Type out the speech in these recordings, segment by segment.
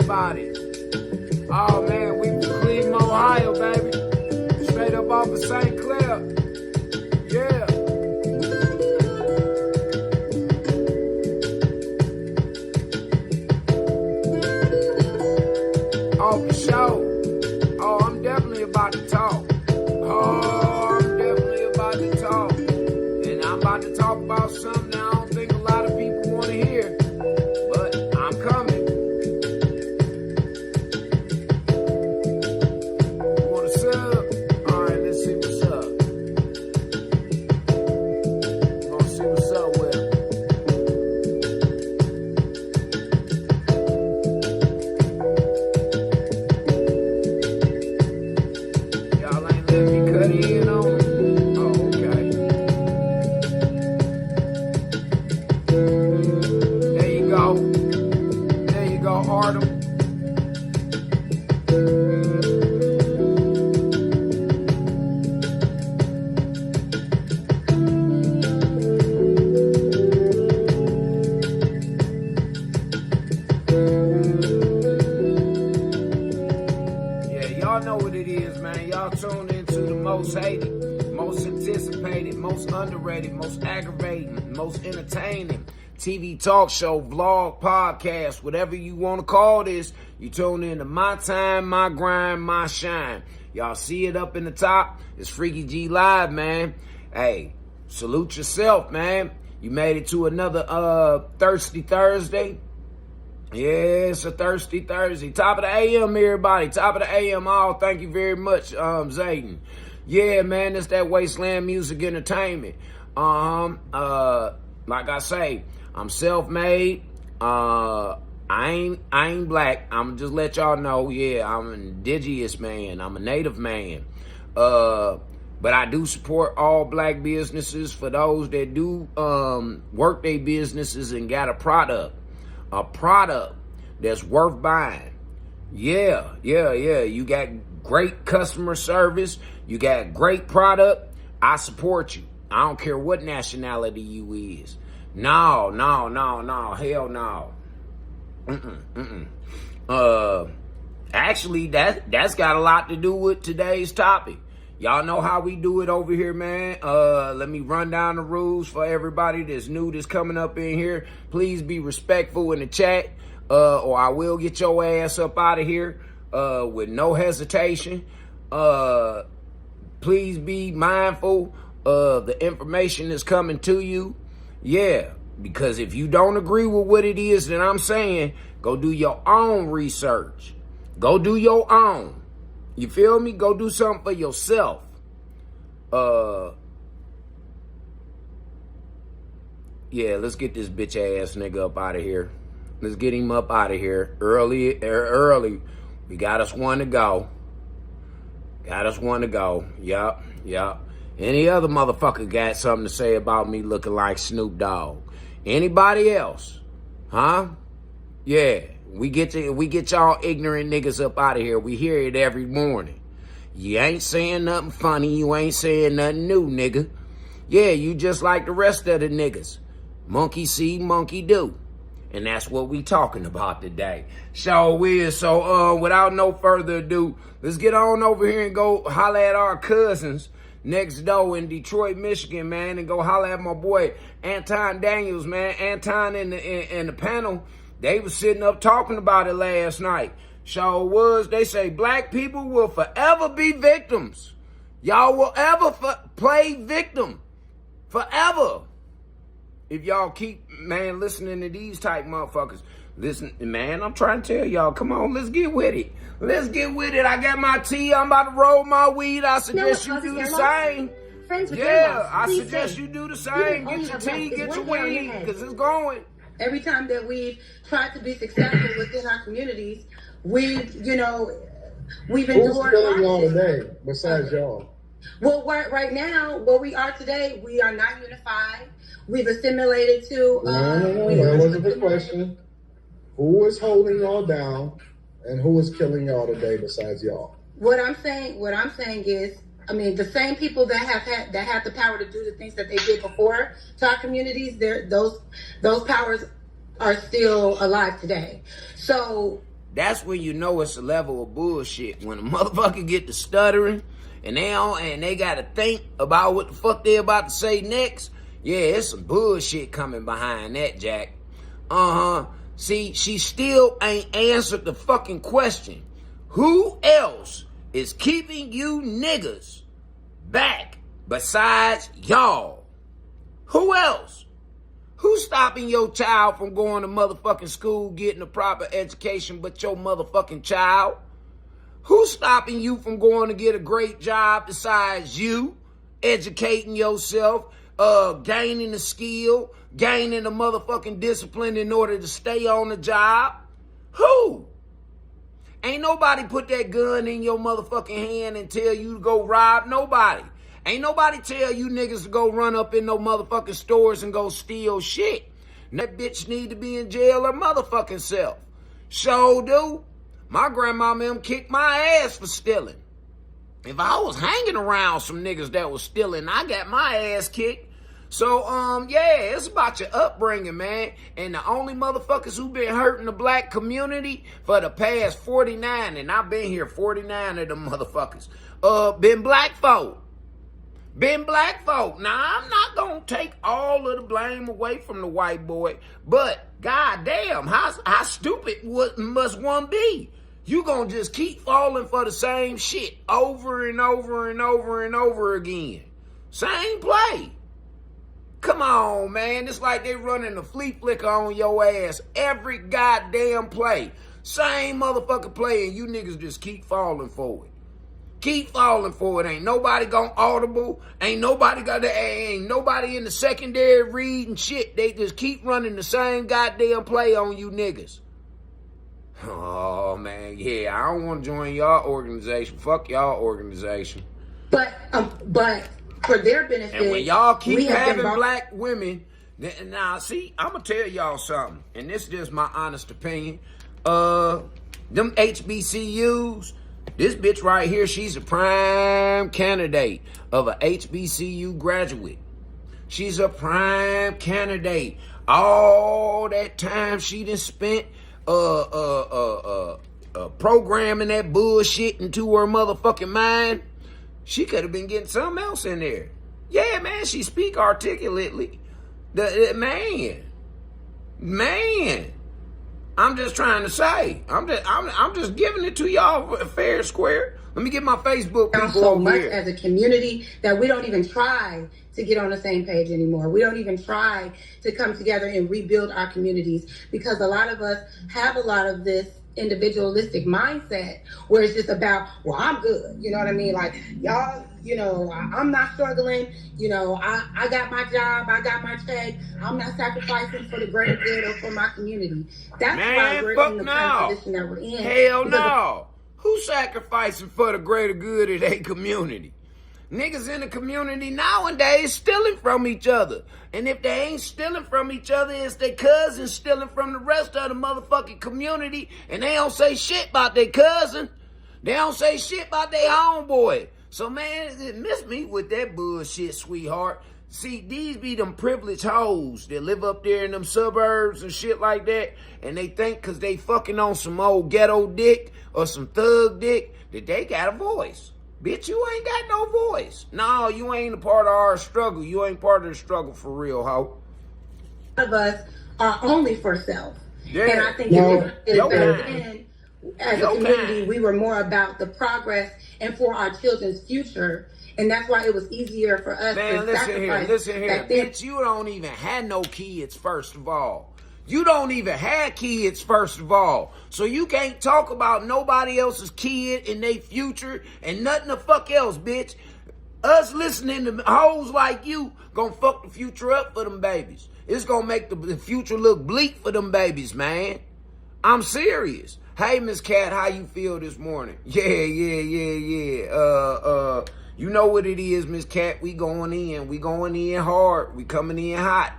everybody. Oh man, we from Cleveland, Ohio, baby. Straight up off of St. Clair. Yeah. Oh, for sure. Oh, I'm definitely about to talk. Oh, I'm definitely about to talk. And I'm about to talk about something I don't think a lot of people want to hear. But I'm coming. You want to sub? Alright, let's see what's up. We're gonna see what's up with it. Y'all ain't letting me cut in on it. Oh, okay. There you go. There you go, Artem. Yeah, y'all know what it is, man. Y'all tuned into the most hated, most anticipated, most underrated, most aggravating, most entertaining TV talk show, vlog, podcast, whatever you want to call this. You tune in to My Time, My Grind, My Shine. Y'all see it up in the top? It's Freaky-G Live, man. Hey, salute yourself, man. You made it to another Thirsty Thursday. Yeah, it's a thirsty Thursday. Top of the AM, everybody. Top of the AM, all. Thank you very much, Zayden. Yeah, man, it's that Wasteland Music Entertainment. Like I say, I'm self-made. I ain't black. I'm just let y'all know. Yeah, I'm an indigenous man. I'm a native man. But I do support all black businesses. For those that do work their businesses and got a product that's worth buying. Yeah. You got great customer service. You got great product. I support you. I don't care what nationality you is. No. Hell no. Actually, that's got a lot to do with today's topic. Y'all know how we do it over here, man. Let me run down the rules for everybody that's new, that's coming up in here. Please be respectful in the chat, or I will get your ass up out of here with no hesitation. Please be mindful of the information that's coming to you. Yeah, because if you don't agree with what it is that I'm saying, go do your own research. Go do your own. You feel me? Go do something for yourself. Yeah, let's get this bitch ass nigga up out of here. Let's get him up out of here early. We got us one to go. Yup. Any other motherfucker got something to say about me looking like Snoop Dogg? Anybody else? Huh? Yeah. We get y'all ignorant niggas up out of here. We hear it every morning. You ain't saying nothing funny. You ain't saying nothing new, nigga. Yeah, you just like the rest of the niggas. Monkey see, monkey do. And that's what we talking about today. So without no further ado, let's get on over here and go holler at our cousins next door in Detroit, Michigan, man, and go holler at my boy Anton Daniels, man. Anton in the panel. They was sitting up talking about it last night. They say black people will forever be victims. Y'all will ever play victim. Forever. If y'all keep, man, listening to these type motherfuckers. Listen, man, I'm trying to tell y'all, come on, let's get with it. I got my tea. I'm about to roll my weed. I suggest you do the same. I suggest you do the same. Get your tea, get your weed, because it's going. Every time that we've tried to be successful within our communities, we've endured. Who's killing y'all today besides y'all? Well, right now, where we are today, we are not unified. We've assimilated to. No, that wasn't the question. Who is holding y'all down, and who is killing y'all today besides y'all? What I'm saying is, I mean, the same people that have the power to do the things that they did before to our communities, those powers are still alive today. So that's when you know it's a level of bullshit. When a motherfucker get to stuttering and they gotta think about what the fuck they about to say next. Yeah, it's some bullshit coming behind that, Jack. See, she still ain't answered the fucking question. Who else is keeping you niggas back besides y'all? Who else? Who's stopping your child from going to motherfucking school, getting a proper education but your motherfucking child? Who's stopping you from going to get a great job besides you? Educating yourself, gaining the skill, gaining the motherfucking discipline in order to stay on the job? Who? Ain't nobody put that gun in your motherfucking hand and tell you to go rob nobody. Ain't nobody tell you niggas to go run up in no motherfucking stores and go steal shit. That bitch need to be in jail her motherfucking self. So do. My grandmama them kicked my ass for stealing. If I was hanging around some niggas that was stealing, I got my ass kicked. So, it's about your upbringing, man. And the only motherfuckers who been hurting the black community for the past 49, and I've been here 49 of them motherfuckers, been black folk. Now, I'm not gonna take all of the blame away from the white boy, but goddamn, how stupid must one be? You gonna just keep falling for the same shit over and over and over and over again. Same play. Come on, man. It's like they running a flea flicker on your ass every goddamn play. Same motherfucking play, and you niggas just keep falling for it. Keep falling for it. Ain't nobody gonna audible. Ain't nobody in the secondary reading shit. They just keep running the same goddamn play on you niggas. Oh, man. Yeah, I don't want to join y'all organization. Fuck y'all organization. But for their benefit, and when y'all keep having black women, now see, I'm gonna tell y'all something, and this is just my honest opinion. Them HBCUs, this bitch right here, she's a prime candidate of a HBCU graduate. She's a prime candidate. All that time she done spent programming that bullshit into her motherfucking mind. She could have been getting something else in there. Yeah, man, she speak articulately. Man. I'm just trying to say. I'm just giving it to y'all fair and square. Let me get my Facebook people so over much here. As a community that we don't even try to get on the same page anymore. We don't even try to come together and rebuild our communities because a lot of us have a lot of this individualistic mindset where it's just about, well, I'm good. You know what I mean? Like, y'all, you know, I'm not struggling. You know, I got my job. I got my check. I'm not sacrificing for the greater good or for my community. That's why we're in the kind of position that we're in. Hell no. Who's sacrificing for the greater good of their community? Niggas in the community nowadays stealing from each other. And if they ain't stealing from each other, it's their cousins stealing from the rest of the motherfucking community. And they don't say shit about their cousin. They don't say shit about their homeboy. So, man, miss me with that bullshit, sweetheart. See, these be them privileged hoes that live up there in them suburbs and shit like that. And they think because they fucking on some old ghetto dick or some thug dick that they got a voice. Bitch, you ain't got no voice. No, you ain't a part of our struggle. You ain't part of the struggle for real, ho. A lot of us are only for self. Yeah. And I think as a community, we were more about the progress and for our children's future. And that's why it was easier for us to sacrifice. Listen here. Bitch, you don't even have no kids, first of all. You don't even have kids, first of all. So you can't talk about nobody else's kid and their future and nothing the fuck else, bitch. Us listening to hoes like you gonna fuck the future up for them babies. It's gonna make the future look bleak for them babies, man. I'm serious. Hey, Miss Cat, how you feel this morning? Yeah. You know what it is, Miss Cat. We going in. We going in hard. We coming in hot.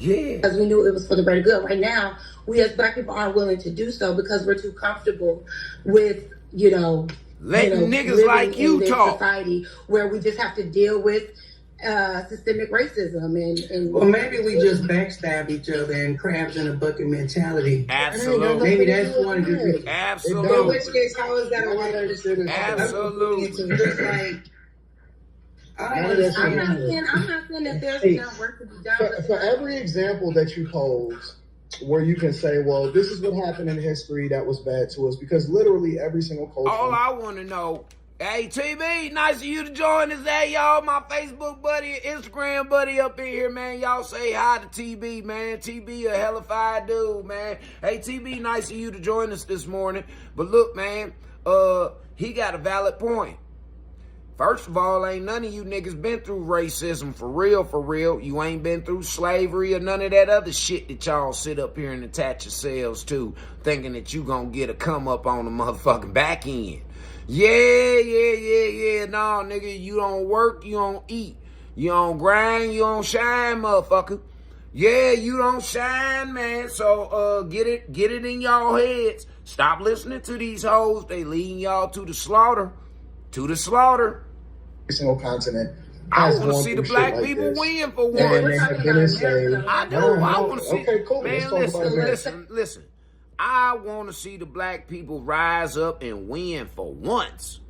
Yeah. Because we knew it was for the greater good. Right now, we as black people aren't willing to do so because we're too comfortable with, letting niggas like you talk. Society where we just have to deal with systemic racism and well, maybe we just backstab each other and crabs in a bucket mentality. Absolutely. Maybe that's one of the reasons. Absolutely. In which case, how is that a way to consider? Absolutely. Just like, I'm not saying that there's not work to be done. For every example that you pose, where you can say, well, this is what happened in history that was bad to us, because literally every single culture. All I want to know, hey, TB, nice of you to join us. Hey, y'all, my Facebook buddy, Instagram buddy up in here, man. Y'all say hi to TB, man. TB a hellified dude, man. Hey, TB, nice of you to join us this morning. But look, man, he got a valid point. First of all, ain't none of you niggas been through racism for real. You ain't been through slavery or none of that other shit that y'all sit up here and attach yourselves to, thinking that you gonna get a come up on the motherfucking back end. Yeah. No, nigga, you don't work, you don't eat. You don't grind, you don't shine, motherfucker. Yeah, you don't shine, man. So, get it in y'all heads. Stop listening to these hoes. They leading y'all to the slaughter. Single continent. I want to see the black people win for once. I do. I want to see. Okay, cool. Man, listen. I want to see the black people rise up and win for once.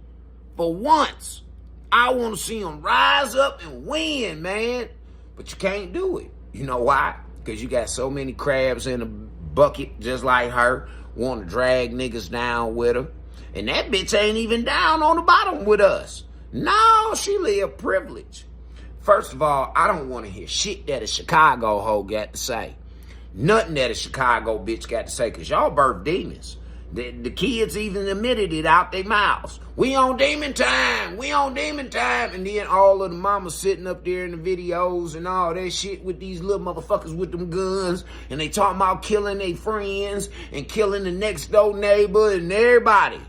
For once. I want to see them rise up and win, man. But you can't do it. You know why? Because you got so many crabs in a bucket just like her, want to drag niggas down with her. And that bitch ain't even down on the bottom with us. No, she live privilege. First of all, I don't want to hear shit that a Chicago hoe got to say. Nothing that a Chicago bitch got to say, because y'all birth demons. The kids even admitted it out their mouths. We on demon time. We on demon time. And then all of the mamas sitting up there in the videos and all that shit with these little motherfuckers with them guns. And they talking about killing their friends and killing the next door neighbor and everybody.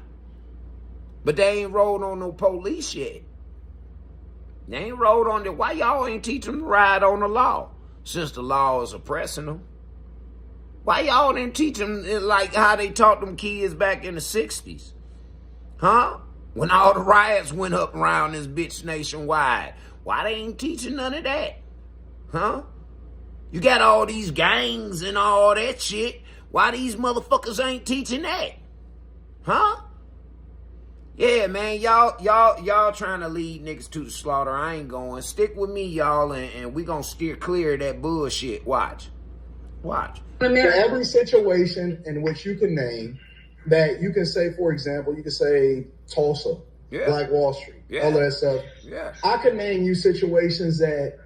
But they ain't rolled on no police yet. They ain't rolled on it. Why y'all ain't teach them to ride on the law? Since the law is oppressing them. Why y'all didn't teach them like how they taught them kids back in the 60s? Huh? When all the riots went up around this bitch nationwide. Why they ain't teaching none of that? Huh? You got all these gangs and all that shit. Why these motherfuckers ain't teaching that? Huh? Yeah, man, y'all trying to lead niggas to the slaughter. I ain't going. Stick with me, y'all, and we gonna steer clear of that bullshit. Watch. For every situation in which you can name, that you can say, for example, you can say Tulsa, Black Wall Street, all that stuff. Yeah. I can name you situations that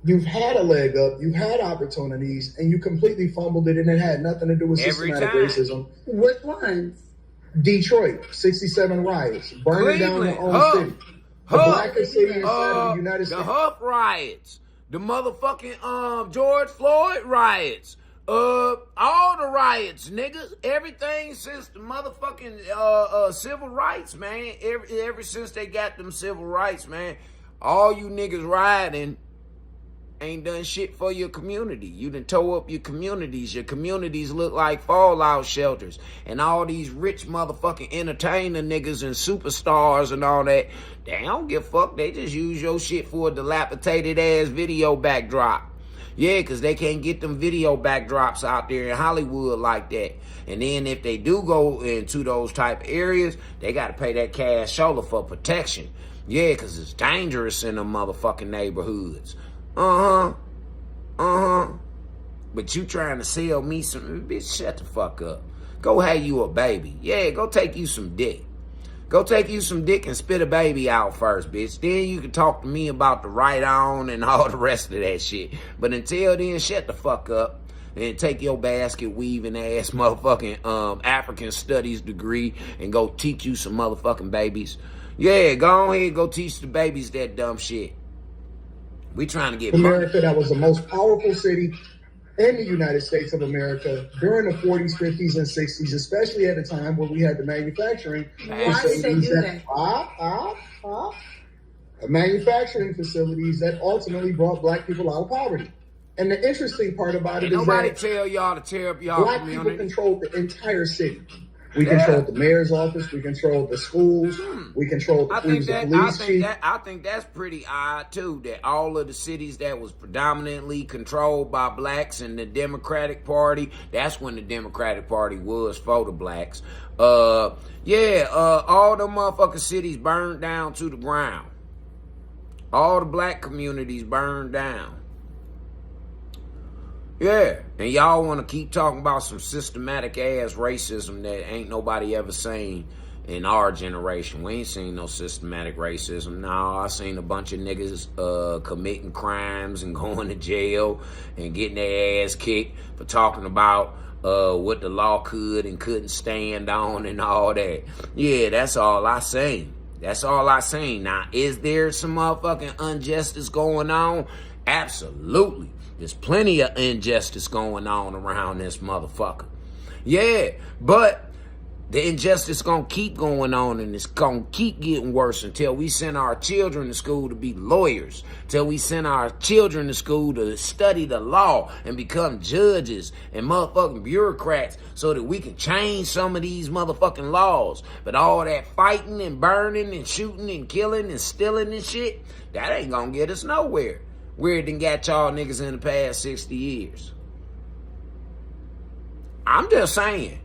you've had a leg up, you've had opportunities, and you completely fumbled it, and it had nothing to do with systematic racism. Which ones? Detroit, 67 riots, burning down their own city. The blackest city inside of the United States. The Huff riots, the motherfucking George Floyd riots, all the riots, niggas. Everything since the motherfucking civil rights, man. Ever since they got them civil rights, man. All you niggas rioting ain't done shit for your community. You done tore up your communities. Your communities look like fallout shelters. And all these rich motherfucking entertainer niggas and superstars and all that, they don't give a fuck. They just use your shit for a dilapidated ass video backdrop. Yeah, because they can't get them video backdrops out there in Hollywood like that. And then if they do go into those type of areas, they got to pay that cash shoulder for protection. Yeah, because it's dangerous in them motherfucking neighborhoods. But you trying to sell me some, bitch, shut the fuck up. Go have you a baby. Yeah, go take you some dick. Go take you some dick and spit a baby out first, bitch. Then you can talk to me about the right on and all the rest of that shit. But until then, shut the fuck up and take your basket weaving ass motherfucking African studies degree and go teach you some motherfucking babies. Yeah, go ahead, go teach the babies that dumb shit. We trying to get America, that was the most powerful city in the United States of America during the 40s, 50s, and 60s, especially at a time where we had the manufacturing. Why did they do that? Manufacturing facilities that ultimately brought black people out of poverty. And the interesting part about it is nobody that tell y'all to tear up y'all black community. people controlled the entire city. We controlled the mayor's office. We controlled the schools. We controlled the police chief. I think that's pretty odd too. That all of the cities that was predominantly controlled by blacks and the Democratic Party. That's when the Democratic Party was for the blacks. All the motherfucking cities burned down to the ground. All the black communities burned down. Yeah, and y'all want to keep talking about some systematic ass racism that ain't nobody ever seen in our generation. We ain't seen no systematic racism. No, I seen a bunch of niggas committing crimes and going to jail and getting their ass kicked for talking about what the law could and couldn't stand on and all that. Yeah, that's all I seen. That's all I seen. Now, is there some motherfucking injustice going on? Absolutely. There's plenty of injustice going on around this motherfucker. Yeah, but the injustice gonna keep going on, and it's gonna keep getting worse until we send our children to school to be lawyers, till we send our children to school to study the law and become judges and motherfucking bureaucrats so that we can change some of these motherfucking laws. But all that fighting and burning and shooting and killing and stealing and shit, that ain't gonna get us nowhere. Where it done got y'all niggas in the past 60 years. I'm just saying.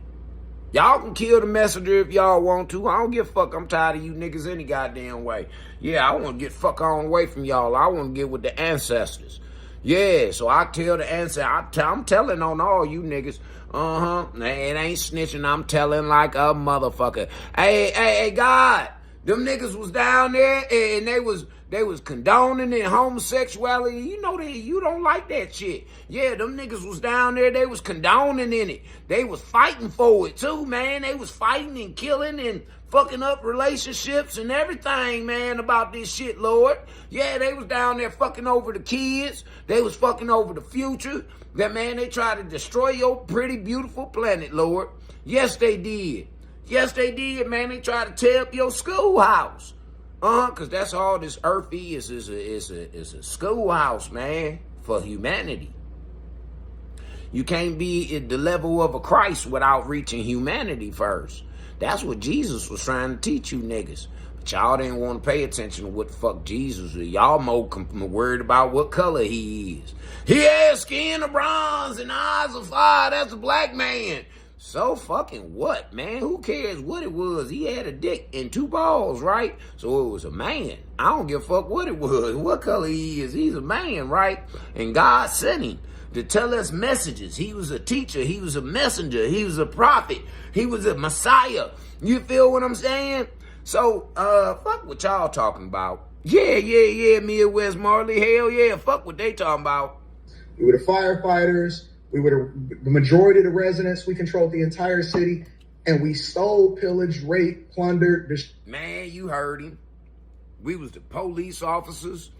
Y'all can kill the messenger if y'all want to. I don't give a fuck. I'm tired of you niggas any goddamn way. Yeah, I want to get fuck on away from y'all. I want to get with the ancestors. Yeah, so I tell the ancestors. I'm telling on all you niggas. It ain't snitching. I'm telling like a motherfucker. Hey, God. Them niggas was down there and they was They was condoning in homosexuality. You know that you don't like that shit. Yeah, them niggas was down there. They was condoning in it. They was fighting for it too, man. They was fighting and killing and fucking up relationships and everything, man, about this shit, Lord. Yeah, they was down there fucking over the kids. They was fucking over the future. That, man, they tried to destroy your pretty, beautiful planet, Lord. Yes, they did. Yes, they did, man. They tried to tear up your schoolhouse. Because that's all this earth is a schoolhouse, man, for humanity. You can't be at the level of a Christ without reaching humanity first. That's what Jesus was trying to teach you niggas. But y'all didn't want to pay attention to what the fuck Jesus is. Y'all more worried about what color he is. He has skin of bronze and eyes of fire. That's a black man. So fucking what, man? Who cares what it was? He had a dick and 2 balls, right? So it was a man. I don't give a fuck what it was, what color he is. He's a man, right? And God sent him to tell us messages. He was a teacher. He was a messenger. He was a prophet. He was a messiah. You feel what I'm saying? So, fuck what y'all talking about. Yeah, Midwest Marley. Hell yeah, fuck what they talking about. We were the firefighters. We were the majority of the residents. We controlled the entire city, and we stole, pillaged, raped, plundered. Man, you heard him. We was the police officers.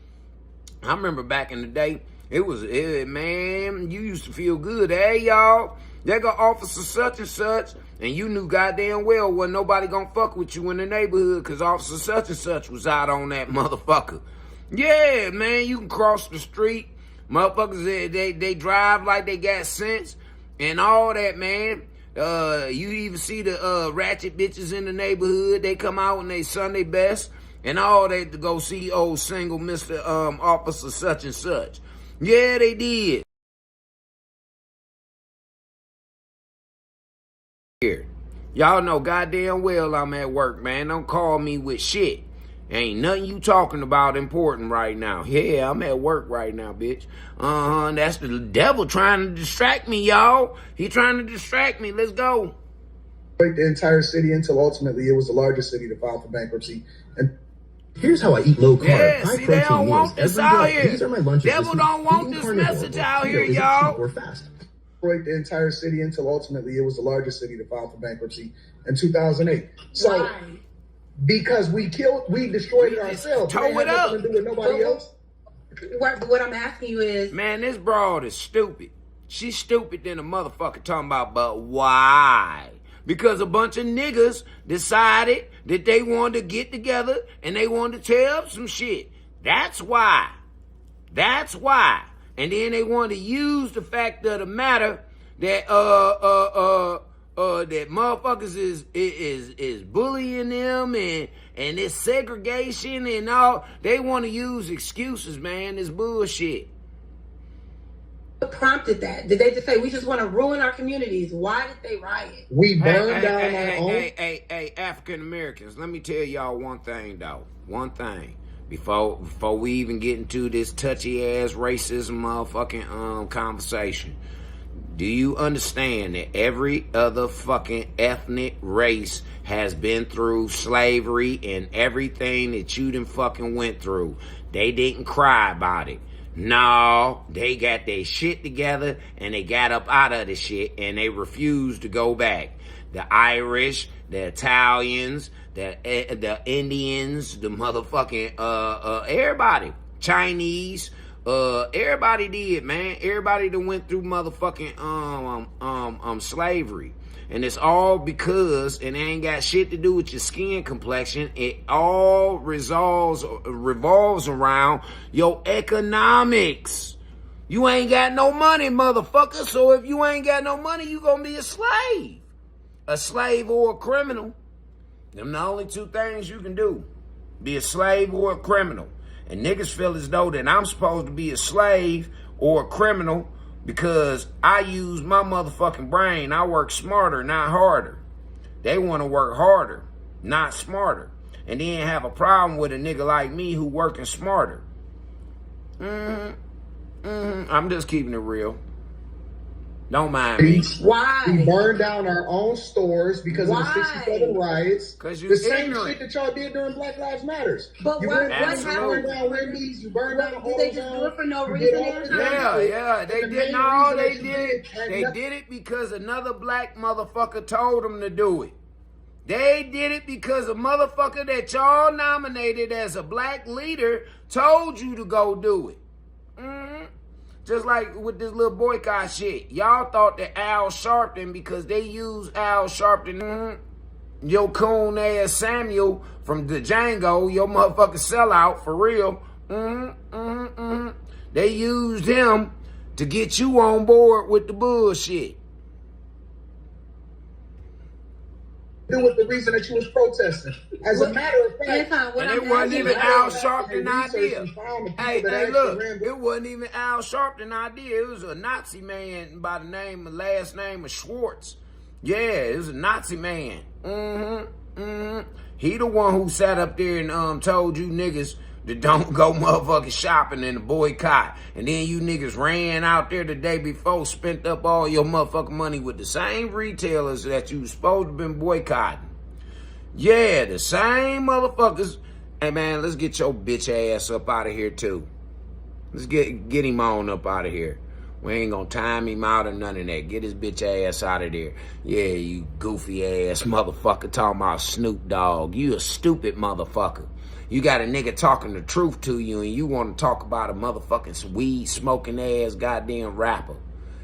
I remember back in the day, man, you used to feel good. Hey, y'all, there go officer such and such, and you knew goddamn well wasn't nobody gonna fuck with you in the neighborhood because officer such and such was out on that motherfucker. Yeah, man, you can cross the street. Motherfuckers, they drive like they got sense and all that, man. You even see the ratchet bitches in the neighborhood. They come out when they Sunday best and all that to go see old single Mr. Officer such and such. Yeah, they did. Here, y'all know goddamn well I'm at work, man. Don't call me with shit. Ain't nothing you talking about important right now. Yeah, I'm at work right now, bitch. That's the devil trying to distract me, y'all. He trying to distract me. Let's go. The entire city until ultimately it was the largest city to file for bankruptcy. And here's how I eat low carb, yeah, high see, they don't protein want meals this every out day. here. These are my lunches. Devil don't want this message out here, y'all. Or fast. The entire city until ultimately it was the largest city to file for bankruptcy in 2008. So. Why? Because we destroyed it ourselves. Toe it up. To do with nobody else. What I'm asking you is, man, this broad is stupid. She's stupid than a motherfucker talking about, but why? Because a bunch of niggas decided that they wanted to get together and they wanted to tear up some shit. That's why. That's why. And then they want to use the fact of the matter that that motherfuckers is bullying them and it's segregation and all. They want to use excuses, man. It's bullshit. what prompted that? Did they just say we just want to ruin our communities? Why did they riot? We burned down our own. Hey, African Americans. Let me tell y'all one thing though. One thing. Before we even get into this touchy ass racism motherfucking conversation. Do you understand that every other fucking ethnic race has been through slavery and everything that you done fucking went through? They didn't cry about it. No, they got their shit together and they got up out of the shit and they refused to go back. The Irish, the Italians, the Indians, the motherfucking everybody, Chinese. Everybody did, man. Everybody that went through motherfucking slavery. And it's all because, and it ain't got shit to do with your skin complexion. It all revolves around your economics. You ain't got no money, motherfucker. So if you ain't got no money, you gonna be a slave. A slave or a criminal. Them the only two things you can do. Be a slave or a criminal. And niggas feel as though that I'm supposed to be a slave or a criminal because I use my motherfucking brain. I work smarter, not harder. They want to work harder, not smarter. And then have a problem with a nigga like me who working smarter. I'm just keeping it real. Don't mind me. Why? We burned down our own stores because of the 67 riots. Because the same shit that y'all did during Black Lives Matters. But you what burned happened? down Wendy's, you burned down Did they just do it for no reason? Yeah, they did. No, they did it. They did it because another black motherfucker told them to do it. They did it because a motherfucker that y'all nominated as a black leader told you to go do it. Just like with this little boycott shit. Y'all thought that Al Sharpton, because they used Al Sharpton, your coon ass Samuel from the Django, your motherfucking sellout, for real. They used him to get you on board with the bullshit. With the reason that you was protesting. As a matter of fact, and it wasn't even Al Sharpton idea. Hey, look, it wasn't even Al Sharpton idea. It was a Nazi man by the last name of Schwartz. Yeah, it was a Nazi man. He the one who sat up there and told you niggas that don't go motherfucking shopping in the boycott. And then you niggas ran out there the day before, spent up all your motherfucking money with the same retailers that you was supposed to have been boycotting. Yeah, the same motherfuckers. Hey man, let's get your bitch ass up out of here too. Let's get him on up out of here. We ain't gonna time him out or none of that. Get his bitch ass out of there. Yeah, you goofy ass motherfucker talking about Snoop Dogg. You a stupid motherfucker. You got a nigga talking the truth to you and you want to talk about a motherfucking weed smoking ass goddamn rapper.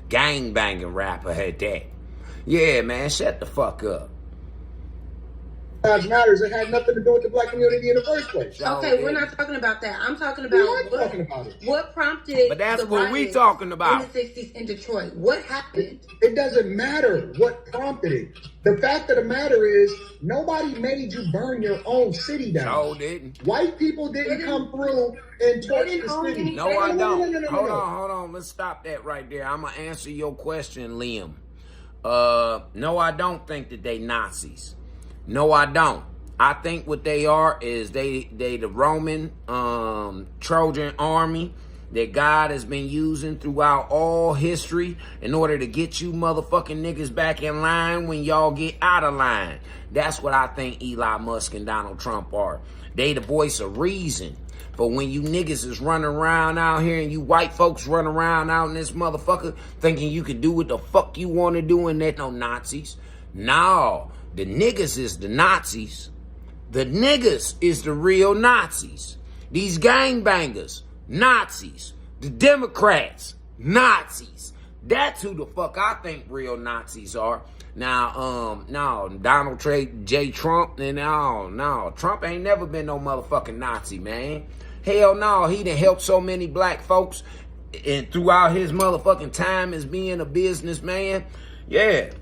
Gang banging rapper at that. Yeah, man, shut the fuck up. Lives Matters, it had nothing to do with the black community in the first place. Okay, we're not talking about that. I'm talking about what prompted but that's what we talking about. In the 60s in Detroit. What happened? It doesn't matter what prompted it. The fact of the matter is, nobody made you burn your own city down. No, didn't. White people didn't come through and torch the city. No, I don't. Hold on. Let's stop that right there. I'm going to answer your question, Liam. No, I don't think that they Nazis. No, I don't. I think what they are is they the Roman Trojan army that God has been using throughout all history in order to get you motherfucking niggas back in line when y'all get out of line. That's what I think Elon Musk and Donald Trump are. They the voice of reason. But when you niggas is running around out here and you white folks run around out in this motherfucker thinking you can do what the fuck you want to do and that no Nazis. No. The niggas is the Nazis. The niggas is the real Nazis. These gangbangers, Nazis. The Democrats, Nazis. That's who the fuck I think real Nazis are. Now, no, Donald J. Trump, and no, Trump ain't never been no motherfucking Nazi, man. Hell no, he done helped so many black folks and throughout his motherfucking time as being a businessman. Yeah.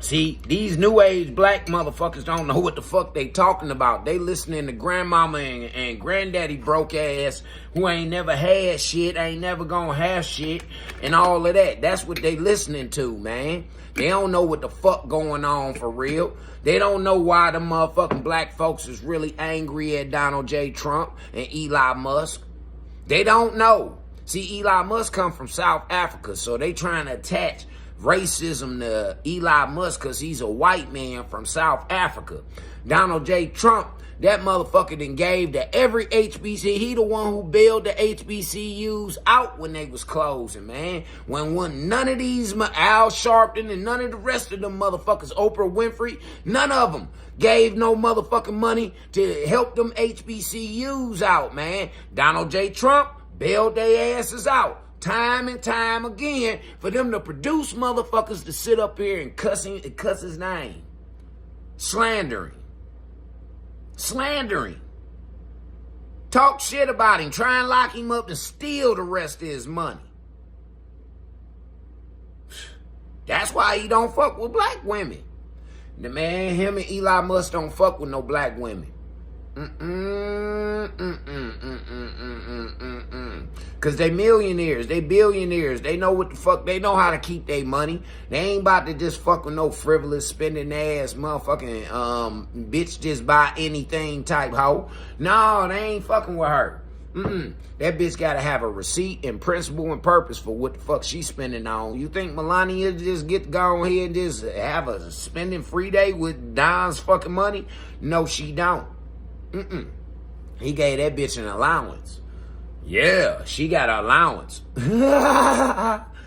See, these new age black motherfuckers don't know what the fuck they talking about. They listening to grandmama and granddaddy broke ass who ain't never had shit, ain't never gonna have shit, and all of that. That's what they listening to, man. They don't know what the fuck going on for real. They don't know why the motherfucking black folks is really angry at Donald J. Trump and Elon Musk. They don't know. See, Elon Musk come from South Africa, so they trying to attach racism to Elon Musk because he's a white man from South Africa. Donald J. Trump, that motherfucker done gave to every HBC. He the one who bailed the HBCUs out when they was closing, man. When none of these, Al Sharpton and none of the rest of them motherfuckers, Oprah Winfrey, none of them gave no motherfucking money to help them HBCUs out, man. Donald J. Trump bailed their asses out. Time and time again for them to produce motherfuckers to sit up here and cuss his name. Slandering. Talk shit about him. Try and lock him up and steal the rest of his money. That's why he don't fuck with black women. The man, him and Elon Musk don't fuck with no black women. Cause they millionaires, they billionaires, they know what the fuck, they know how to keep their money. They ain't about to just fuck with no frivolous spending ass motherfucking bitch just buy anything type hoe. No, they ain't fucking with her. That bitch gotta have a receipt and principle and purpose for what the fuck she's spending on. You think Melania just get to go ahead and just have a spending free day with Don's fucking money? No, she don't. He gave that bitch an allowance. Yeah, she got an allowance.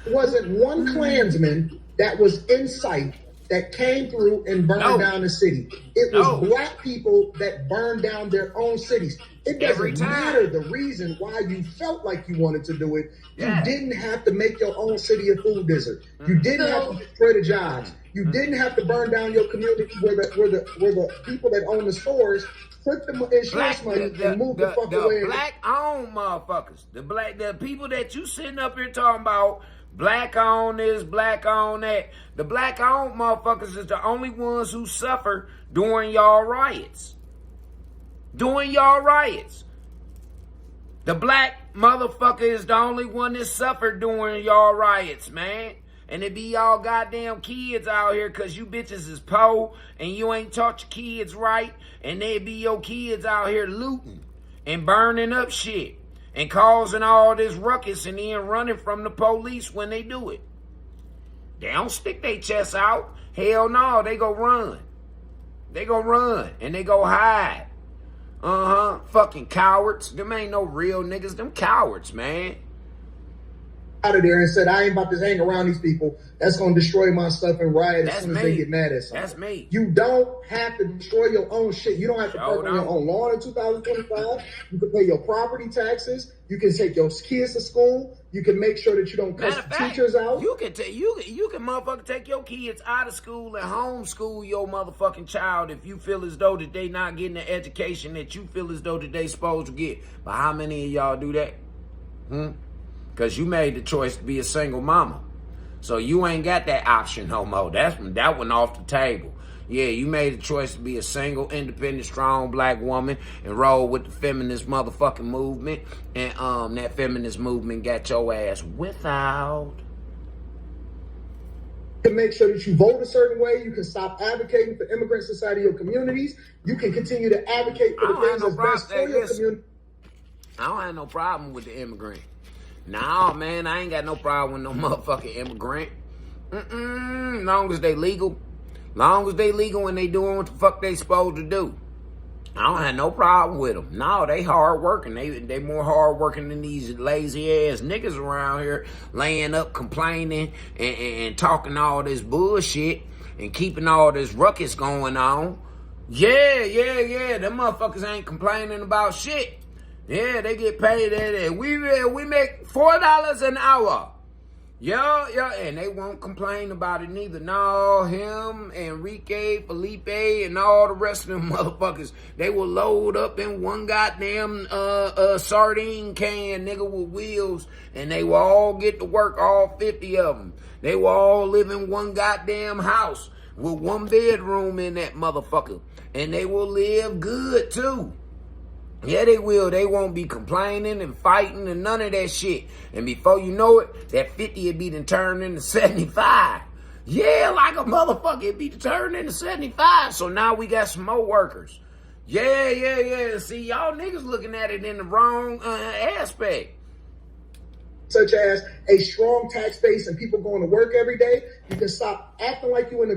Wasn't one Klansman that was in sight that came through and burned down the city. It was black people that burned down their own cities. It doesn't matter the reason why you felt like you wanted to do it. You didn't have to make your own city a food desert. You didn't have to destroy the jobs. You didn't have to burn down your community where the people that own the stores took the insurance money and moved the fuck away. The black-owned motherfuckers. The people that you sitting up here talking about, black on this, black on that. The black owned motherfuckers is the only ones who suffer during y'all riots. During y'all riots. The black motherfucker is the only one that suffered during y'all riots, man. And it be y'all goddamn kids out here because you bitches is poor and you ain't taught your kids right. And they be your kids out here looting and burning up shit. And causing all this ruckus and then running from the police when they do it. They don't stick their chests out. Hell no, they go run. They go run and they go hide. Fucking cowards. Them ain't no real niggas. Them cowards, man. Out of there and said, I ain't about to hang around these people. That's going to destroy my stuff and riot as soon as they get mad at something. That's me. You don't have to destroy your own shit. You don't have to park on your own lawn in 2025. You can pay your property taxes. You can take your kids to school. You can make sure that you don't cuss the teachers out. You can motherfucker take your kids out of school and homeschool your motherfucking child if you feel as though that they not getting the education that you feel as though that they supposed to get. But how many of y'all do that? Because you made the choice to be a single mama. So you ain't got that option no more. That went off the table. Yeah, you made the choice to be a single, independent, strong black woman and roll with the feminist motherfucking movement. And that feminist movement got your ass without. You can make sure that you vote a certain way. You can stop advocating for immigrants inside of your communities. You can continue to advocate for the things that's best for your community. I don't have no problem with the immigrant. Nah, man, I ain't got no problem with no motherfucking immigrant. Long as they legal. Long as they legal and they doing what the fuck they supposed to do. I don't have no problem with them. No, they hard working. They more hard working than these lazy ass niggas around here laying up complaining and talking all this bullshit and keeping all this ruckus going on. Yeah. Them motherfuckers ain't complaining about shit. Yeah, they get paid at it. We make $4 an hour. Yeah, and they won't complain about it neither. No, him, Enrique, Felipe, and all the rest of them motherfuckers, they will load up in one goddamn sardine can, nigga, with wheels, and they will all get to work, all 50 of them. They will all live in one goddamn house with one bedroom in that motherfucker, and they will live good too. Yeah, they will. They won't be complaining and fighting and none of that shit. And before you know it, that 50 will be turned into 75. Yeah, like a motherfucker, it'll be turned into 75. So now we got some more workers. Yeah. See, y'all niggas looking at it in the wrong aspect. Such as a strong tax base and people going to work every day. You can stop acting like you a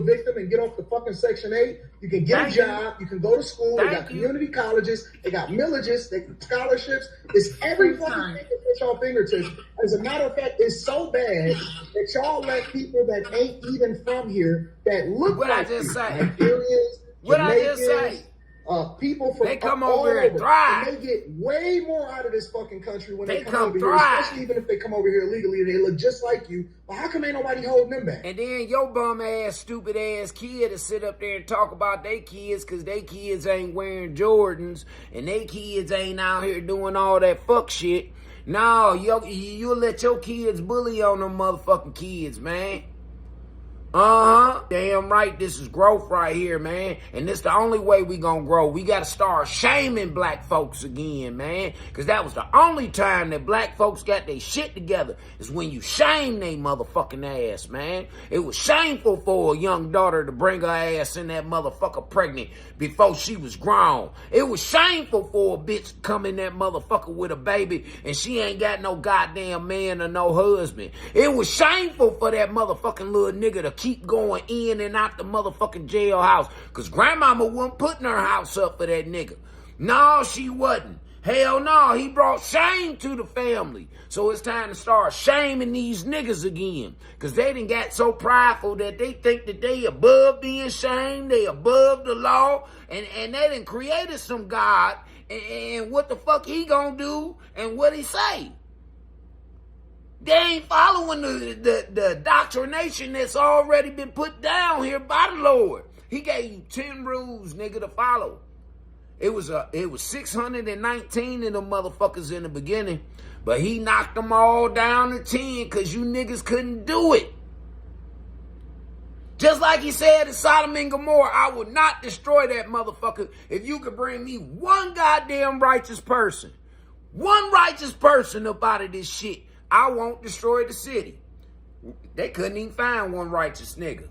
victim and get off the fucking Section 8. You can get a job. You can go to school. They got community colleges. They got millages. They got scholarships. It's every fucking thing at y'all fingertips. As a matter of fact, it's so bad that y'all let people that ain't even from here that look like you, Nigerians, Jamaicans, people from they come over here and thrive. And they get way more out of this fucking country when they come over here, especially even if they come over here illegally. They look just like you. But how come ain't nobody holding them back? And then your bum ass, stupid ass kid to sit up there and talk about they kids because they kids ain't wearing Jordans and they kids ain't out here doing all that fuck shit. No, you'll let your kids bully on them motherfucking kids, man. Damn right, this is growth right here, man. And this the only way we gonna grow. We gotta start shaming black folks again, man. Cause that was the only time that black folks got their shit together, is when you shame they motherfucking ass, man. It was shameful for a young daughter to bring her ass in that motherfucker pregnant before she was grown. It was shameful for a bitch to come in that motherfucker with a baby and she ain't got no goddamn man or no husband. It was shameful for that motherfucking little nigga to keep going in and out the motherfucking jailhouse, cause grandmama wasn't putting her house up for that nigga. No, she wasn't. Hell no, he brought shame to the family. So it's time to start shaming these niggas again, cause they done got so prideful that they think that they above being shamed, they above the law, and they done created some God, and what the fuck he gonna do, and what he say. They ain't following the doctrination that's already been put down here by the Lord. He gave you 10 rules, nigga, to follow. It was 619 of them motherfuckers in the beginning, but he knocked them all down to 10 because you niggas couldn't do it. Just like he said in Sodom and Gomorrah, I would not destroy that motherfucker if you could bring me one goddamn righteous person. One righteous person up out of this shit. I won't destroy the city. They couldn't even find one righteous nigga.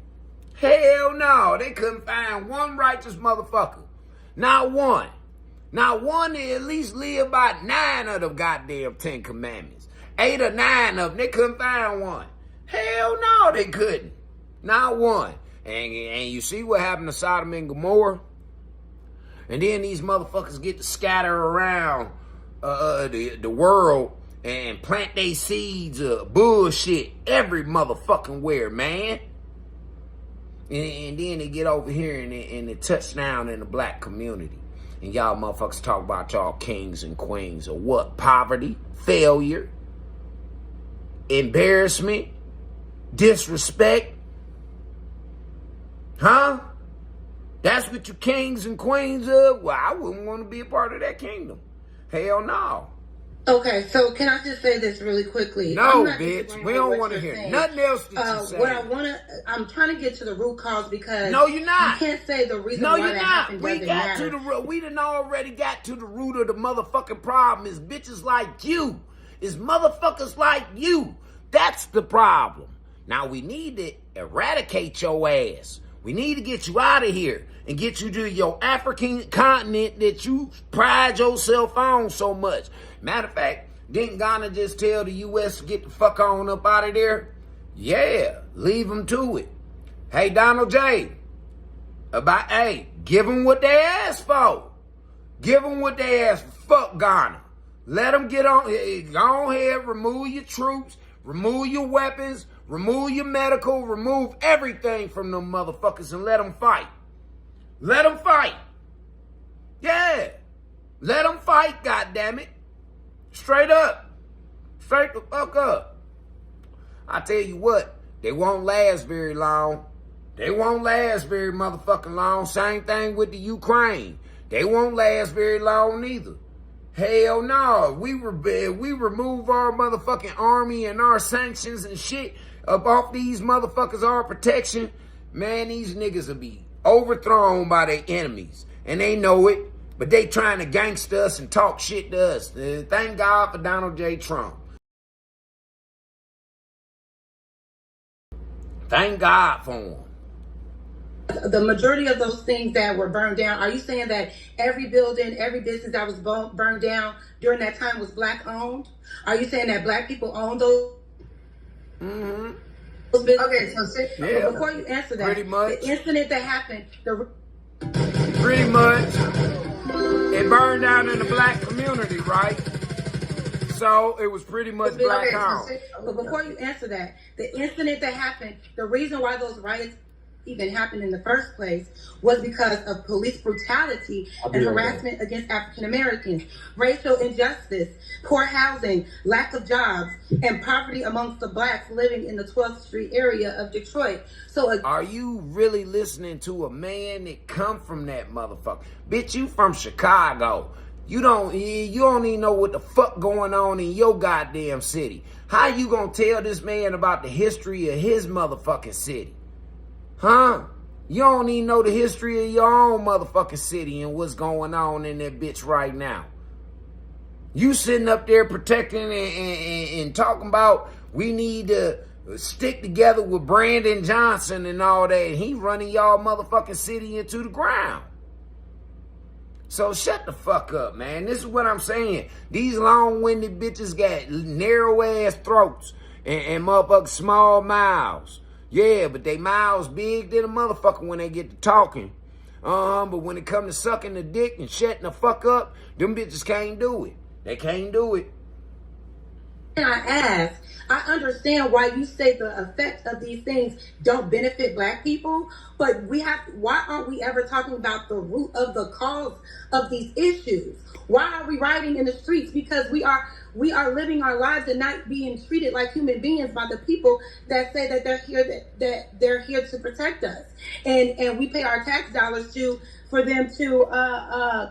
Hell no, they couldn't find one righteous motherfucker. Not one. Not one that at least live by 9 of the goddamn 10 commandments. 8 or 9 of them, they couldn't find one. Hell no, they couldn't. Not one. And you see what happened to Sodom and Gomorrah? And then these motherfuckers get to scatter around the world and plant their seeds of bullshit every motherfucking where, man. And then they get over here and they touch down in the black community. And y'all motherfuckers talk about y'all kings and queens of what? Poverty, failure, embarrassment, disrespect. Huh? That's what you kings and queens of? Well, I wouldn't want to be a part of that kingdom. Hell no. Okay, so can I just say this really quickly? No, bitch. We don't want to hear nothing else that you say. I'm trying to get to the root cause, because no, you're not. You can't say the reason why that happened doesn't matter. We done already got to the root of the motherfucking problem. Is bitches like you. Is motherfuckers like you. That's the problem. Now we need to eradicate your ass. We need to get you out of here and get you to your African continent that you pride yourself on so much. Matter of fact, didn't Ghana just tell the U.S. to get the fuck on up out of there? Yeah, leave them to it. Hey, Donald J. Give them what they asked for. Give them what they asked for. Fuck Ghana. Let them get on. Go ahead, remove your troops, remove your weapons, remove your medical, remove everything from them motherfuckers and let them fight. Let them fight. Yeah. Let them fight, goddammit. Straight up. Straight the fuck up. I tell you what, they won't last very long. They won't last very motherfucking long. Same thing with the Ukraine. They won't last very long neither. Hell no. We remove our motherfucking army and our sanctions and shit up off these motherfuckers, our protection. Man, these niggas will be overthrown by their enemies. And they know it. But they trying to gangster us and talk shit to us. Thank God for Donald J. Trump. Thank God for him. The majority of those things that were burned down, are you saying that every building, every business that was burned down during that time was black owned? Are you saying that black people owned those? Mm-hmm. Okay, so yeah, before you answer that, pretty much. The incident that happened, pretty much. It burned down in the black community, right? So it was pretty much black owned. But before you answer that, the incident that happened, the reason why those riots even happened in the first place was because of police brutality and harassment against African Americans, racial injustice, poor housing, lack of jobs, and poverty amongst the blacks living in the 12th Street area of Detroit. So are you really listening to a man that come from that motherfucker? Bitch, you from Chicago. You don't even know what the fuck going on in your goddamn city. How you gonna tell this man about the history of his motherfucking city? Huh? You don't even know the history of your own motherfucking city and what's going on in that bitch right now. You sitting up there protecting and talking about we need to stick together with Brandon Johnson and all that. He running y'all motherfucking city into the ground. So shut the fuck up, man. This is what I'm saying. These long-winded bitches got narrow-ass throats and motherfucking small mouths. Yeah, but they mouths big than a motherfucker when they get to talking. But when it come to sucking the dick and shutting the fuck up, them bitches can't do it. They can't do it. And I ask, I understand why you say the effects of these things don't benefit black people, but why aren't we ever talking about the root of the cause of these issues? Why are we rioting in the streets? Because we are living our lives and not being treated like human beings by the people that say that they're here to protect us, and we pay our tax dollars for them to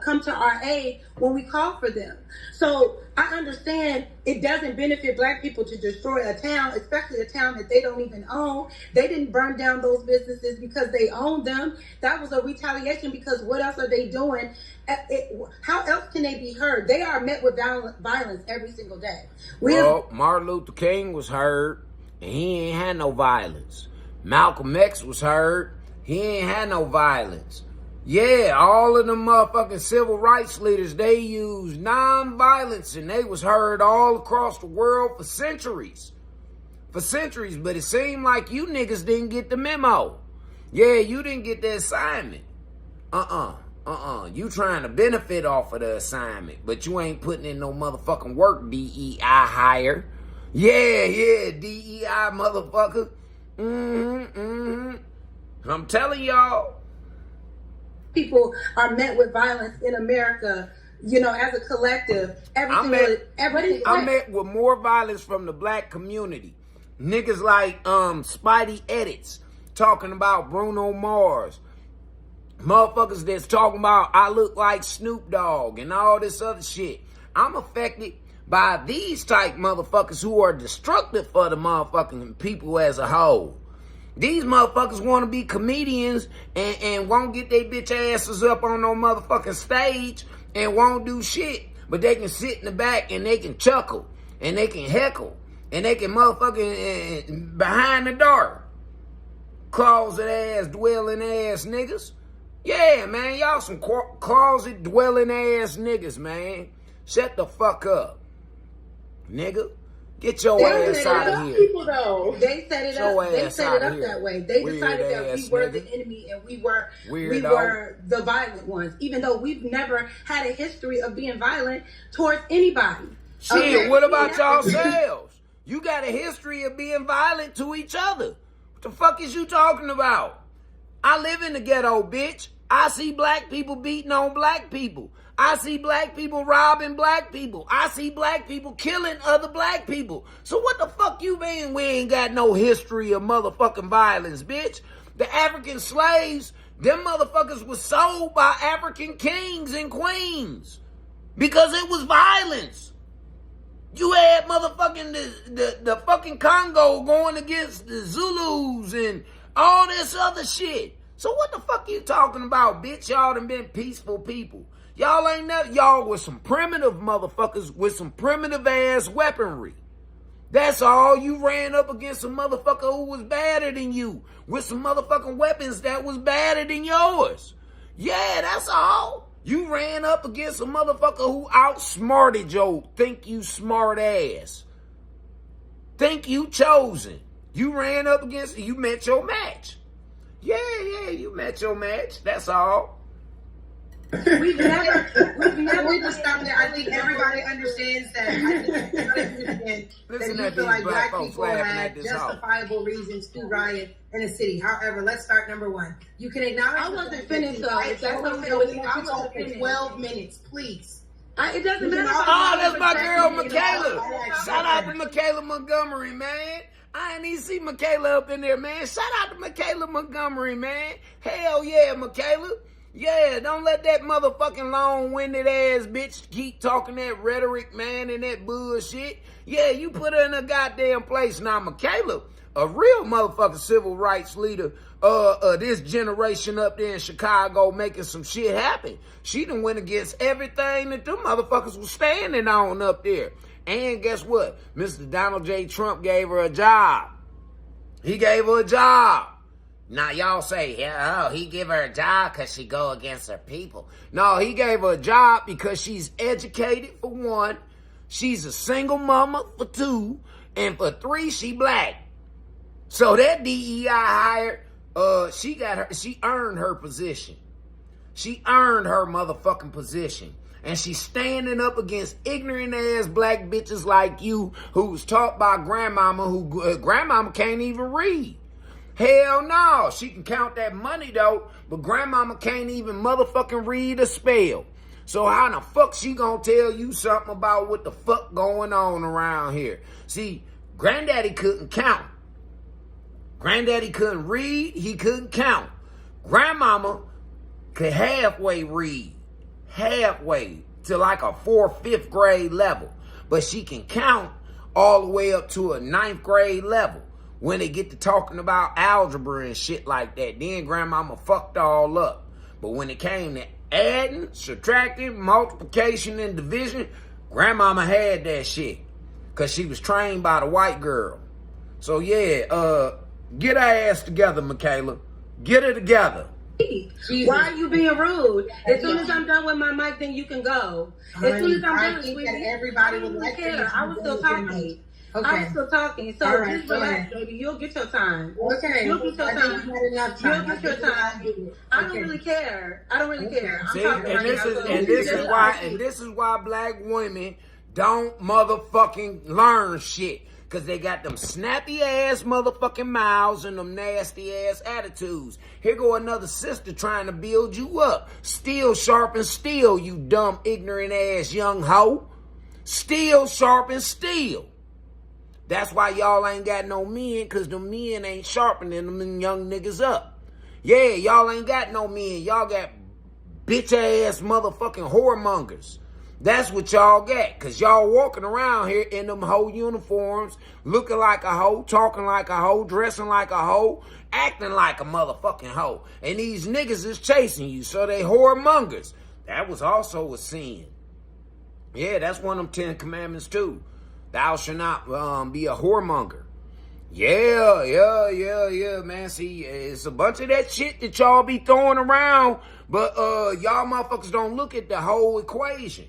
come to our aid when we call for them. So I understand it doesn't benefit black people to destroy a town, especially a town that they don't even own. They didn't burn down those businesses because they owned them. That was a retaliation, because what else are they doing? How else can they be heard? They are met with violence every single day. Martin Luther King was heard, and he ain't had no violence. Malcolm X was heard, he ain't had no violence. Yeah, all of them motherfucking civil rights leaders, they used non-violence, and they was heard all across the world for centuries. But it seemed like you niggas didn't get the memo. Yeah, you didn't get the assignment. You trying to benefit off of the assignment, but you ain't putting in no motherfucking work, DEI hire. Yeah, DEI motherfucker. I'm telling y'all. People are met with violence in America, as a collective. I met with more violence from the black community. Niggas like Spidey Edits talking about Bruno Mars. Motherfuckers that's talking about I look like Snoop Dogg and all this other shit. I'm affected by these type motherfuckers who are destructive for the motherfucking people as a whole. These motherfuckers want to be comedians and won't get their bitch asses up on no motherfucking stage and won't do shit. But they can sit in the back and they can chuckle and they can heckle and they can motherfucking behind the dark. Closet ass, dwelling ass niggas. Yeah, man, y'all some closet dwelling ass niggas, man. Shut the fuck up, nigga. Get your ass out of here. People, though. They set it up. They set it up that way. They decided that we were the enemy and we were the violent ones, even though we've never had a history of being violent towards anybody. Shit, what about yourselves? You got a history of being violent to each other. What the fuck is you talking about? I live in the ghetto, bitch. I see black people beating on black people. I see black people robbing black people. I see black people killing other black people. So what the fuck you mean we ain't got no history of motherfucking violence, bitch? The African slaves, them motherfuckers was sold by African kings and queens because it was violence. You had motherfucking the fucking Congo going against the Zulus and all this other shit. So what the fuck you talking about, bitch? Y'all done been peaceful people. Y'all ain't never, y'all was some primitive motherfuckers with some primitive ass weaponry. That's all. You ran up against a motherfucker who was badder than you with some motherfucking weapons that was badder than yours. Yeah, that's all. You ran up against a motherfucker who outsmarted your think you smart ass. Think you chosen. You ran up against, you met your match. Yeah, you met your match. That's all. We've never just stop there. I think everybody understands that. Listen that you to feel like these black black folks people laughing had at this justifiable reasons to riot in a city. However, let's start number one. You can acknowledge. I wasn't finished though. Right? That's what I wasn't finished. 12 minutes, please. It doesn't matter. Oh, that's my girl, Michaela. Shout out to Michaela Montgomery, man. I ain't even see Michaela up in there, man. Shout out to Michaela Montgomery, man. Hell yeah, Michaela. Yeah, don't let that motherfucking long-winded ass bitch keep talking that rhetoric, man, and that bullshit. Yeah, you put her in a goddamn place. Now, Michaela a real motherfucking civil rights leader this generation up there in Chicago making some shit happen. She done went against everything that them motherfuckers was standing on up there. And guess what? Mr. Donald J. Trump gave her a job. He gave her a job. Now y'all say, yeah, oh, he give her a job because she go against her people. No, he gave her a job because she's educated for one. She's a single mama for two. And for three, she black. So that DEI hire, she earned her position. She earned her motherfucking position. And she's standing up against ignorant ass black bitches like you who was taught by grandmama who grandmama can't even read. Hell no. She can count that money though, but grandmama can't even motherfucking read or spell. So how the fuck she gonna tell you something about what the fuck going on around here? See, granddaddy couldn't count. Granddaddy couldn't read, he couldn't count. Grandmama could halfway read. Halfway to like a 4th, 5th grade level. But she can count all the way up to a 9th grade level. When they get to talking about algebra and shit like that, then grandmama fucked all up. But when it came to adding, subtracting, multiplication, and division, grandmama had that shit. Because she was trained by the white girl. So yeah, get her ass together, Michaela. Get her together. Why are you being rude? As soon as I'm done with my mic, then you can go. As soon as I'm done, think that everybody would like care. I was still talking. Okay. I'm still talking. So All right, just relax, baby. You'll get your time. Okay. You'll get your I time. think you had enough time. You'll get your time. I don't really care. I don't really care. I'm See, talking and right this now, is so and you this just is why listen. and this is why black women don't motherfucking learn shit. Cause they got them snappy ass motherfucking mouths and them nasty ass attitudes. Here go another sister trying to build you up. Steel sharpens steel, you dumb ignorant ass young hoe. Steel sharpens steel. That's why y'all ain't got no men, cause the men ain't sharpening them young niggas up. Yeah, y'all ain't got no men. Y'all got bitch ass motherfucking whoremongers. That's what y'all got, cause y'all walking around here in them hoe uniforms, looking like a hoe, talking like a hoe, dressing like a hoe, acting like a motherfucking hoe. And these niggas is chasing you, so they whoremongers. That was also a sin. Yeah, that's one of them 10 commandments too. Thou shalt not be a whoremonger. Yeah, man. See, it's a bunch of that shit that y'all be throwing around, but y'all motherfuckers don't look at the whole equation.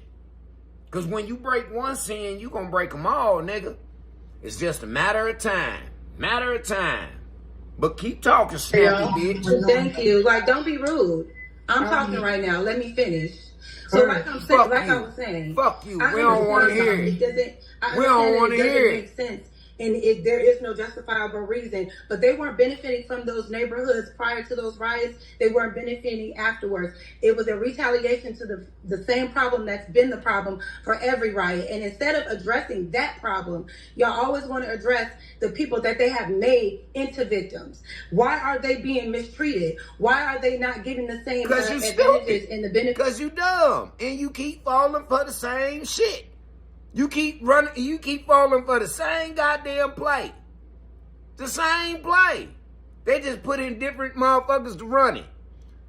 Because when you break one sin, you gonna break them all, nigga. It's just a matter of time. Matter of time. But keep talking, snappy bitch. Thank you. Like, don't be rude. I'm talking right now. Let me finish. So, like I'm saying, like I was saying, fuck you. I We don't want to understand hear it. We don't want to hear it. Make sense. And there is no justifiable reason. But they weren't benefiting from those neighborhoods prior to those riots. They weren't benefiting afterwards. It was a retaliation to the same problem that's been the problem for every riot. And instead of addressing that problem, y'all always want to address the people that they have made into victims. Why are they being mistreated? Why are they not getting the same advantages and the benefits? Because you dumb. And you keep falling for the same shit. You keep falling for the same goddamn play. The same play. They just put in different motherfuckers to run it.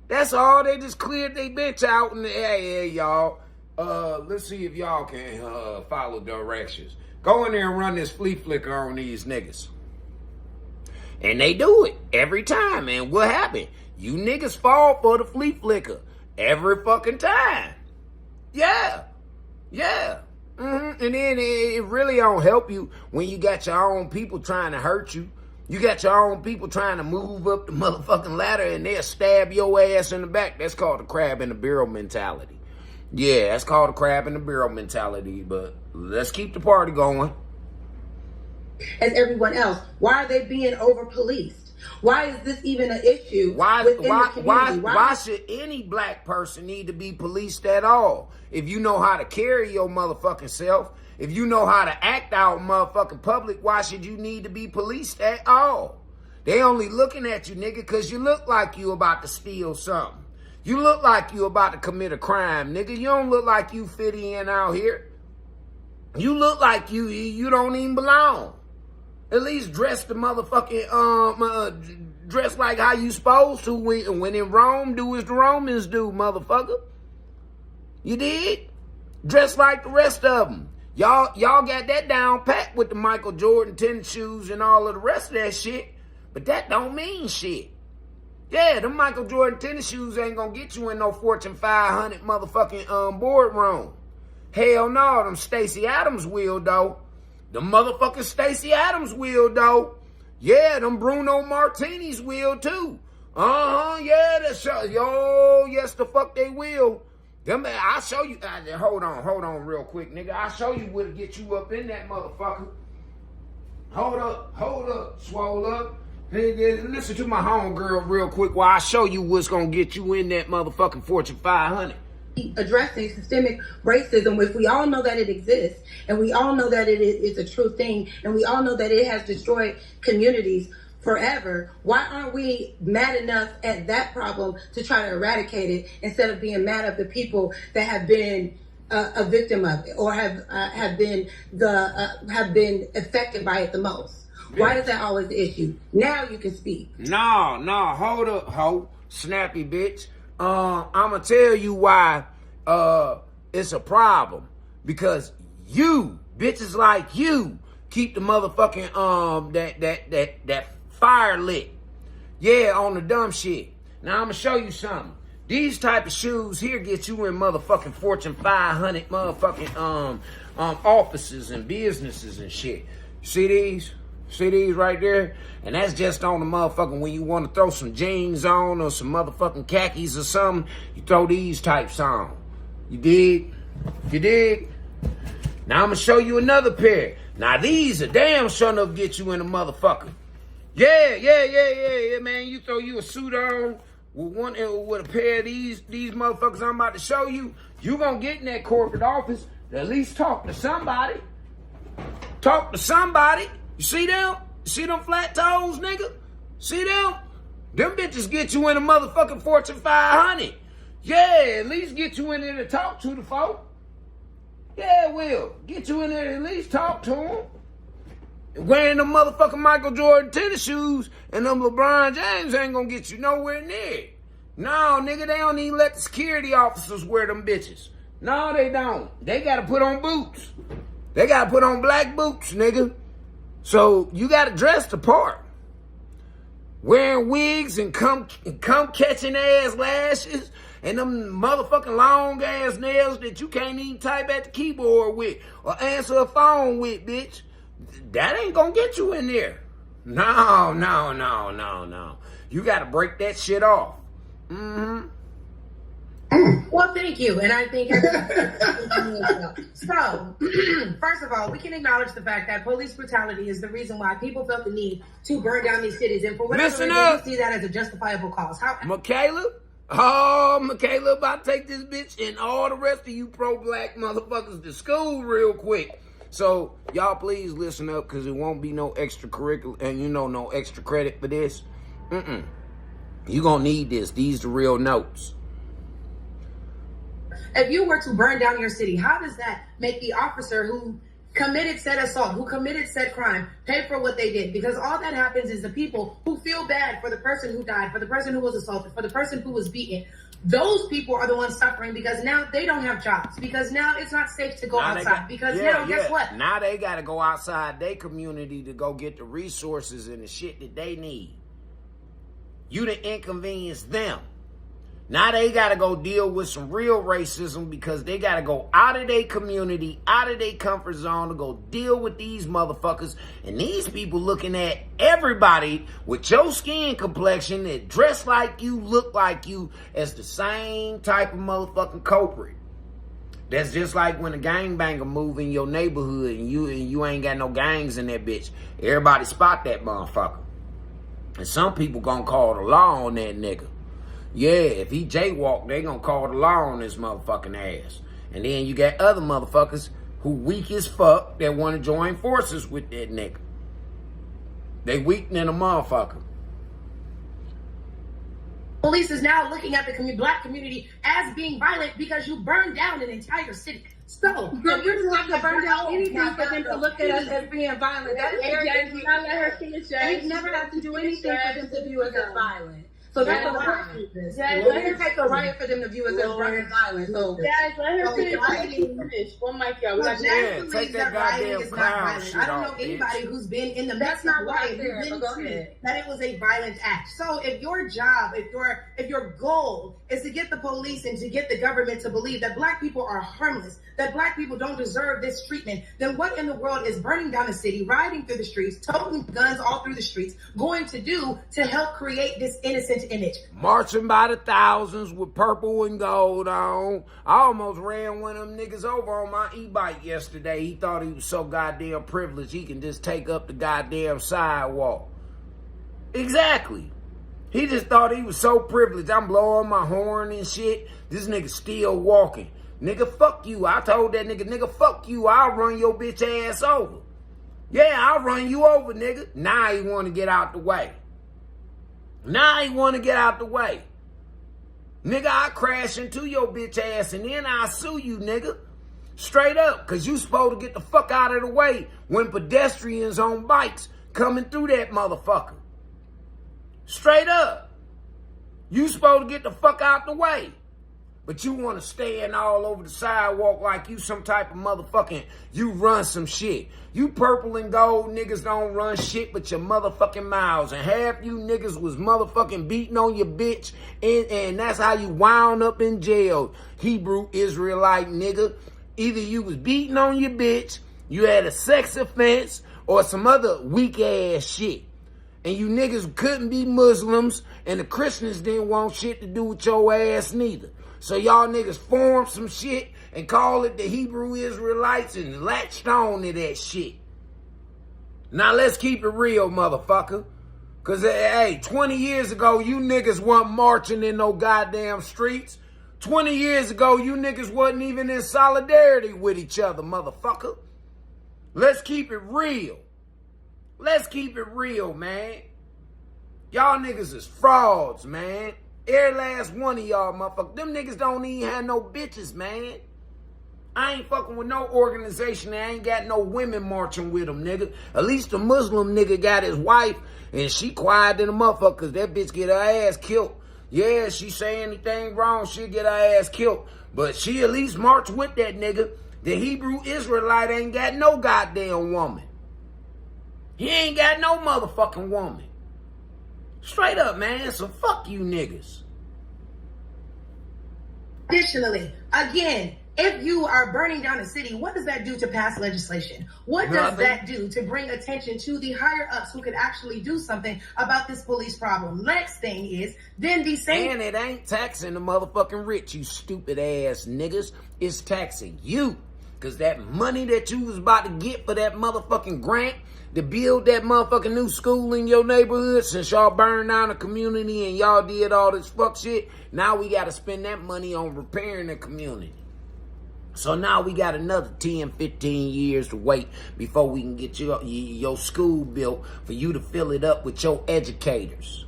That's all. They just cleared their bitch out in the air, y'all. Let's see if y'all can follow directions. Go in there and run this flea flicker on these niggas. And they do it every time. And what happened? You niggas fall for the flea flicker every fucking time. Yeah. And then it really don't help you when you got your own people trying to hurt you. You got your own people trying to move up the motherfucking ladder and they'll stab your ass in the back. That's called the crab in the barrel mentality. Yeah, that's called the crab in the barrel mentality. But let's keep the party going. As everyone else, why are they being over-policed? Why is this even an issue? Why should any black person need to be policed at all? If you know how to carry your motherfucking self, if you know how to act out in motherfucking public, why should you need to be policed at all? They only looking at you, nigga, because you look like you about to steal something. You look like you about to commit a crime, nigga. You don't look like you fit in out here. You look like you don't even belong. At least dress the motherfucking dress like how you supposed to. When in Rome, do as the Romans do, motherfucker. You did? Dress like the rest of them. Y'all got that down pat with the Michael Jordan tennis shoes and all of the rest of that shit. But that don't mean shit. Yeah, them Michael Jordan tennis shoes ain't gonna get you in no Fortune 500 motherfucking boardroom. Hell no, them Stacey Adams will though. Them motherfucking Stacey Adams will though. Yeah, them Bruno Martinis will too. Yeah, yes the fuck they will. Them, I'll show you. Hold on real quick, nigga. I'll show you what'll get you up in that motherfucker. Hold up, swole up. Hey, listen to my homegirl real quick while I show you what's gonna get you in that motherfucking Fortune 500. Addressing systemic racism, if we all know that it exists, and we all know that it's a true thing, and we all know that it has destroyed communities forever, why aren't we mad enough at that problem to try to eradicate it instead of being mad at the people that have been a victim of it or have been affected by it the most? Why is that always the issue? Now you can speak. No, hold up, ho, snappy bitch. I'ma tell you why it's a problem. Because you, bitches like you, keep the motherfucking that fire lit. Yeah, on the dumb shit. Now I'ma show you something. These type of shoes here get you in motherfucking Fortune 500 motherfucking offices and businesses and shit. See these? See these right there? And that's just on the motherfucking when you want to throw some jeans on or some motherfucking khakis or something, you throw these types on. You dig? You dig? Now I'm going to show you another pair. Now these are damn sure enough get you in a motherfucker. Yeah, man. You throw you a suit on with a pair of these motherfuckers I'm about to show you, you going to get in that corporate office to at least talk to somebody. Talk to somebody. You see them? See them flat toes, nigga? See them? Them bitches get you in a motherfucking Fortune 500. Yeah, at least get you in there to talk to the folk. Yeah, will. Get you in there to at least talk to them. Wearing them motherfucking Michael Jordan tennis shoes and them LeBron James ain't gonna get you nowhere near. No, nigga, they don't even let the security officers wear them bitches. No, they don't. They gotta put on boots. They gotta put on black boots, nigga. So you gotta dress the part. Wearing wigs and come catching ass lashes and them motherfucking long ass nails that you can't even type at the keyboard with or answer a phone with, bitch. That ain't gonna get you in there. No. You gotta break that shit off. Mm-hmm. Well, thank you. And I think so. First of all, we can acknowledge the fact that police brutality is the reason why people felt the need to burn down these cities. And for whatever reason, we see that as a justifiable cause. Michaela about to take this bitch and all the rest of you pro-black motherfuckers to school real quick. So, y'all please listen up because it won't be no extracurricular and no extra credit for this. You gonna need this. These the real notes. If you were to burn down your city, how does that make the officer who committed said assault, who committed said crime, pay for what they did? Because all that happens is the people who feel bad for the person who died, for the person who was assaulted, for the person who was beaten, those people are the ones suffering because now they don't have jobs, because now it's not safe to go outside, guess what? Now they got to go outside their community to go get the resources and the shit that they need. You done inconvenienced them. Now they got to go deal with some real racism because they got to go out of their community, out of their comfort zone to go deal with these motherfuckers. And these people looking at everybody with your skin complexion that dress like you, look like you as the same type of motherfucking culprit. That's just like when a gangbanger move in your neighborhood and you ain't got no gangs in that bitch. Everybody spot that motherfucker. And some people gonna call the law on that nigga. Yeah, if he jaywalk, they gonna call the law on his motherfucking ass. And then you got other motherfuckers who weak as fuck that want to join forces with that nigga. They weak than a motherfucker. Police is now looking at the black community as being violent because you burned down an entire city. So, Girl, you didn't have to burn down anything for them to look at us as being violent. That is very Jay, can I let her finish, Jay? We never have to do anything for them to view us as violent. So that's a riot. Jay, It doesn't take a riot for them to view us as violent. So Guys, let her finish. One mic, y'all. We got Jazz take believes that that rioting goddamn is not clown violent. shit I don't know off, anybody bitch. who's been in the That's midst not of what I riot said, who's but been go through ahead. that it was a violent act. So if your job, if your goal is to get the police and to get the government to believe that black people are harmless, that black people don't deserve this treatment, then what in the world is burning down the city, riding through the streets, toting guns all through the streets, going to do to help create this innocent image? Marching by the thousands with purple and gold on. I almost ran one of them niggas over on my e-bike yesterday. He thought he was so goddamn privileged he can just take up the goddamn sidewalk. Exactly. He just thought he was so privileged. I'm blowing my horn and shit. This nigga still walking. Nigga, fuck you. I told that nigga, fuck you. I'll run your bitch ass over. Yeah, I'll run you over, nigga. Now he want to get out the way. Nigga, I crash into your bitch ass and then I sue you, nigga. Straight up, because you supposed to get the fuck out of the way when pedestrians on bikes coming through that motherfucker. Straight up. You supposed to get the fuck out the way. But you want to stand all over the sidewalk like you some type of motherfucking, you run some shit. You purple and gold niggas don't run shit but your motherfucking mouths. And half you niggas was motherfucking beating on your bitch. And that's how you wound up in jail. Hebrew Israelite nigga. Either you was beating on your bitch, you had a sex offense, or some other weak ass shit. And you niggas couldn't be Muslims, and the Christians didn't want shit to do with your ass neither. So y'all niggas formed some shit and called it the Hebrew Israelites and latched on to that shit. Now let's keep it real, motherfucker. Cause hey, 20 years ago, you niggas weren't marching in no goddamn streets. 20 years ago, you niggas wasn't even in solidarity with each other, motherfucker. Let's keep it real. Let's keep it real, man. Y'all niggas is frauds, man. Every last one of y'all, motherfuckers. Them niggas don't even have no bitches, man. I ain't fucking with no organization that ain't got no women marching with them, nigga. At least the Muslim nigga got his wife, and she quiet than a motherfucker, cause that bitch get her ass killed. Yeah, she say anything wrong, she'll get her ass killed. But she at least march with that nigga. The Hebrew Israelite ain't got no goddamn woman. He ain't got no motherfucking woman. Straight up, man. So fuck you niggas. Additionally, again, if you are burning down a city, what does that do to pass legislation? What does that do to bring attention to the higher ups who could actually do something about this police problem? Next thing is, then the same... And it ain't taxing the motherfucking rich, you stupid ass niggas. It's taxing you. Because that money that you was about to get for that motherfucking grant to build that motherfucking new school in your neighborhood, since y'all burned down the community and y'all did all this fuck shit, now we got to spend that money on repairing the community. So now we got another 10, 15 years to wait before we can get your school built for you to fill it up with your educators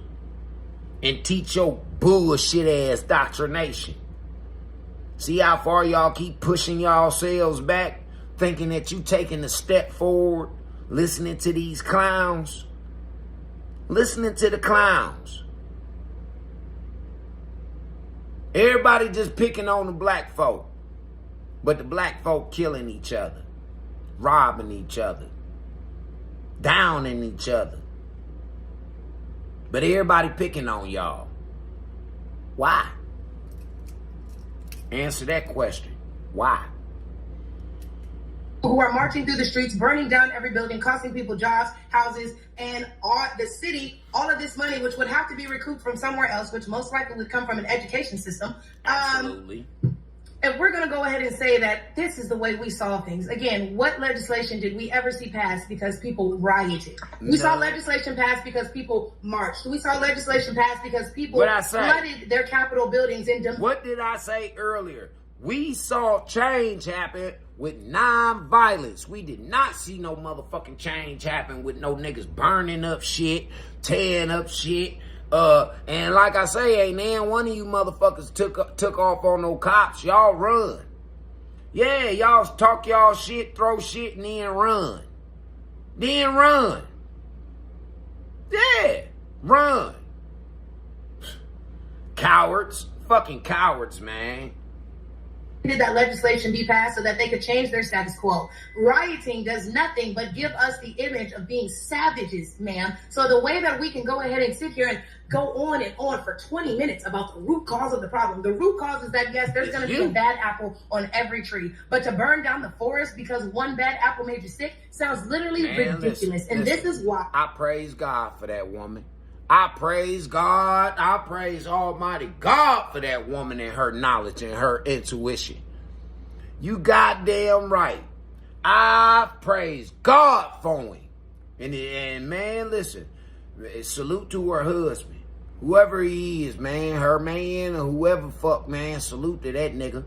and teach your bullshit ass doctrination. See how far y'all keep pushing y'allselves back, thinking that you taking a step forward, listening to these clowns? Listening to the clowns. Everybody just picking on the black folk. But the black folk killing each other, robbing each other, downing each other. But everybody picking on y'all. Why? Answer that question. Why? Who are marching through the streets, burning down every building, costing people jobs, houses, and all the city, all of this money, which would have to be recouped from somewhere else, which most likely would come from an education system. Absolutely. If we're going to go ahead and say that this is the way we saw things, again, what legislation did we ever see passed because people rioted? We saw legislation passed because people marched. We saw legislation passed because people flooded their Capitol buildings. What did I say earlier? We saw change happen with non-violence. We did not see no motherfucking change happen with no niggas burning up shit, tearing up shit. And like I say, ain't then one of you motherfuckers took off on no cops. Y'all run. Yeah, y'all talk y'all shit, throw shit, and then run. Then run. Yeah, run. Cowards. Fucking cowards, man. Did that legislation be passed so that they could change their status quo? Rioting does nothing but give us the image of being savages, ma'am. So the way that we can go ahead and sit here and go on and on for 20 minutes about the root cause of the problem. The root cause is that, yes, there's going to be a bad apple on every tree. But to burn down the forest because one bad apple made you sick sounds literally ridiculous. Listen, this is why. I praise God for that woman. I praise God. I praise Almighty God for that woman and her knowledge and her intuition. You goddamn right. I praise God for him. And man, listen, salute to her husband. Whoever he is, man, her man, or whoever fuck, man, salute to that nigga.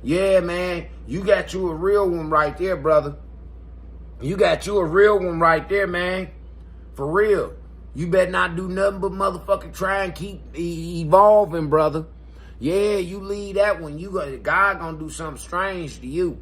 Yeah, man, you got you a real one right there, brother. You got you a real one right there, man. For real. You better not do nothing but motherfucking try and keep evolving, brother. Yeah, you leave that one. God gonna do something strange to you.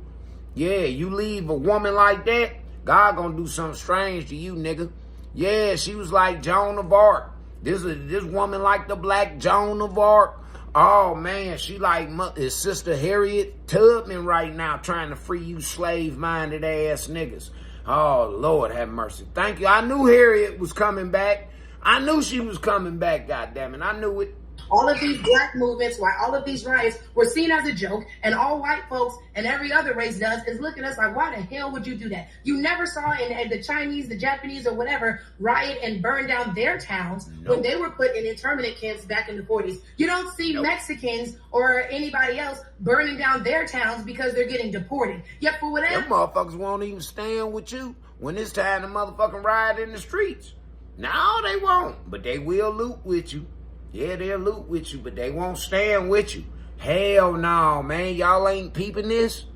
Yeah, you leave a woman like that, God gonna do something strange to you, nigga. Yeah, she was like Joan of Arc. This woman like the black Joan of Arc. Oh, man, she like his sister Harriet Tubman right now trying to free you slave-minded ass niggas. Oh, Lord have mercy. Thank you. I knew Harriet was coming back. I knew she was coming back, goddammit. I knew it. All of these black movements, why all of these riots were seen as a joke, and all white folks and every other race does is look at us like, why the hell would you do that? You never saw in the Chinese, the Japanese, or whatever riot and burn down their towns when they were put in internment camps back in the 40s. You don't see Mexicans or anybody else burning down their towns because they're getting deported. Yet for whatever... Them motherfuckers won't even stand with you when it's time to motherfucking riot in the streets. No, they won't, but they will loot with you. Yeah, they'll loot with you, but they won't stand with you. Hell no, man. Y'all ain't peeping this?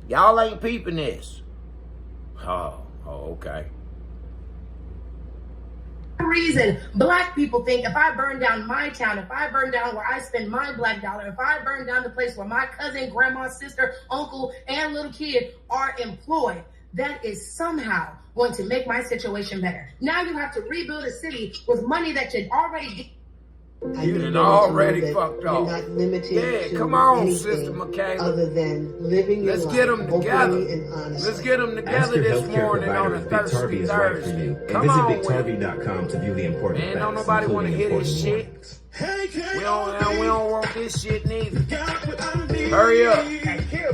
Y'all ain't peeping this. Oh, okay. Reason black people think if I burn down my town, if I burn down where I spend my black dollar, if I burn down the place where my cousin, grandma, sister, uncle, and little kid are employed, that is somehow going to make my situation better. Now you have to rebuild a city with money that you'd already... You done already fucked up. You're not limited to come on, anything Sister Michaela. other than living your Let's life get them together. openly and honestly. Let's get them Ask together your this healthcare morning on provider a if Big Tarvey Thursday. is right for you. And Come visit on, BigTarvey.com to view the important man, facts, don't nobody want to including hear this important shit. warnings. We don't want this shit neither. Hurry up.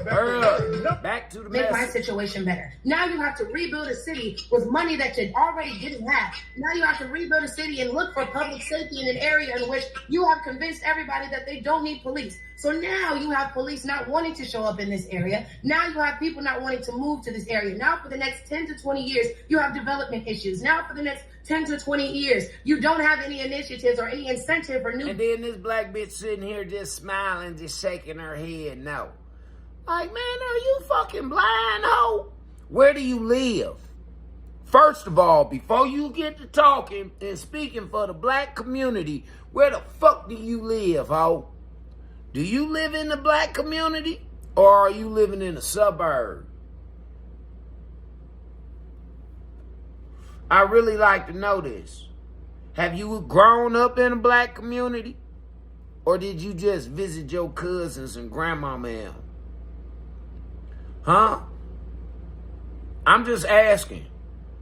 Hurry up. Back to the make my message. situation better. Now you have to rebuild a city with money that you already didn't have. Now you have to rebuild a city and look for public safety in an area in which you have convinced everybody that they don't need police. So now you have police not wanting to show up in this area. Now you have people not wanting to move to this area. Now for the next 10 to 20 years, you have development issues. Now for the next 10 to 20 years, you don't have any initiatives or any incentive or new... And then this black bitch sitting here just smiling, just shaking her head no. Like, man, are you fucking blind, ho? Where do you live? First of all, before you get to talking and speaking for the black community, where the fuck do you live, ho? Do you live in the black community or are you living in a suburb? I really like to know this. Have you grown up in a black community? Or did you just visit your cousins and grandmama and them? Huh? I'm just asking.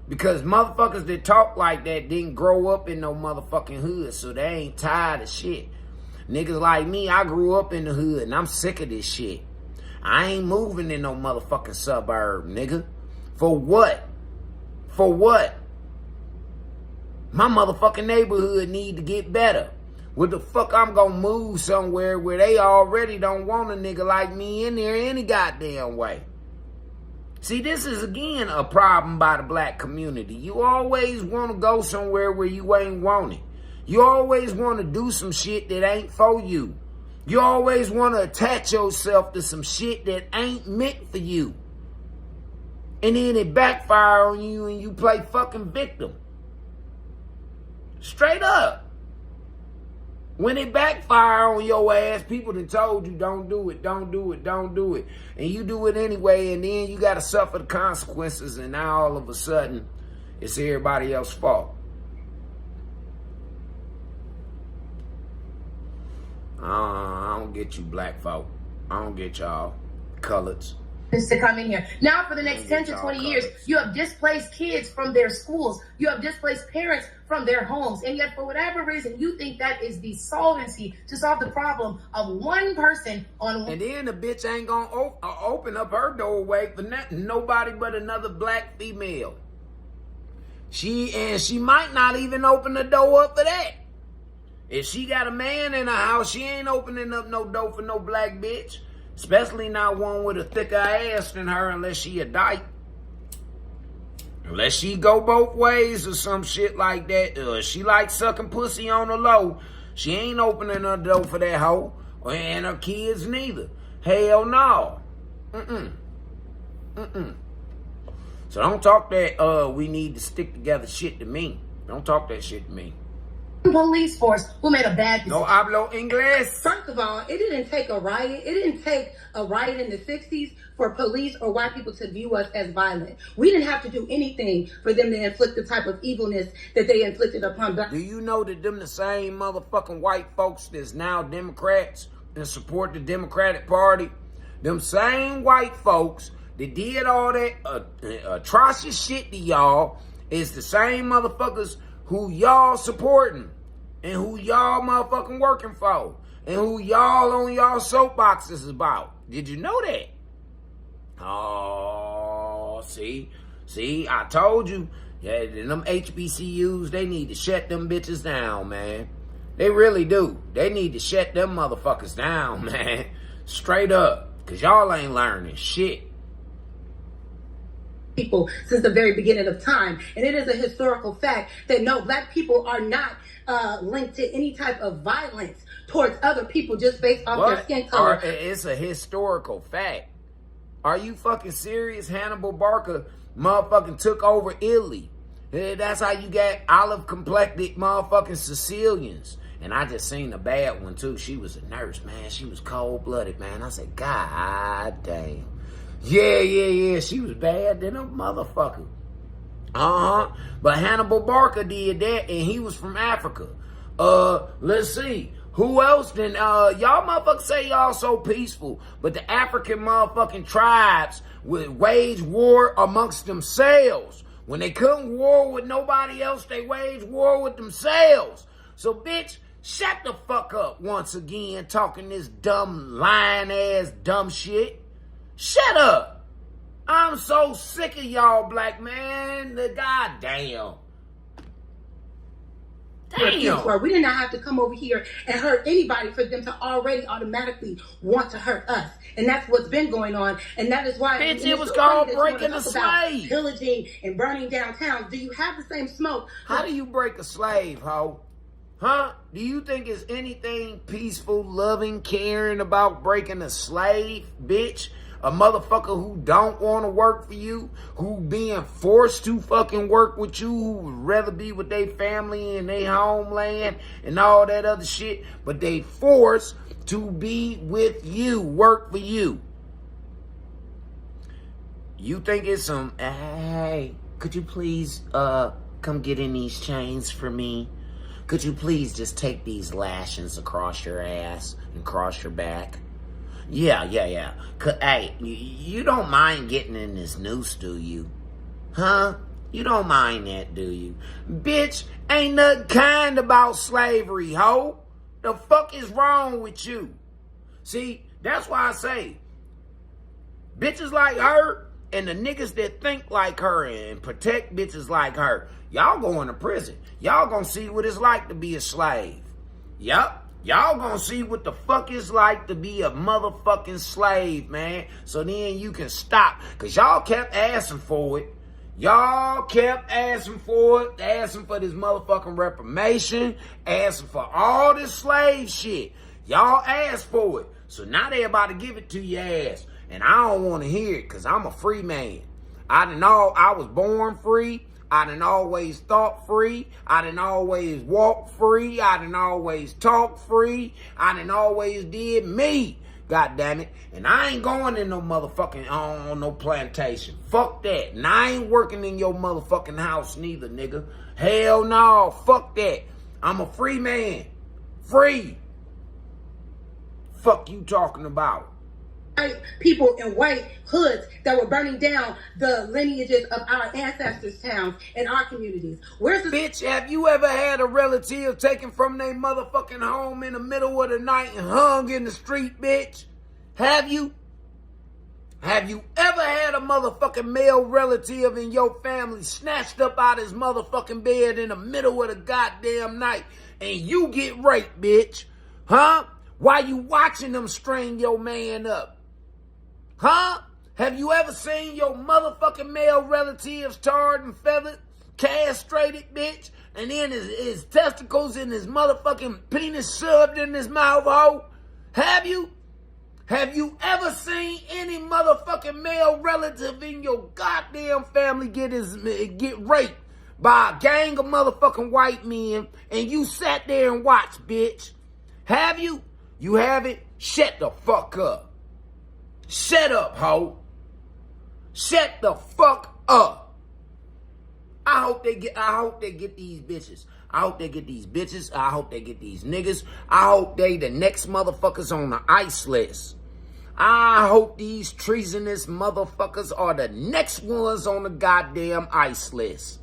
Because motherfuckers that talk like that didn't grow up in no motherfucking hood, so they ain't tired of shit. Niggas like me, I grew up in the hood and I'm sick of this shit. I ain't moving in no motherfucking suburb, nigga. For what? For what? My motherfucking neighborhood need to get better. What the fuck I'm gonna move somewhere where they already don't want a nigga like me in there any goddamn way? See, this is again a problem by the black community. You always want to go somewhere where you ain't want it. You always want to do some shit that ain't for you. You always want to attach yourself to some shit that ain't meant for you. And then it backfire on you and you play fucking victim. Straight up. When it backfire on your ass, people done told you don't do it, don't do it, don't do it. And you do it anyway, and then you got to suffer the consequences, and now all of a sudden, it's everybody else's fault. I don't get you black folk. I don't get y'all coloreds. To come in here. Now for the next 10 to 20 years, you have displaced kids from their schools. You have displaced parents from their homes. And yet for whatever reason, you think that is the solvency to solve the problem of one person on one. And then the bitch ain't gonna open up her doorway for nobody but another black female. She might not even open the door up for that. If she got a man in her house, she ain't opening up no door for no black bitch. Especially not one with a thicker ass than her unless she a dyke. Unless she go both ways or some shit like that. She like sucking pussy on the low. She ain't opening her door for that hoe. And her kids neither. Hell no. So don't talk that we need to stick together shit to me. Don't talk that shit to me. Police force who made a bad decision. No hablo inglés. First of all, it didn't take a riot. It didn't take a riot in the 60s for police or white people to view us as violent. We didn't have to do anything for them to inflict the type of evilness that they inflicted upon black. Do you know that them the same motherfucking white folks that's now Democrats and support the Democratic Party? Them same white folks that did all that atrocious shit to y'all is the same motherfuckers who y'all supporting and who y'all motherfucking working for and who y'all on y'all soapboxes about. Did you know that? Oh, see, I told you. Yeah, them HBCUs, they need to shut them bitches down, man. They really do. They need to shut them motherfuckers down, man. Straight up. Because y'all ain't learning shit. People since the very beginning of time. And it is a historical fact that no, black people are not linked to any type of violence towards other people just based off their skin color. It's a historical fact. Are you fucking serious? Hannibal Barca motherfucking took over Italy. That's how you got olive-complected motherfucking Sicilians. And I just seen a bad one too. She was a nurse, man. She was cold-blooded, man. I said, God damn. Yeah. She was bad than a motherfucker. But Hannibal Barca did that, and he was from Africa. Let's see. Who else then? Y'all motherfuckers say y'all so peaceful, but the African motherfucking tribes would wage war amongst themselves. When they couldn't war with nobody else, they waged war with themselves. So, bitch, shut the fuck up once again, talking this dumb, lying-ass dumb shit. Shut up. I'm so sick of y'all, black man. Goddamn. Damn. We did not have to come over here and hurt anybody for them to already automatically want to hurt us. And that's what's been going on. And that is why... Bitch, it was called breaking a slave. Pillaging and burning down towns. Do you have the same smoke? How do you break a slave, ho? Huh? Do you think it's anything peaceful, loving, caring about breaking a slave, bitch? A motherfucker who don't want to work for you, who being forced to fucking work with you, who would rather be with their family and their homeland and all that other shit, but they forced to be with you, work for you. You think it's some, hey, could you please come get in these chains for me? Could you please just take these lashings across your ass and across your back? Yeah. Hey, you don't mind getting in this noose, do you? Huh? You don't mind that, do you? Bitch, ain't nothing kind about slavery, ho. The fuck is wrong with you? See, that's why I say, bitches like her and the niggas that think like her and protect bitches like her, y'all going to prison. Y'all gonna see what it's like to be a slave. Yup. Y'all gonna see what the fuck it's like to be a motherfucking slave, man. So then you can stop. Because y'all kept asking for it. Y'all kept asking for it. Asking for this motherfucking reformation. Asking for all this slave shit. Y'all asked for it. So now they about to give it to your ass. And I don't want to hear it because I'm a free man. I was born free. I done always thought free. I done always walked free. I done always talked free. I done always did me. God damn it. And I ain't going in no motherfucking, on no plantation. Fuck that. And I ain't working in your motherfucking house neither, nigga. Hell no. Fuck that. I'm a free man. Free. Fuck you talking about? People in white hoods that were burning down the lineages of our ancestors' towns and our communities. Where's the bitch? Have you ever had a relative taken from their motherfucking home in the middle of the night and hung in the street, bitch? Have you? Have you ever had a motherfucking male relative in your family snatched up out his motherfucking bed in the middle of the goddamn night and you get raped, bitch? Huh? While you watching them string your man up? Huh? Have you ever seen your motherfucking male relatives tarred and feathered, castrated, bitch? And then his testicles and his motherfucking penis shoved in his mouth hole? Have you? Have you ever seen any motherfucking male relative in your goddamn family get raped by a gang of motherfucking white men and you sat there and watched, bitch? Have you? You haven't? Shut the fuck up. Shut up, ho. Shut the fuck up. I hope they get these bitches. I hope they get these bitches. I hope they get these niggas. I hope they the next motherfuckers on the ICE list. I hope these treasonous motherfuckers are the next ones on the goddamn ICE list.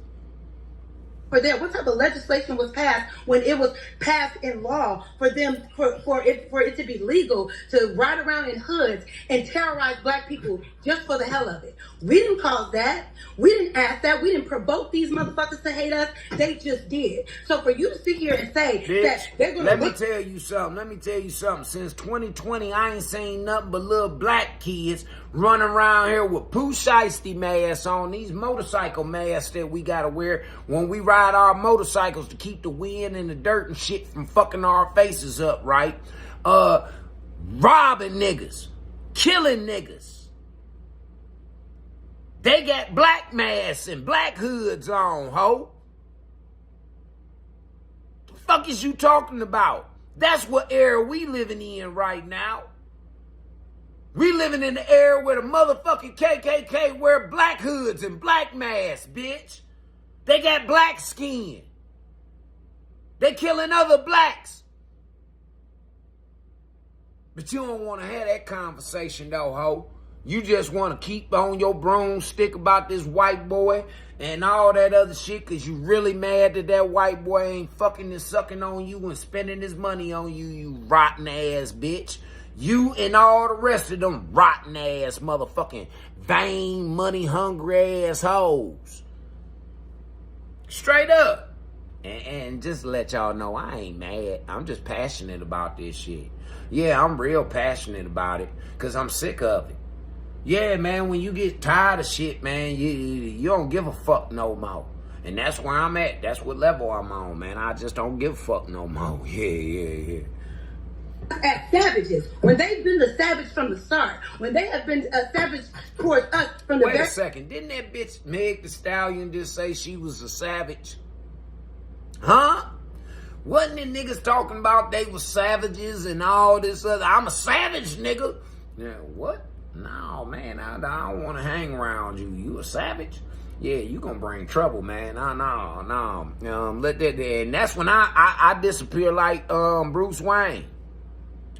For them, what type of legislation was passed when it was passed in law for them for it to be legal to ride around in hoods and terrorize black people just for the hell of it? We didn't cause that. We didn't ask that. We didn't provoke these motherfuckers to hate us. They just did. So for you to sit here and say bitch, that they're gonna let me tell you something. Since 2020, I ain't seen nothing but little black kids running around here with Pooh Shiesty masks on, these motorcycle masks that we gotta wear when we ride our motorcycles to keep the wind and the dirt and shit from fucking our faces up, right? Robbing niggas, killing niggas. They got black masks and black hoods on, ho. The fuck is you talking about? That's what era we living in right now. We living in the era where the motherfucking KKK wear black hoods and black masks, bitch. They got black skin. They killing other blacks. But you don't want to have that conversation though, ho. You just want to keep on your broomstick about this white boy and all that other shit because you really mad that white boy ain't fucking and sucking on you and spending his money on you, you rotten ass bitch. You and all the rest of them rotten ass motherfucking vain, money hungry ass hoes. Straight up. And just to let y'all know, I ain't mad. I'm just passionate about this shit. Yeah, I'm real passionate about it because I'm sick of it. Yeah, man, when you get tired of shit, man, you don't give a fuck no more. And that's where I'm at. That's what level I'm on, man. I just don't give a fuck no more. Yeah. As savages, when they've been the savage from the start, when they have been a savage towards us from the Wait a second, didn't that bitch Meg the Stallion just say she was a savage? Huh? Wasn't the niggas talking about they were savages and all this other? I'm a savage, nigga. Yeah, what? No, man, I don't want to hang around you. You a savage? Yeah, you gonna bring trouble, man. No. Let that. And that's when I disappear like Bruce Wayne.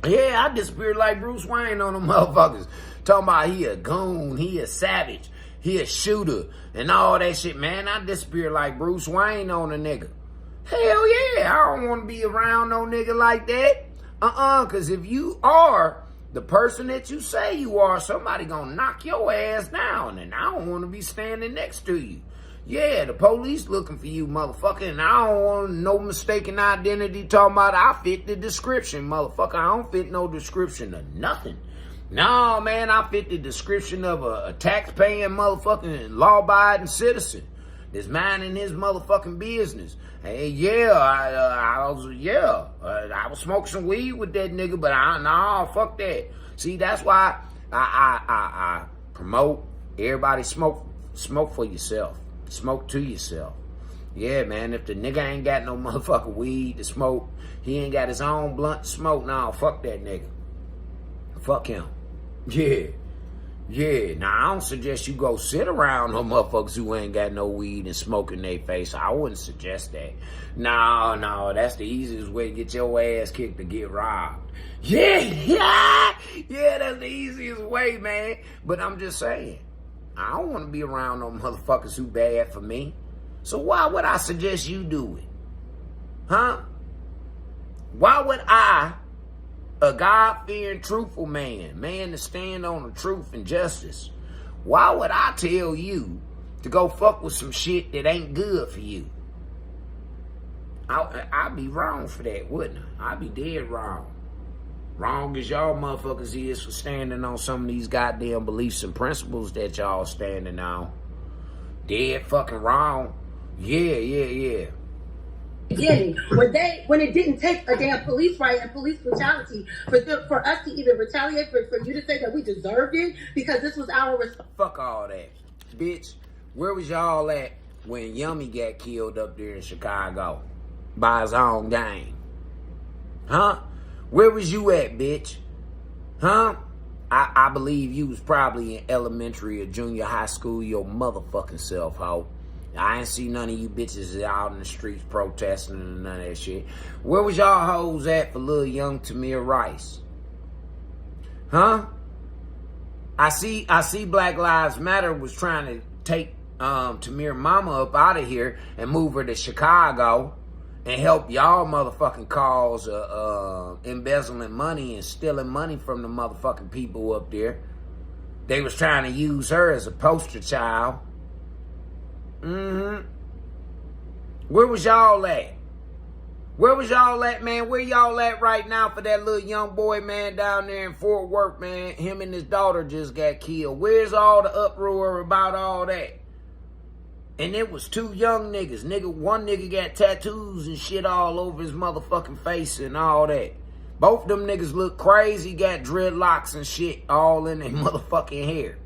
Yeah, I disappeared like Bruce Wayne on them motherfuckers. Talking about he a goon, he a savage, he a shooter, and all that shit, man. I disappeared like Bruce Wayne on a nigga. Hell yeah, I don't want to be around no nigga like that. Because if you are the person that you say you are, somebody gonna knock your ass down, and I don't want to be standing next to you. Yeah, the police looking for you, motherfucker, and I don't want no mistaken identity talking about I fit the description, motherfucker. I don't fit no description of nothing. No, man, I fit the description of a tax-paying motherfucking law-abiding citizen that's minding his motherfucking business. Hey, yeah, I was smoking some weed with that nigga, but fuck that. See, that's why I promote everybody smoke for yourself. Smoke to yourself. Yeah, man, if the nigga ain't got no motherfucking weed to smoke, he ain't got his own blunt to smoke, nah, fuck that nigga. Fuck him. Yeah. Yeah, now I don't suggest you go sit around no motherfuckers who ain't got no weed and smoke in their face. I wouldn't suggest that. No, that's the easiest way to get your ass kicked to get robbed. Yeah, that's the easiest way, man. But I'm just saying, I don't want to be around no motherfuckers who bad for me. So why would I suggest you do it? Huh? Why would I, a God-fearing, truthful man to stand on the truth and justice, why would I tell you to go fuck with some shit that ain't good for you? I'd be wrong for that, wouldn't I? I'd be dead wrong. Wrong as y'all motherfuckers is for standing on some of these goddamn beliefs and principles that y'all standing on. Dead fucking wrong. Yeah. Beginning when it didn't take a damn police riot and police brutality for us to even retaliate, for you to say that we deserved it because this was our response. Fuck all that, bitch. Where was y'all at when Yummy got killed up there in Chicago by his own gang? Huh? Where was you at, bitch? Huh? I believe you was probably in elementary or junior high school your motherfucking self, ho. I ain't see none of you bitches out in the streets protesting and none of that shit. Where was y'all hoes at for little young Tamir Rice? Huh? I see Black Lives Matter was trying to take Tamir mama up out of here and move her to Chicago and help y'all motherfucking cause embezzling money and stealing money from the motherfucking people up there. They was trying to use her as a poster child. Where was y'all at? Where was y'all at, man? Where y'all at right now for that little young boy, man, down there in Fort Worth, man? Him and his daughter just got killed. Where's all the uproar about all that? And it was two young niggas. One nigga got tattoos and shit all over his motherfucking face and all that. Both of them niggas look crazy, got dreadlocks and shit all in their motherfucking hair.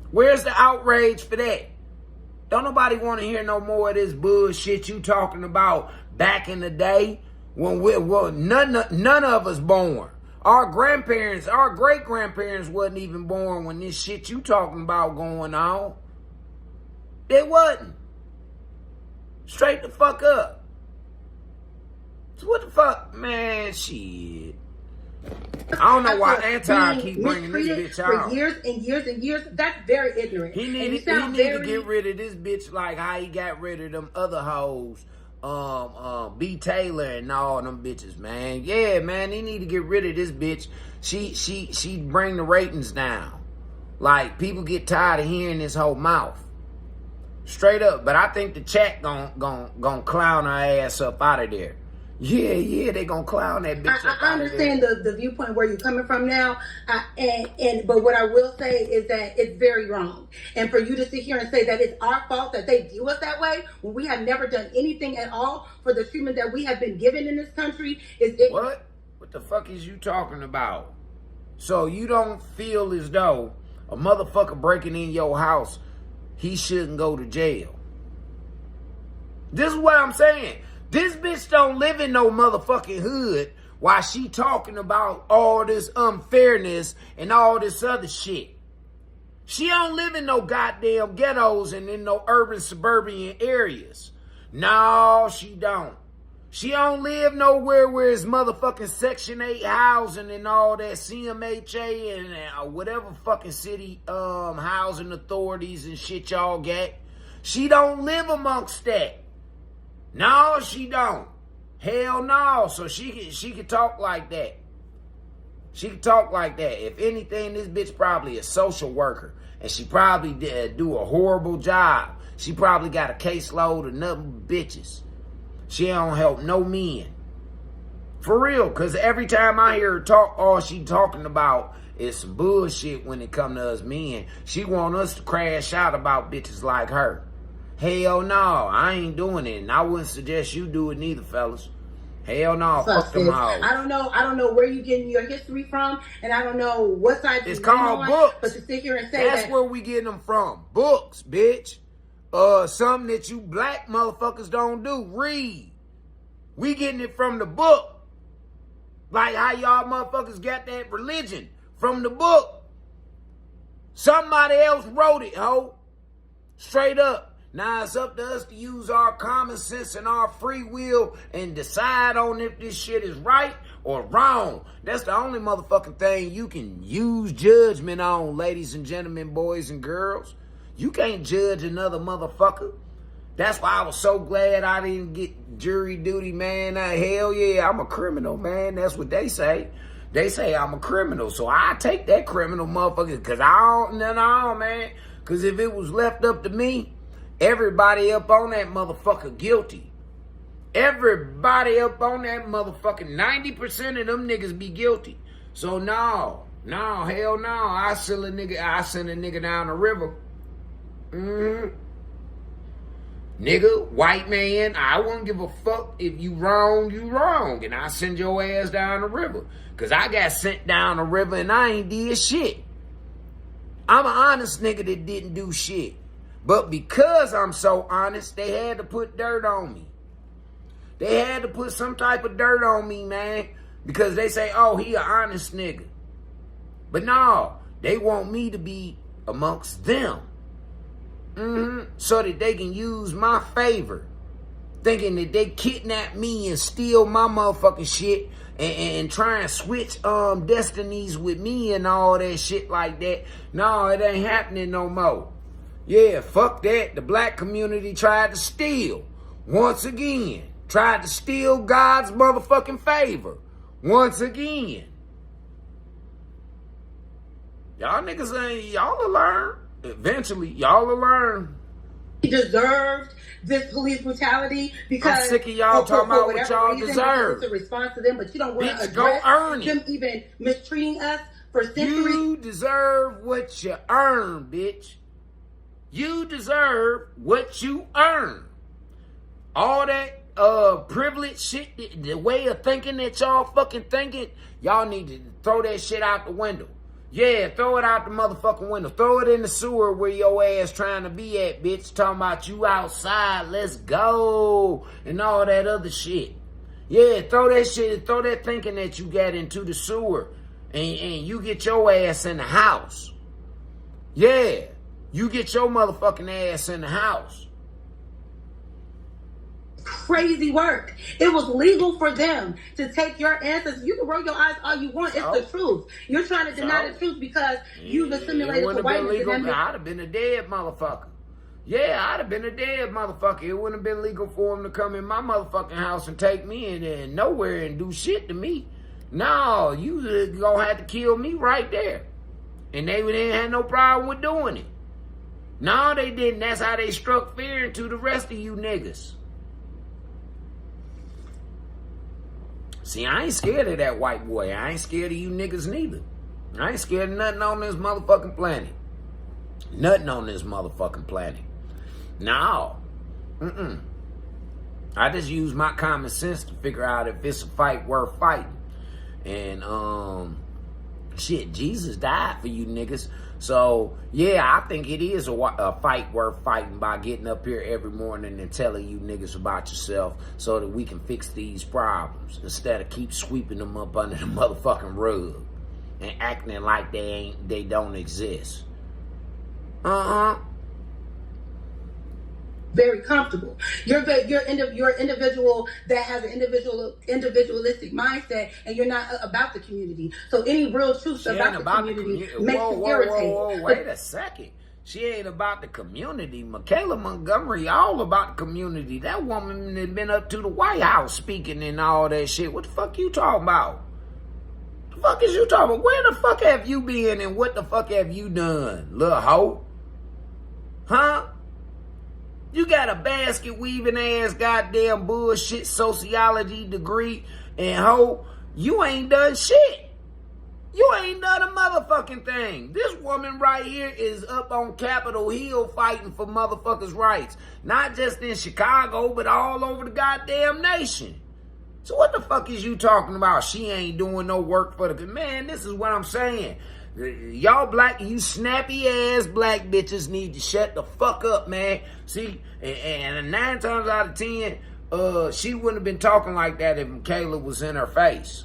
Where's the outrage for that? Don't nobody want to hear no more of this bullshit you talking about back in the day when none of us born. Our grandparents, our great-grandparents wasn't even born when this shit you talking about going on. They wasn't. Straight the fuck up. So what the fuck? Man, shit. I don't know why Anti keep bringing this bitch out. For years and years and years. That's very ignorant. He need to get rid of this bitch like how he got rid of them other hoes. B. Taylor and all them bitches, man. Yeah, man, he need to get rid of this bitch. She bring the ratings down. Like, people get tired of hearing this whole mouth. Straight up. But I think the chat gon' clown her ass up out of there. Yeah, they gonna clown that bitch. I understand the viewpoint where you're coming from now, but what I will say is that it's very wrong. And for you to sit here and say that it's our fault that they view us that way when we have never done anything at all for the treatment that we have been given in this country is what? What the fuck is you talking about? So you don't feel as though a motherfucker breaking in your house, he shouldn't go to jail? This is what I'm saying. This bitch don't live in no motherfucking hood while she talking about all this unfairness and all this other shit. She don't live in no goddamn ghettos and in no urban suburban areas. No, she don't. She don't live nowhere where it's motherfucking Section 8 housing and all that CMHA and whatever fucking city housing authorities and shit y'all get. She don't live amongst that. No, she don't. Hell no. So she can talk like that. She can talk like that. If anything, this bitch probably a social worker. And she probably do a horrible job. She probably got a caseload of nothing bitches. She don't help no men. For real. Because every time I hear her talk, all she talking about is some bullshit when it come to us men. She want us to crash out about bitches like her. Hell no, I ain't doing it, and I wouldn't suggest you do it neither, fellas. Hell no, fuck them hoes. I don't know where you getting your history from, and I don't know what side It's you called on, books. but to sit here and say that's where we getting them from. Books, bitch. Something that you black motherfuckers don't do. Read. We getting it from the book. Like how y'all motherfuckers got that religion from the book. Somebody else wrote it, ho. Straight up. Now it's up to us to use our common sense and our free will and decide on if this shit is right or wrong. That's the only motherfucking thing you can use judgment on, ladies and gentlemen, boys and girls. You can't judge another motherfucker. That's why I was so glad I didn't get jury duty, man. Hell yeah, I'm a criminal, man. That's what they say. They say I'm a criminal, so I take that criminal motherfucker, because I don't, no, man. Because if it was left up to me, everybody up on that motherfucker guilty. Everybody up on that motherfucking 90% of them niggas be guilty. So no, hell no. I send a nigga down the river. Nigga, white man, I won't give a fuck if you wrong, you wrong. And I send your ass down the river. Because I got sent down the river and I ain't did shit. I'm an honest nigga that didn't do shit. But because I'm so honest, they had to put dirt on me. They had to put some type of dirt on me, man. Because they say, oh, he an honest nigga. But no, they want me to be amongst them. So that they can use my favor. Thinking that they kidnap me and steal my motherfucking shit. And try and switch destinies with me and all that shit like that. No, it ain't happening no more. Yeah, fuck that. The black community tried to steal. Once again. Tried to steal God's motherfucking favor. Once again. Y'all niggas ain't, y'all will learn. Eventually, y'all will learn. He deserved this police brutality because I'm sick of y'all talking about what y'all deserve. It's a response to them, but you don't want to go address earn them it. even mistreating us for centuries. You deserve what you earn, bitch. You deserve what you earn. All that privilege shit, the way of thinking that y'all fucking thinking, y'all need to throw that shit out the window. Yeah, throw it out the motherfucking window. Throw it in the sewer where your ass trying to be at, bitch. Talking about you outside, let's go, and all that other shit. Yeah, throw that shit, throw that thinking that you got into the sewer, and you get your ass in the house. Yeah, you get your motherfucking ass in the house. Crazy work. It was legal for them to take your ancestors. You can roll your eyes all you want. It's the truth. You're trying to deny the truth because you've assimilated to whiteness. I'd have been a dead motherfucker. Yeah, I'd have been a dead motherfucker. It wouldn't have been legal for them to come in my motherfucking house and take me in there and nowhere and do shit to me. No, you gonna have to kill me right there. And they didn't have no problem with doing it. No, they didn't. That's how they struck fear into the rest of you niggas. See, I ain't scared of that white boy. I ain't scared of you niggas neither. I ain't scared of nothing on this motherfucking planet. Nothing on this motherfucking planet. No. I just use my common sense to figure out if it's a fight worth fighting. And, shit, Jesus died for you niggas. So, yeah, I think it is a fight worth fighting by getting up here every morning and telling you niggas about yourself so that we can fix these problems instead of keep sweeping them up under the motherfucking rug and acting like they don't exist. Very comfortable. You're individual that has an individualistic mindset, and you're not about the community. So any real truth about the community makes you irritated. Whoa, wait a second. She ain't about the community. Michaela Montgomery all about the community. That woman has been up to the White House speaking and all that shit. What the fuck you talking about? The fuck is you talking about? Where the fuck have you been and what the fuck have you done, little hoe? Huh? You got a basket weaving ass goddamn bullshit sociology degree and hoe, you ain't done shit. You ain't done a motherfucking thing. This woman right here is up on Capitol Hill fighting for motherfuckers' rights. Not just in Chicago, but all over the goddamn nation. So what the fuck is you talking about? She ain't doing no work for the... Man, this is what I'm saying. Y'all black, you snappy ass black bitches need to shut the fuck up, man. See, and 9 times out of 10, she wouldn't have been talking like that if Michaela was in her face.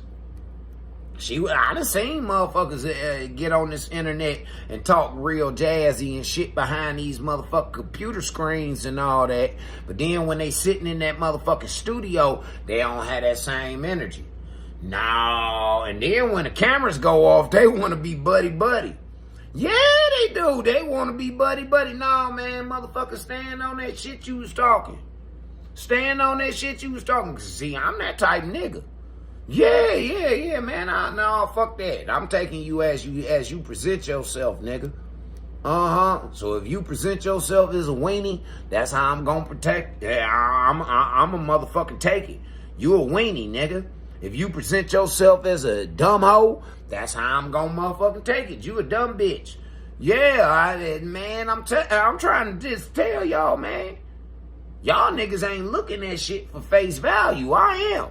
I done seen motherfuckers get on this internet and talk real jazzy and shit behind these motherfucking computer screens and all that. But then when they sitting in that motherfucking studio, they don't have that same energy. No, and then when the cameras go off, they want to be buddy-buddy. Yeah, they do. They want to be buddy-buddy. No, man, motherfucker, stand on that shit you was talking. Stand on that shit you was talking. Cause see, I'm that type of nigga. Yeah, man. No, fuck that. I'm taking you as you present yourself, nigga. So if you present yourself as a weenie, that's how I'm gonna protect. Yeah, I'm a motherfucking take it. You a weenie, nigga. If you present yourself as a dumb hoe, that's how I'm gonna motherfucking take it. You a dumb bitch. Yeah, man. I'm trying to just tell y'all, man. Y'all niggas ain't looking at shit for face value. I am.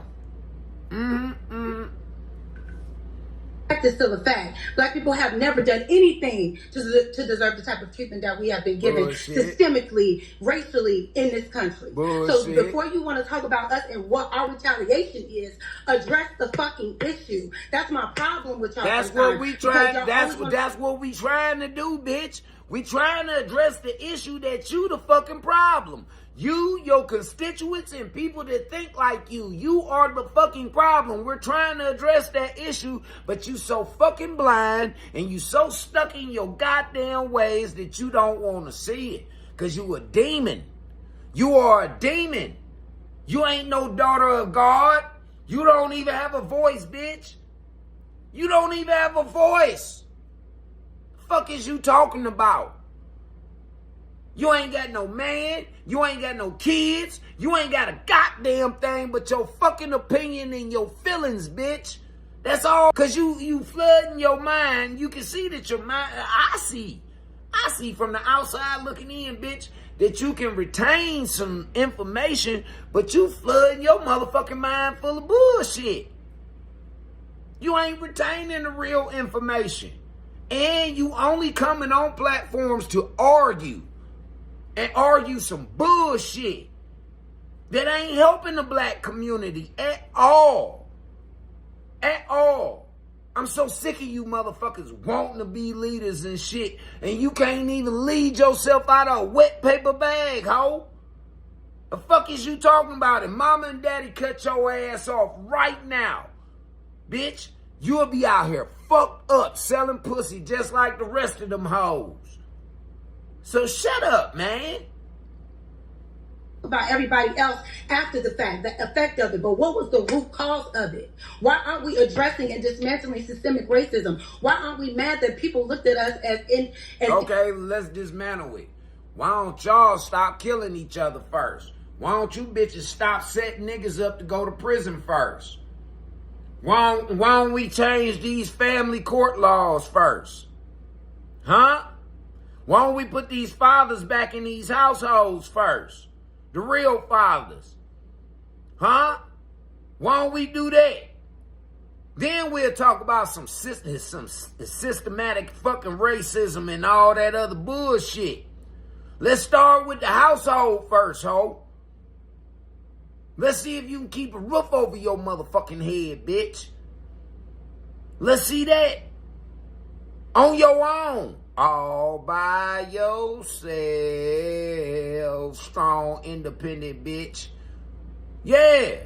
Fact is still a fact. Black people have never done anything to deserve the type of treatment that we have been given systemically, racially in this country. So before you want to talk about us and what our retaliation is, address the fucking issue. That's my problem with y'all. That's what we trying. That's what we trying to do, bitch. We trying to address the issue that you the fucking problem. You, your constituents, and people that think like you are the fucking problem. We're trying to address that issue, but you so fucking blind and you so stuck in your goddamn ways that you don't want to see it. Because you a demon. You are a demon. You ain't no daughter of God. You don't even have a voice, bitch. You don't even have a voice. The fuck is you talking about? You ain't got no man. You ain't got no kids. You ain't got a goddamn thing but your fucking opinion and your feelings, bitch. That's all. Because you flooding your mind. You can see that your mind... I see from the outside looking in, bitch, that you can retain some information, but you flooding your motherfucking mind full of bullshit. You ain't retaining the real information. And you only coming on platforms to argue. And argue some bullshit that ain't helping the black community at all. At all. I'm so sick of you motherfuckers wanting to be leaders and shit, and you can't even lead yourself out of a wet paper bag, ho. The fuck is you talking about? If mama and daddy cut your ass off right now, bitch, you'll be out here fucked up selling pussy just like the rest of them hoes. So shut up, man. About everybody else after the fact, the effect of it. But what was the root cause of it? Why aren't we addressing and dismantling systemic racism? Why aren't we mad that people looked at us as okay, let's dismantle it. Why don't y'all stop killing each other first? Why don't you bitches stop setting niggas up to go to prison first? Why don't we change these family court laws first? Huh? Why don't we put these fathers back in these households first? The real fathers. Huh? Why don't we do that? Then we'll talk about some systematic fucking racism and all that other bullshit. Let's start with the household first, ho. Let's see if you can keep a roof over your motherfucking head, bitch. Let's see that. On your own. All by yourself. Strong, independent bitch. Yeah.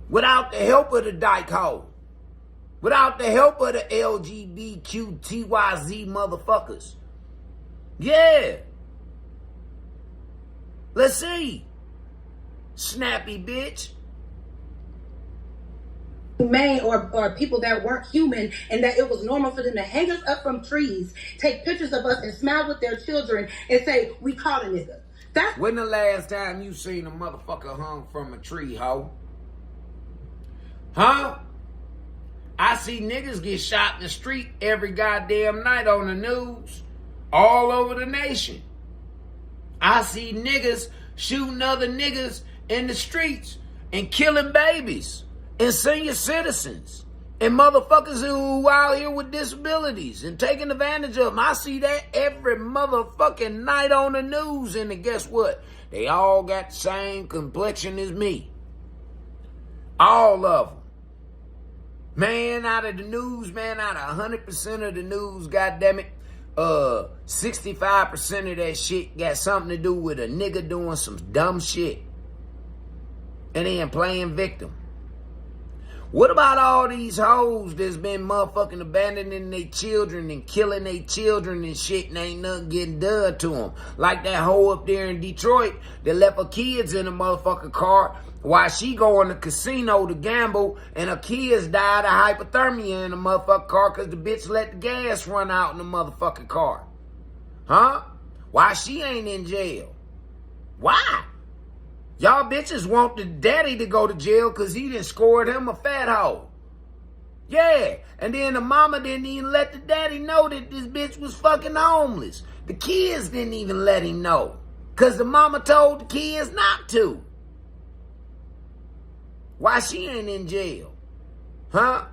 Without the help of the dyke hoe. Without the help of the LGBTQTYZ motherfuckers. Yeah. Let's see. Snappy bitch. Humane or people that weren't human, and that it was normal for them to hang us up from trees, take pictures of us and smile with their children and say, we caught a nigga. That's when the last time you seen a motherfucker hung from a tree, ho? Huh? I see niggas get shot in the street every goddamn night on the news. All over the nation. I see niggas shooting other niggas in the streets and killing babies and senior citizens and motherfuckers who out here with disabilities and taking advantage of them. I see that every motherfucking night on the news, and then guess what? They all got the same complexion as me. All of them. Man, out of the news, man, out of 100% of the news, goddammit, 65% of that shit got something to do with a nigga doing some dumb shit and then playing victim. What about all these hoes that's been motherfucking abandoning their children and killing their children and shit and ain't nothing getting done to them? Like that hoe up there in Detroit that left her kids in a motherfucking car while she going to casino to gamble and her kids died of hypothermia in the motherfucking car because the bitch let the gas run out in the motherfucking car. Huh? Why she ain't in jail? Why? Y'all bitches want the daddy to go to jail because he done scored him a fat hoe. Yeah, and then the mama didn't even let the daddy know that this bitch was fucking homeless. The kids didn't even let him know because the mama told the kids not to. Why she ain't in jail? Huh?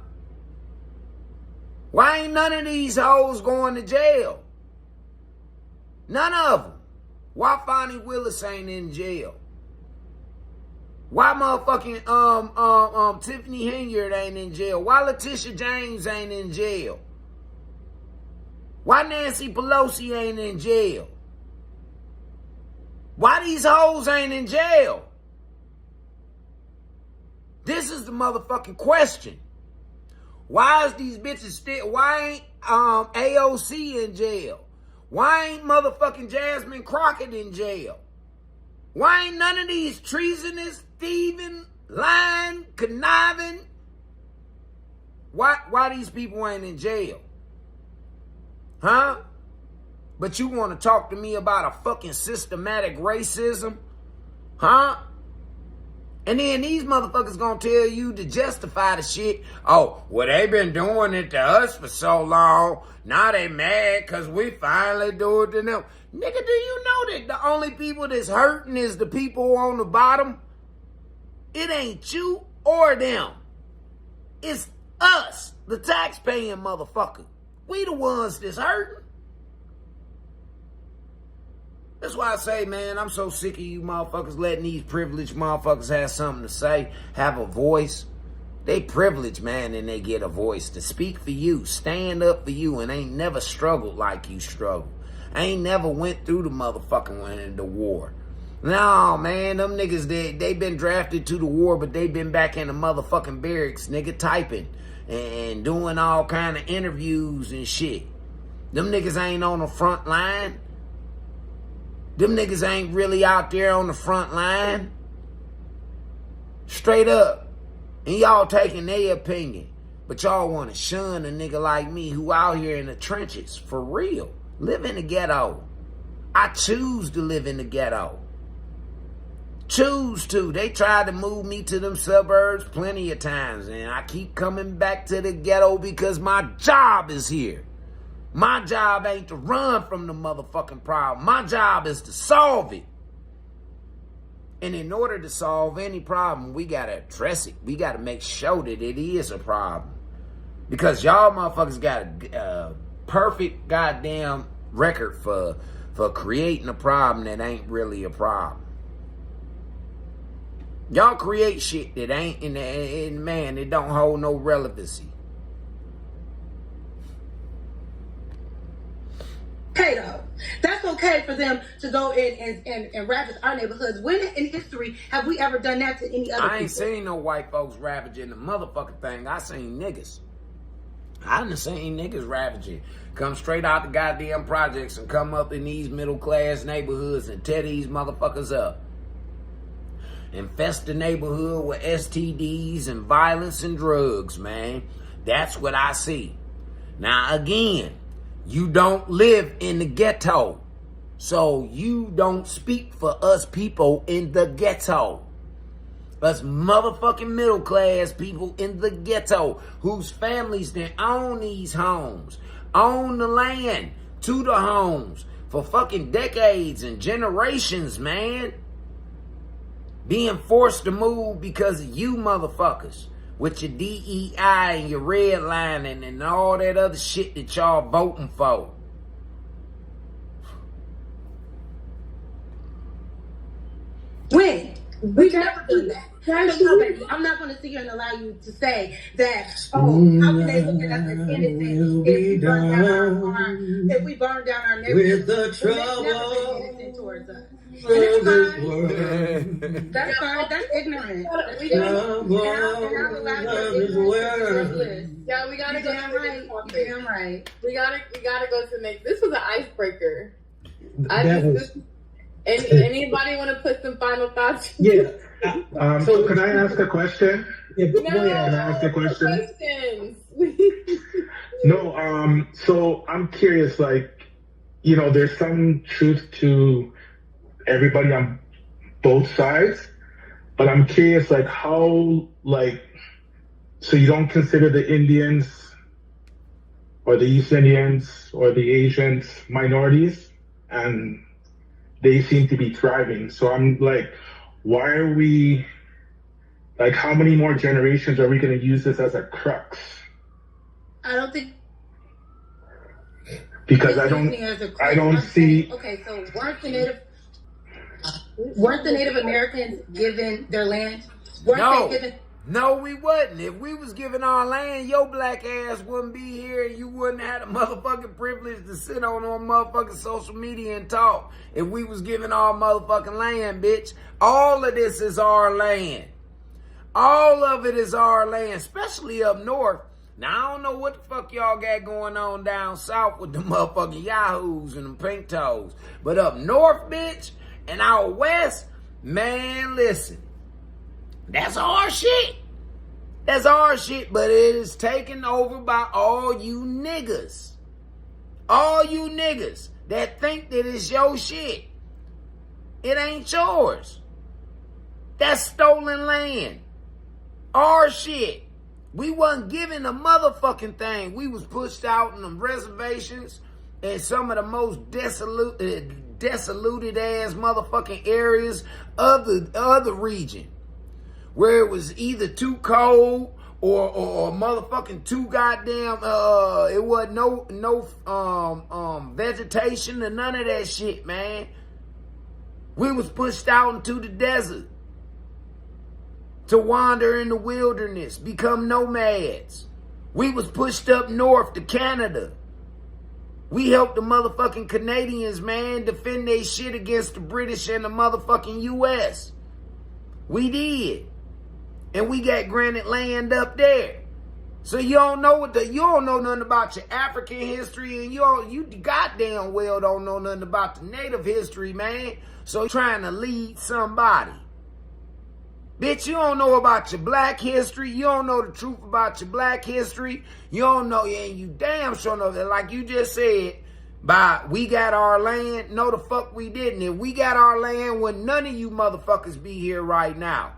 Why ain't none of these hoes going to jail? None of them. Why Fonnie Willis ain't in jail? Why motherfucking Tiffany Henyard ain't in jail? Why Letitia James ain't in jail? Why Nancy Pelosi ain't in jail? Why these hoes ain't in jail? This is the motherfucking question. Why is these bitches still? Why ain't AOC in jail? Why ain't motherfucking Jasmine Crockett in jail? Why ain't none of these treasonous, thieving, lying, conniving? Why these people ain't in jail? Huh? But you want to talk to me about a fucking systematic racism? Huh? And then these motherfuckers gonna tell you to justify the shit. Oh, well, they been doing it to us for so long. Now they mad because we finally do it to them. Nigga, do you know that the only people that's hurting is the people on the bottom? It ain't you or them. It's us, the taxpaying motherfucker. We the ones that's hurting. That's why I say, man, I'm so sick of you motherfuckers letting these privileged motherfuckers have something to say, have a voice. They privileged, man, and they get a voice to speak for you, stand up for you, and ain't never struggled like you struggle. Ain't never went through the motherfucking the war. No, man, them niggas, they been drafted to the war, but they been back in the motherfucking barracks, nigga, typing and doing all kind of interviews and shit. Them niggas ain't on the front line. Them niggas ain't really out there on the front line. Straight up. And y'all taking their opinion. But y'all want to shun a nigga like me who out here in the trenches. For real. Live in the ghetto. I choose to live in the ghetto. Choose to. They tried to move me to them suburbs plenty of times. And I keep coming back to the ghetto because my job is here. My job ain't to run from the motherfucking problem. My job is to solve it. And in order to solve any problem, we got to address it. We got to make sure that it is a problem. Because y'all motherfuckers got a perfect goddamn record for creating a problem that ain't really a problem. Y'all create shit that ain't, and man, it don't hold no relevancy. Okay, though. That's okay for them to go in and ravage our neighborhoods. When in history have we ever done that to any other people? I ain't seen no white folks ravaging the motherfucking thing. I seen niggas. I done seen niggas ravaging. Come straight out the goddamn projects and come up in these middle class neighborhoods and tear these motherfuckers up. Infest the neighborhood with STDs and violence and drugs, man. That's what I see. Now, again, you don't live in the ghetto, so you don't speak for us people in the ghetto. Us motherfucking middle class people in the ghetto whose families that own these homes, own the land to the homes for fucking decades and generations, man. being forced to move because of you motherfuckers with your DEI and your redlining and all that other shit that y'all voting for. When? We've never done that. I'm not going to sit here and allow you to say that, how can they look at us as innocent if we burn down our neighborhood? With the trouble never been innocent towards us. And that's fine. That's ignorant. Yeah, we gotta go to the next topic. Damn right. We gotta go to the next. This was an icebreaker. Anybody want to put some final thoughts? Yeah. So can I ask a question? No, Can I ask a question? questions. No. So I'm curious. Like, you know, there's some truth to everybody on both sides, but I'm curious, like, how, like, so you don't consider the Indians or the East Indians or the Asians minorities, and they seem to be thriving. So I'm like, why are we, like, how many more generations are we going to use this as a crux? I don't think. Because I don't see. Okay, so weren't the Native Americans given their land? No, we wasn't. If we was given our land, your black ass wouldn't be here and you wouldn't have the motherfucking privilege to sit on motherfucking social media and talk. If we was given our motherfucking land, bitch. All of this is our land. All of it is our land, especially up north. Now, I don't know what the fuck y'all got going on down south with the motherfucking yahoos and them pink toes. But up north, bitch, and out west, man, listen. That's our shit. That's our shit, but it is taken over by all you niggas. All you niggas that think that it's your shit. It ain't yours. That's stolen land. Our shit. We wasn't given a motherfucking thing. We was pushed out in them reservations in some of the most desolated ass motherfucking areas of the region, where it was either too cold or motherfucking too goddamn, it wasn't no vegetation or none of that shit, man. We was pushed out into the desert to wander in the wilderness, become nomads. We was pushed up north to Canada. We helped the motherfucking Canadians, man, defend their shit against the British and the motherfucking U.S. We did. And we got granted land up there. So you don't know nothing about your African history, and you goddamn well don't know nothing about the native history, man. So you're trying to lead somebody. Bitch, you don't know about your black history. You don't know the truth about your black history. You don't know, and you damn sure know that, like you just said, we got our land. No, the fuck we didn't. If we got our land, wouldn't none of you motherfuckers be here right now.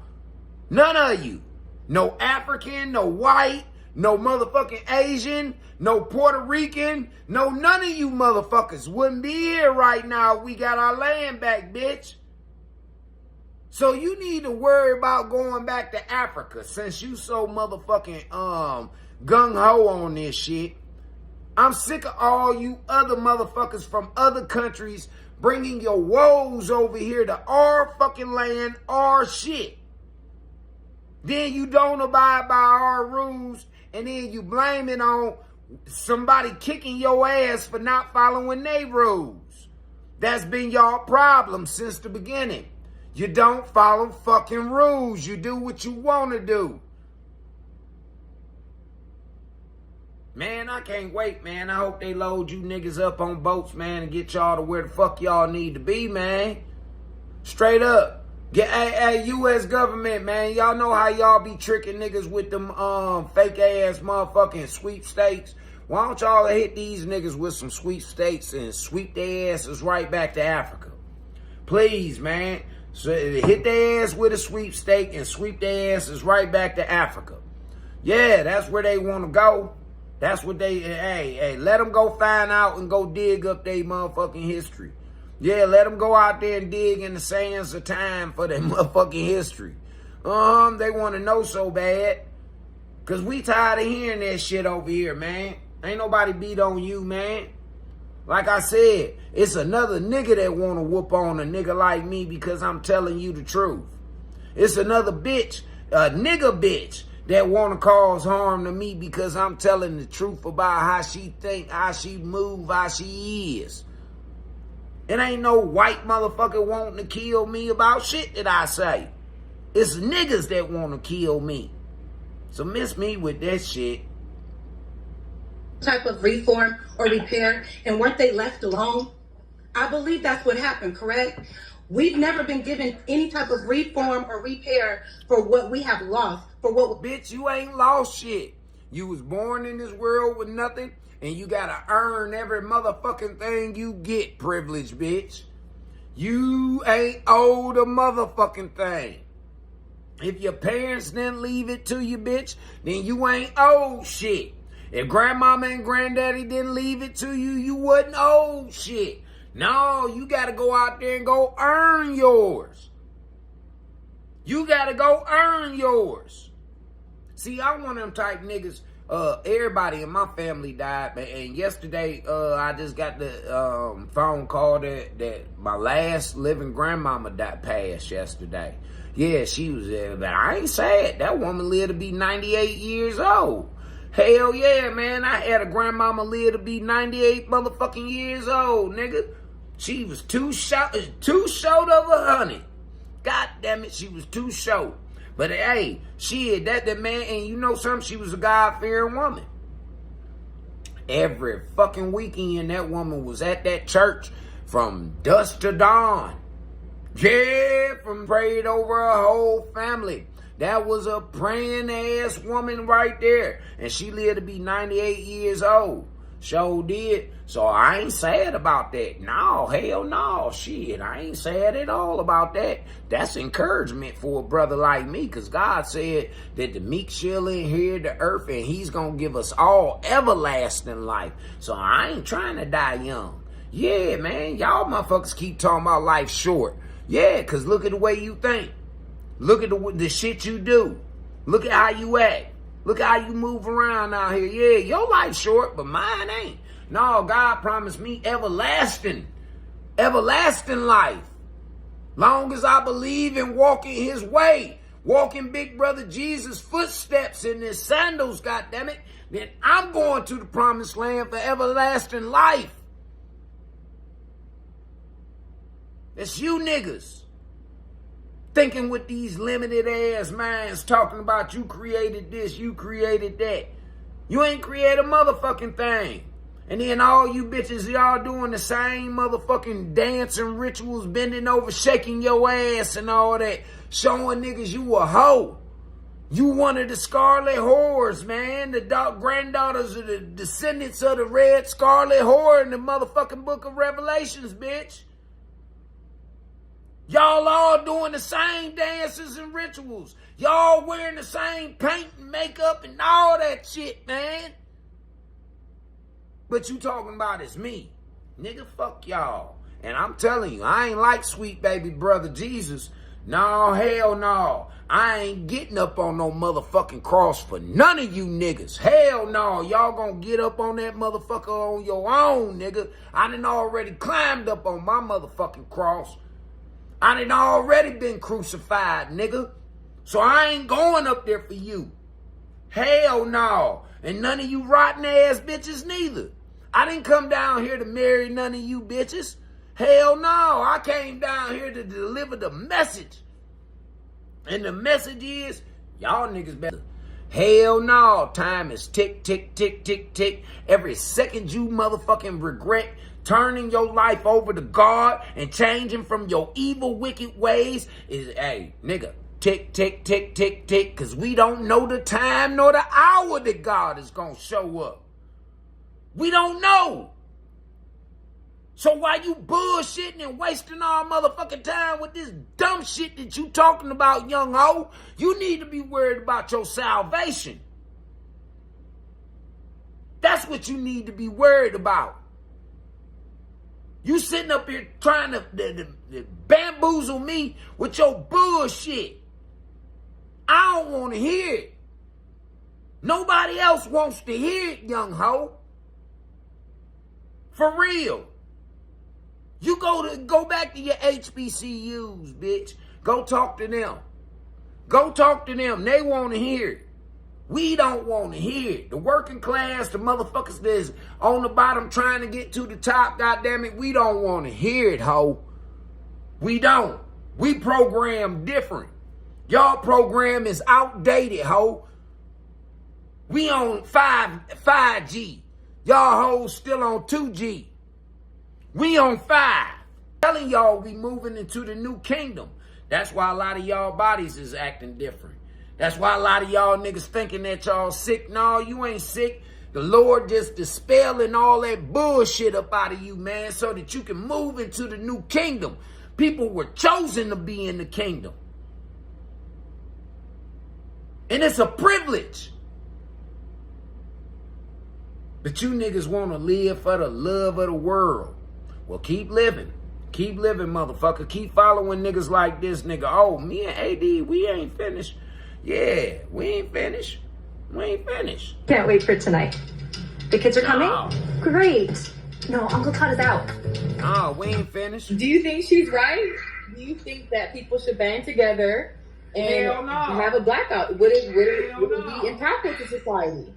None of you. No African, no white, no motherfucking Asian, no Puerto Rican, no none of you motherfuckers wouldn't be here right now if we got our land back, bitch. So you need to worry about going back to Africa since you so motherfucking gung-ho on this shit. I'm sick of all you other motherfuckers from other countries bringing your woes over here to our fucking land, our shit. Then you don't abide by our rules, and then you blame it on somebody kicking your ass for not following their rules. That's been your problem since the beginning. You don't follow fucking rules. You do what you want to do. Man, I can't wait, man. I hope they load you niggas up on boats, man, and get y'all to where the fuck y'all need to be, man. Straight up. Hey, U.S. government, man. Y'all know how y'all be tricking niggas with them fake ass motherfucking sweepstakes. Why don't y'all hit these niggas with some sweepstakes and sweep their asses right back to Africa? Please, man. So hit their ass with a sweepstake and sweep their asses right back to Africa. Yeah, that's where they want to go. That's what they, hey, let them go find out and go dig up their motherfucking history. Yeah, let them go out there and dig in the sands of time for their motherfucking history. They want to know so bad. Because we tired of hearing that shit over here, man. Ain't nobody beat on you, man. Like I said, it's another nigga that want to whoop on a nigga like me because I'm telling you the truth. It's another bitch, a nigga bitch, that want to cause harm to me because I'm telling the truth about how she think, how she move, how she is. It ain't no white motherfucker wanting to kill me about shit that I say. It's niggas that want to kill me. So miss me with that shit. Type of reform or repair, and weren't they left alone? I believe that's what happened, correct? We've never been given any type of reform or repair for what we have lost, for what... Bitch, you ain't lost shit. You was born in this world with nothing, and you gotta earn every motherfucking thing you get, privileged bitch. You ain't owed a motherfucking thing. If your parents didn't leave it to you, bitch, then you ain't owed shit. If grandmama and granddaddy didn't leave it to you, you wasn't owed shit. No, you gotta go out there and go earn yours. You gotta go earn yours. See, I'm one of them type niggas. Everybody in my family died, man. And yesterday, I just got the phone call that my last living grandmama passed yesterday. Yeah, she was there, but I ain't sad. That woman lived to be 98 years old. Hell yeah, man. I had a grandmama live to be 98 motherfucking years old, nigga. She was too short of 100. God damn it, she was too short. But hey, that man, and you know something, she was a God-fearing woman. Every fucking weekend, that woman was at that church from dusk to dawn. Yeah, from prayed over her whole family. That was a praying ass woman right there. And she lived to be 98 years old. Sure did. So I ain't sad about that. No, hell no. Shit, I ain't sad at all about that. That's encouragement for a brother like me. Because God said that the meek shall inherit the earth. And he's going to give us all everlasting life. So I ain't trying to die young. Yeah, man. Y'all motherfuckers keep talking about life short. Yeah, because look at the way you think. Look at the shit you do. Look at how you act. Look at how you move around out here. Yeah, your life's short, but mine ain't. No, God promised me everlasting life. Long as I believe and walk in his way, walk in big brother Jesus' footsteps in his sandals, goddammit, then I'm going to the promised land for everlasting life. It's you niggas thinking with these limited ass minds talking about you created this, you created that. You ain't create a motherfucking thing. And then all you bitches, y'all doing the same motherfucking dance and rituals, bending over, shaking your ass and all that, showing niggas you a hoe. You one of the scarlet whores, man. The granddaughters of the descendants of the red scarlet whore in the motherfucking book of Revelations, bitch. Y'all all doing the same dances and rituals. Y'all wearing the same paint and makeup and all that shit, man. But you talking about it's me. Nigga, fuck y'all. And I'm telling you, I ain't like sweet baby brother Jesus. No, hell no. I ain't getting up on no motherfucking cross for none of you niggas. Hell no. Y'all gonna get up on that motherfucker on your own, nigga. I done already climbed up on my motherfucking cross. I done already been crucified, nigga. So I ain't going up there for you. Hell no. And none of you rotten ass bitches neither. I didn't come down here to marry none of you bitches. Hell no. I came down here to deliver the message. And the message is, y'all niggas better. Hell no. Time is tick, tick, tick, tick, tick. Every second you motherfucking regret turning your life over to God and changing from your evil, wicked ways is, hey, nigga, tick, tick, tick, tick, tick, because we don't know the time nor the hour that God is going to show up. We don't know. So why you bullshitting and wasting our motherfucking time with this dumb shit that you talking about, young ho? You need to be worried about your salvation. That's what you need to be worried about. You sitting up here trying to bamboozle me with your bullshit. I don't want to hear it. Nobody else wants to hear it, young ho. For real. You go back to your HBCUs, bitch. Go talk to them. Go talk to them. They want to hear it. We don't want to hear it. The working class, the motherfuckers that's on the bottom trying to get to the top, goddammit, we don't want to hear it, ho. We don't. We program different. Y'all program is outdated, ho. We on 5G. Y'all hoes still on 2G. We on 5. Telling y'all we moving into the new kingdom. That's why a lot of y'all bodies is acting different. That's why a lot of y'all niggas thinking that y'all sick. No, you ain't sick. The Lord just dispelling all that bullshit up out of you, man, so that you can move into the new kingdom. People were chosen to be in the kingdom. And it's a privilege. But you niggas want to live for the love of the world. Well, keep living. Keep living, motherfucker. Keep following niggas like this, nigga. Oh, me and AD, we ain't finished. Yeah, we ain't finished. We ain't finished. Can't wait for tonight. The kids are coming? No. Great. No, Uncle Todd is out. No, we ain't finished. Do you think she's right? Do you think that people should band together and Hell no. have a blackout? Would it Hell be no. impactful to society?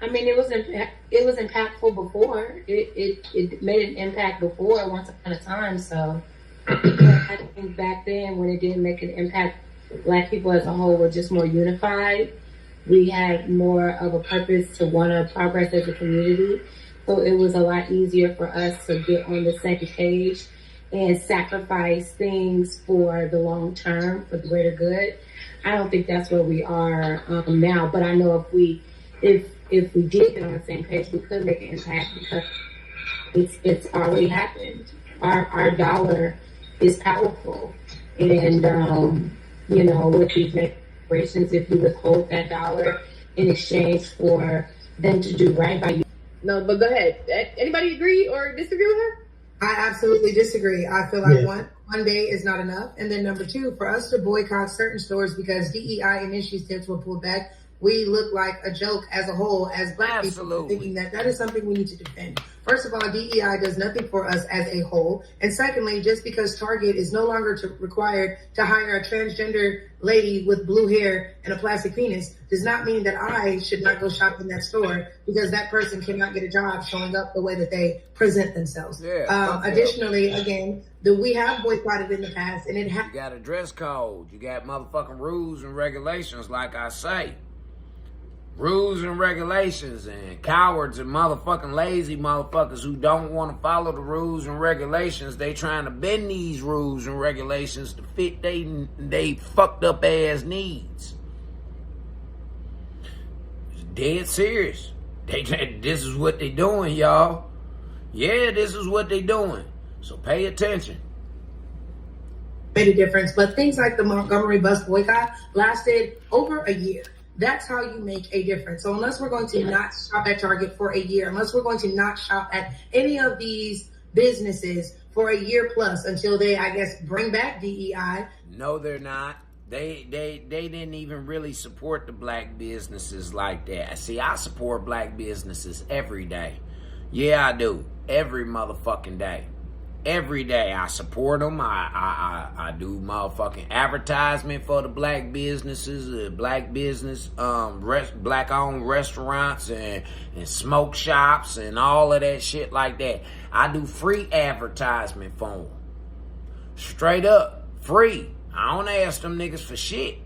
I mean, it was impactful before. It made an impact before, once upon a time. So I think back then, when it didn't make an impact, Black people as a whole were just more unified. We had more of a purpose to want to progress as a community. So it was a lot easier for us to get on the same page and sacrifice things for the long term, for the greater good. I don't think that's where we are now. But I know if we did get on the same page, we could make an impact, because it's already happened. Our dollar is powerful, and you know, with these reparations, if you withhold that dollar in exchange for them to do right by you. No, but go ahead. Anybody agree or disagree with her? I absolutely disagree. I feel like one day is not enough. And then number two, for us to boycott certain stores because DEI initiatives were pulled back, we look like a joke as a whole, as Black people, thinking that is something we need to defend. First of all, DEI does nothing for us as a whole. And secondly, just because Target is no longer required to hire a transgender lady with blue hair and a plastic penis does not mean that I should not go shop in that store, because that person cannot get a job showing up the way that they present themselves. Additionally, again, we have boycotted in the past, and it has. You got a dress code. You got motherfucking rules and regulations, like I say. Rules and regulations, and cowards and motherfucking lazy motherfuckers who don't want to follow the rules and regulations. They trying to bend these rules and regulations to fit they fucked up ass needs. It's dead serious. This is what they doing, y'all. Yeah, this is what they doing. So pay attention. Made a difference, but things like the Montgomery bus boycott lasted over a year. That's how you make a difference. So unless we're going to not shop at Target for a year, unless we're going to not shop at any of these businesses for a year plus until they, I guess, bring back DEI. No, they're not. They didn't even really support the Black businesses like that. See, I support Black businesses every day. Yeah, I do. Every motherfucking day. Every day I support them. I do motherfucking advertisement for the Black businesses, Black business, Black-owned restaurants and smoke shops and all of that shit like that. I do free advertisement for them. Straight up, free. I don't ask them niggas for shit.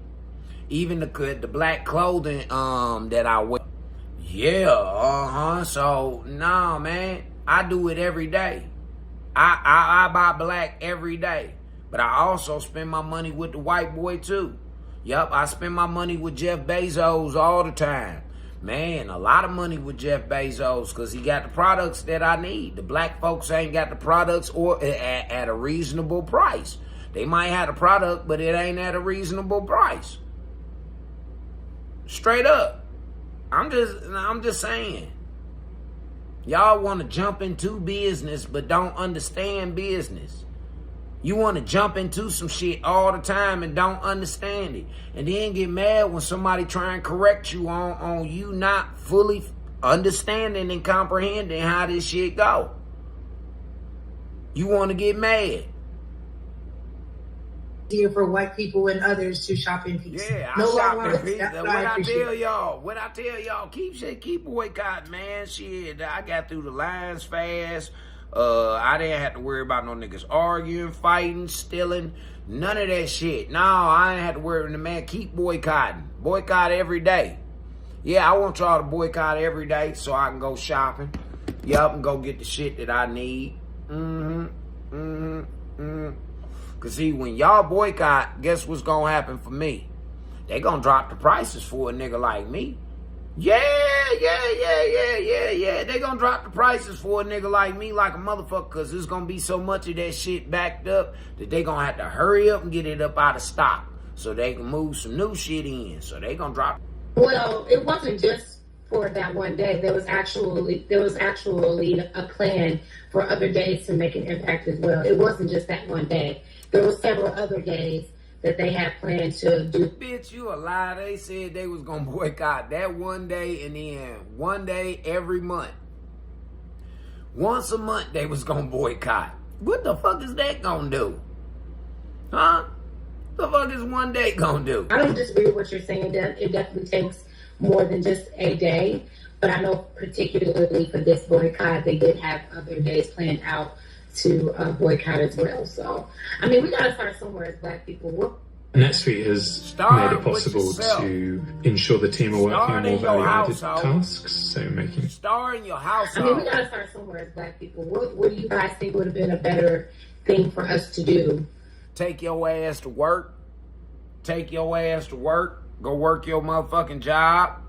Even the Black clothing that I wear. Yeah, So, nah, man, I do it every day. I buy Black every day, but I also spend my money with the white boy too. Yup, I spend my money with Jeff Bezos all the time. Man, a lot of money with Jeff Bezos, because he got the products that I need. The Black folks ain't got the products or at a reasonable price. They might have the product, but it ain't at a reasonable price. Straight up. I'm just saying. Y'all want to jump into business but don't understand business. You want to jump into some shit all the time and don't understand it. And then get mad when somebody try and correct you on you not fully understanding and comprehending how this shit go. You want to get mad. Easier for white people and others to shop in peace. Yeah, I no shop longer in peace. that's What what I I appreciate. tell y'all, keep boycotting, man. Shit, I got through the lines fast. I didn't have to worry about no niggas arguing, fighting, stealing, none of that shit. No, I ain't have to worry. The man, keep boycotting. Boycott every day. Yeah, I want y'all to boycott every day so I can go shopping. Yup, and go get the shit that I need. Cause see, when y'all boycott, guess what's gonna happen for me? They gonna drop the prices for a nigga like me. Yeah. They gonna drop the prices for a nigga like me like a motherfucker, cause there's gonna be so much of that shit backed up that they gonna have to hurry up and get it up out of stock so they can move some new shit in. So they gonna drop. Well, it wasn't just for that one day. There was actually a plan for other days to make an impact as well. It wasn't just that one day. There were several other days that they had planned to do. Bitch, you a lie. They said they was gonna boycott that one day and then one day every month. Once a month they was gonna boycott. What the fuck is that gonna do? Huh? The fuck is one day gonna do? I don't disagree with what you're saying. It definitely takes more than just a day. But I know particularly for this boycott, they did have other days planned out to boycott as well. So, I mean, we got to start somewhere as Black people. NetSuite has made it possible to ensure the team are working on more value-added tasks. So making Star in your household. I mean, we got to start somewhere as Black people. What do you guys think would have been a better thing for us to do? Take your ass to work. Take your ass to work. Go work your motherfucking job.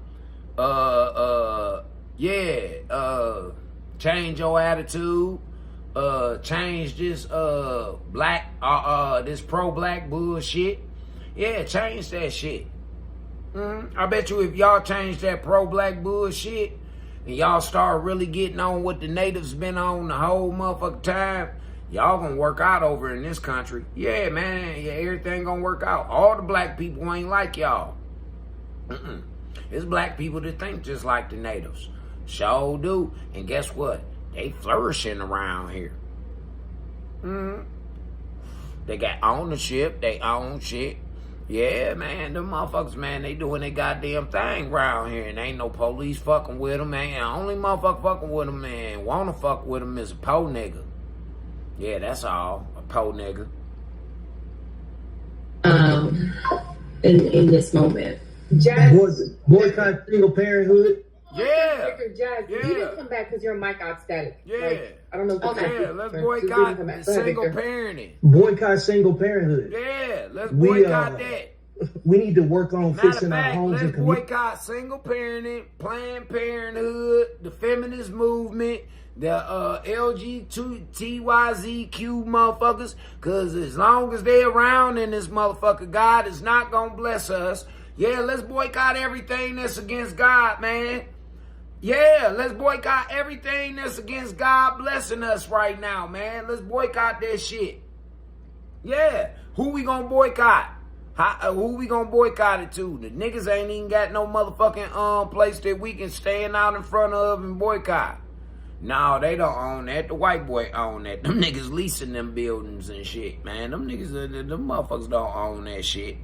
Change your attitude. Change this this pro-black bullshit. Yeah, change that shit. I bet you if y'all change that pro-black bullshit and y'all start really getting on what the natives been on the whole motherfucking time, y'all gonna work out over in this country. Yeah, man, yeah, everything gonna work out. All the black people ain't like y'all. It's black people that think just like the natives. Sure do. And guess what? They flourishing around here. They got ownership. They own shit. Yeah, man, them motherfuckers, man, they doing their goddamn thing around here. And ain't no police fucking with them, man. Only motherfucker fucking with them, man, wanna fuck with them is a po nigga. Yeah, that's all. A po nigga. In this moment. Boycott single parenthood. Yeah. Jazz, you need to come back because your mic got static. Yeah. Like, I don't know. Yeah, let's boycott single parenting. Boycott single parenthood. Yeah, let's boycott that. We need to work on fixing our homes and let's boycott single parenting, Planned Parenthood, the feminist movement, the LGBTQYZQ motherfuckers, because as long as they're around in this motherfucker, God is not going to bless us. Yeah, let's boycott everything that's against God, man. Yeah, let's boycott everything that's against God blessing us right now, man. Let's boycott that shit. Yeah, who we gonna boycott? Who we gonna boycott it to? The niggas ain't even got no motherfucking place that we can stand out in front of and boycott. No, they don't own that. The white boy own that. Them niggas leasing them buildings and shit, man. Them niggas, them motherfuckers don't own that shit.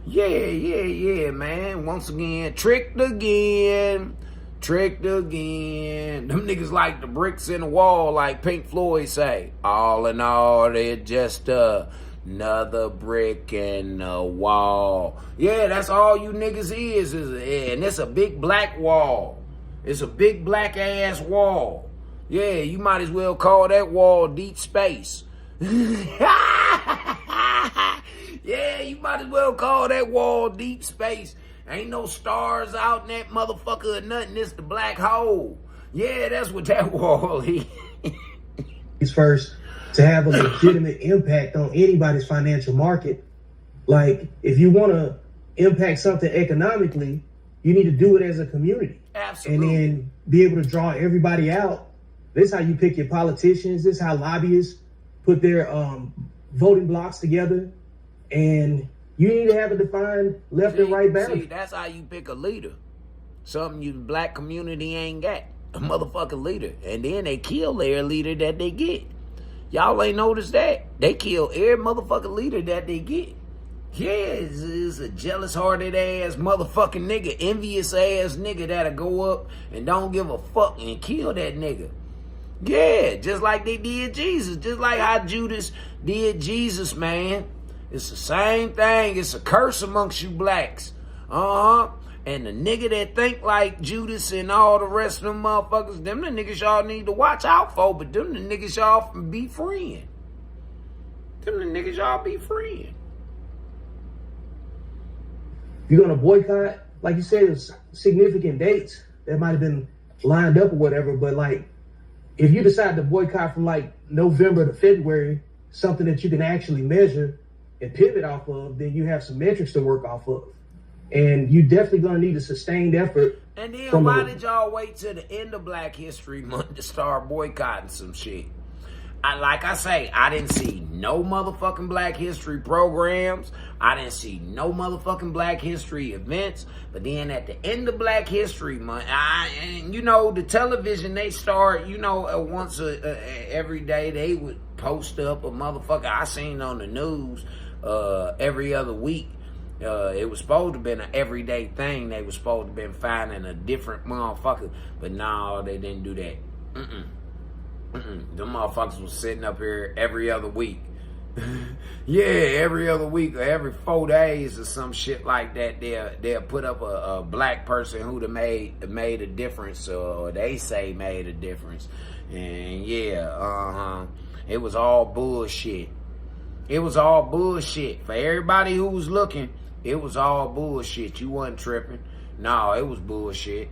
Yeah, man. Once again, tricked again. Them niggas like the bricks in the wall, like Pink Floyd say. All in all, they're just another brick in the wall. Yeah, that's all you niggas is and it's a big black wall. It's a big black ass wall. Yeah, you might as well call that wall deep space. Yeah, you might as well call that wall deep space. Ain't no stars out in that motherfucker or nothing. It's the black hole. Yeah, that's what that wall is. First, to have a legitimate impact on anybody's financial market. Like, if you want to impact something economically, you need to do it as a community. Absolutely. And then be able to draw everybody out This is how you pick your politicians. This is how lobbyists put their voting blocks together. And you need to have a defined left and right balance. See, that's how you pick a leader. Something you black community ain't got. A motherfucking leader. And then they kill their leader that they get. Y'all ain't noticed that? They kill every motherfucking leader that they get. Yeah, it's a jealous-hearted ass motherfucking nigga, envious ass nigga that'll go up and don't give a fuck and kill that nigga. Yeah, just like they did Jesus. Just like how Judas did Jesus, man. It's the same thing. It's a curse amongst you blacks. And the nigga that think like Judas and all the rest of them motherfuckers, them the niggas y'all need to watch out for, but them the niggas y'all be friend. Them the niggas y'all be friend. If you're going to boycott, like you said, there's significant dates that might have been lined up or whatever, but like, if you decide to boycott from like November to February, something that you can actually measure and pivot off of, then you have some metrics to work off of. And you definitely going to need a sustained effort. And then why did y'all wait till the end of Black History Month to start boycotting some shit? Like I say, I didn't see no motherfucking Black History programs. I didn't see no motherfucking Black History events. But then at the end of Black History Month, and you know, the television, they start, you know, once every day they would post up a motherfucker I seen on the news every other week. It was supposed to have been an everyday thing. They was supposed to have been finding a different motherfucker. But no, they didn't do that. Them motherfuckers was sitting up here every other week. Yeah, every other week or every 4 days or some shit like that. They'll put up a black person who'd have made a difference, or they say made a difference. And yeah, it was all bullshit. It was all bullshit. For everybody who was looking, it was all bullshit. You wasn't tripping. No, it was bullshit.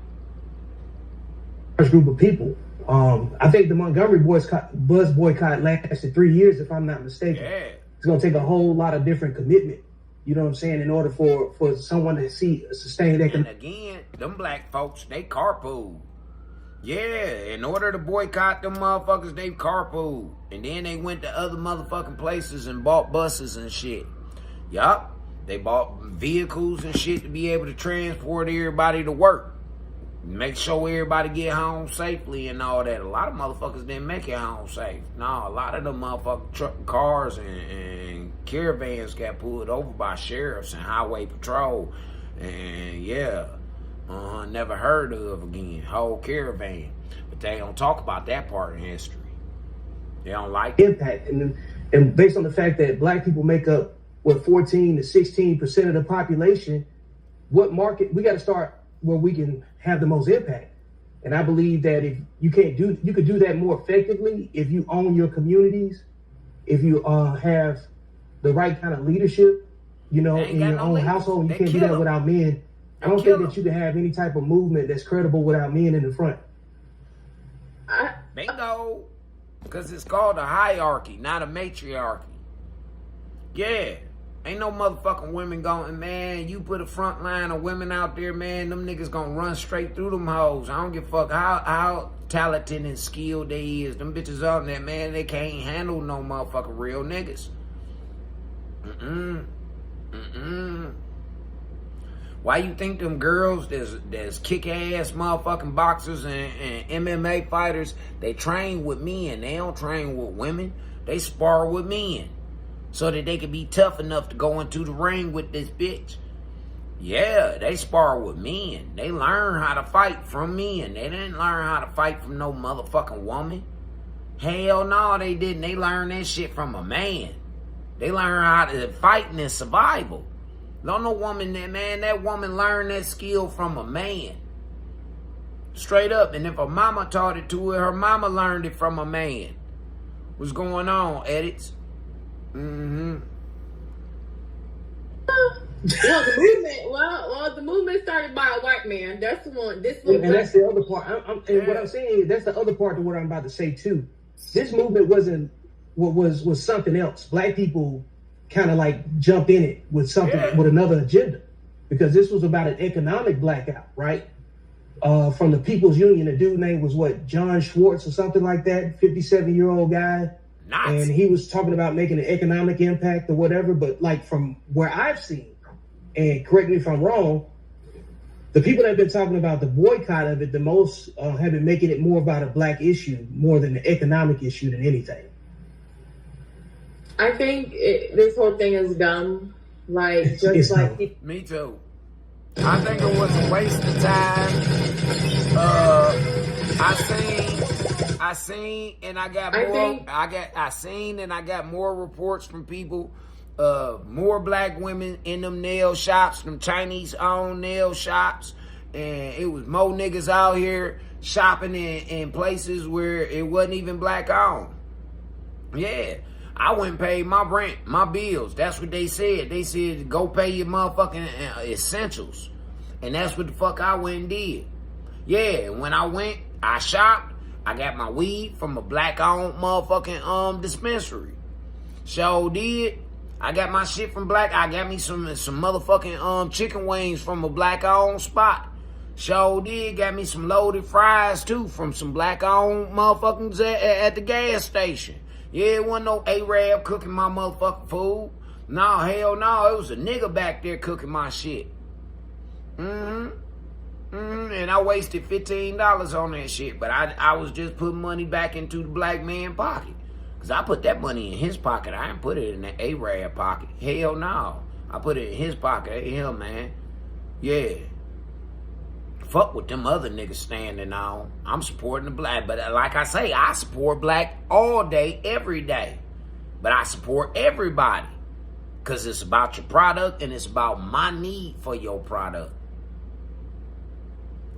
Group of people. I think the Montgomery bus boycott lasted 3 years, if I'm not mistaken. Yeah. It's going to take a whole lot of different commitment, you know what I'm saying, in order for someone to see a sustained economic. And again, them black folks, they carpool. Yeah, in order to boycott them motherfuckers, they carpool. And then they went to other motherfucking places and bought buses and shit. Yup. They bought vehicles and shit to be able to transport everybody to work. Make sure everybody get home safely and all that. A lot of motherfuckers didn't make it home safe. No, a lot of them motherfucking cars and caravans got pulled over by sheriffs and highway patrol. And yeah, never heard of again. Whole caravan. But they don't talk about that part in history. They don't like it. Impact. And based on the fact that black people make up, 14 to 16% of the population, what market, we got to start where we can have the most impact. And I believe that if you could do that more effectively if you own your communities, if you have the right kind of leadership, you know, in your own household. You can't do that without men. I don't think that you can have any type of movement that's credible without men in the front. Bingo. Because it's called a hierarchy, not a matriarchy. Yeah. Ain't no motherfucking women going, man, you put a front line of women out there, man, them niggas gonna run straight through them hoes. I don't give a fuck how talented and skilled they is. Them bitches out there, man, they can't handle no motherfucking real niggas. Why you think them girls that's kick-ass motherfucking boxers and MMA fighters, they train with men. They don't train with women. They spar with men. So that they can be tough enough to go into the ring with this bitch. Yeah, they spar with men. They learn how to fight from men. They didn't learn how to fight from no motherfucking woman. Hell no, they didn't. They learned that shit from a man. They learn how to fight in survival. Don't no woman that, man, that woman learned that skill from a man. Straight up. And if her mama taught it to her mama learned it from a man. What's going on, edits? Well, the movement started by a white man. That's the one. And that's the other part. And what I'm saying is that's the other part of what I'm about to say too. This movement wasn't what was something else. Black people kind of like jumped in it with something with another agenda, because this was about an economic blackout, right? from the People's Union. The dude name was John Schwartz or something like that, 57-year-old guy. Nice. And he was talking about making an economic impact or whatever. But like from where I've seen, and correct me if I'm wrong, the people that have been talking about the boycott of it the most have been making it more about a black issue more than the economic issue than anything. I think this whole thing is dumb. Like, just like... Me too. I think it was a waste of time. I seen and I got more. I seen and I got more reports from people. More black women in them nail shops, them Chinese-owned nail shops, and it was more niggas out here shopping in places where it wasn't even black-owned. Yeah, I went and paid my rent, my bills. That's what they said. They said, go pay your motherfucking essentials. And that's what the fuck I went and did. Yeah, when I went, I shopped. I got my weed from a black-owned motherfucking dispensary. So did. I got my shit from black. I got me some motherfucking chicken wings from a black-owned spot. So did. Got me some loaded fries, too, from some black-owned motherfuckers at the gas station. Yeah, it wasn't no Arab cooking my motherfucking food. No, hell no. It was a nigga back there cooking my shit. And I wasted $15 on that shit. But I was just putting money back into the black man pocket. Because I put that money in his pocket. I didn't put it in the Arab pocket. Hell no. I put it in his pocket. Hell, man. Yeah. Fuck with them other niggas standing on. I'm supporting the black. But like I say, I support black all day, every day. But I support everybody. Because it's about your product and it's about my need for your product.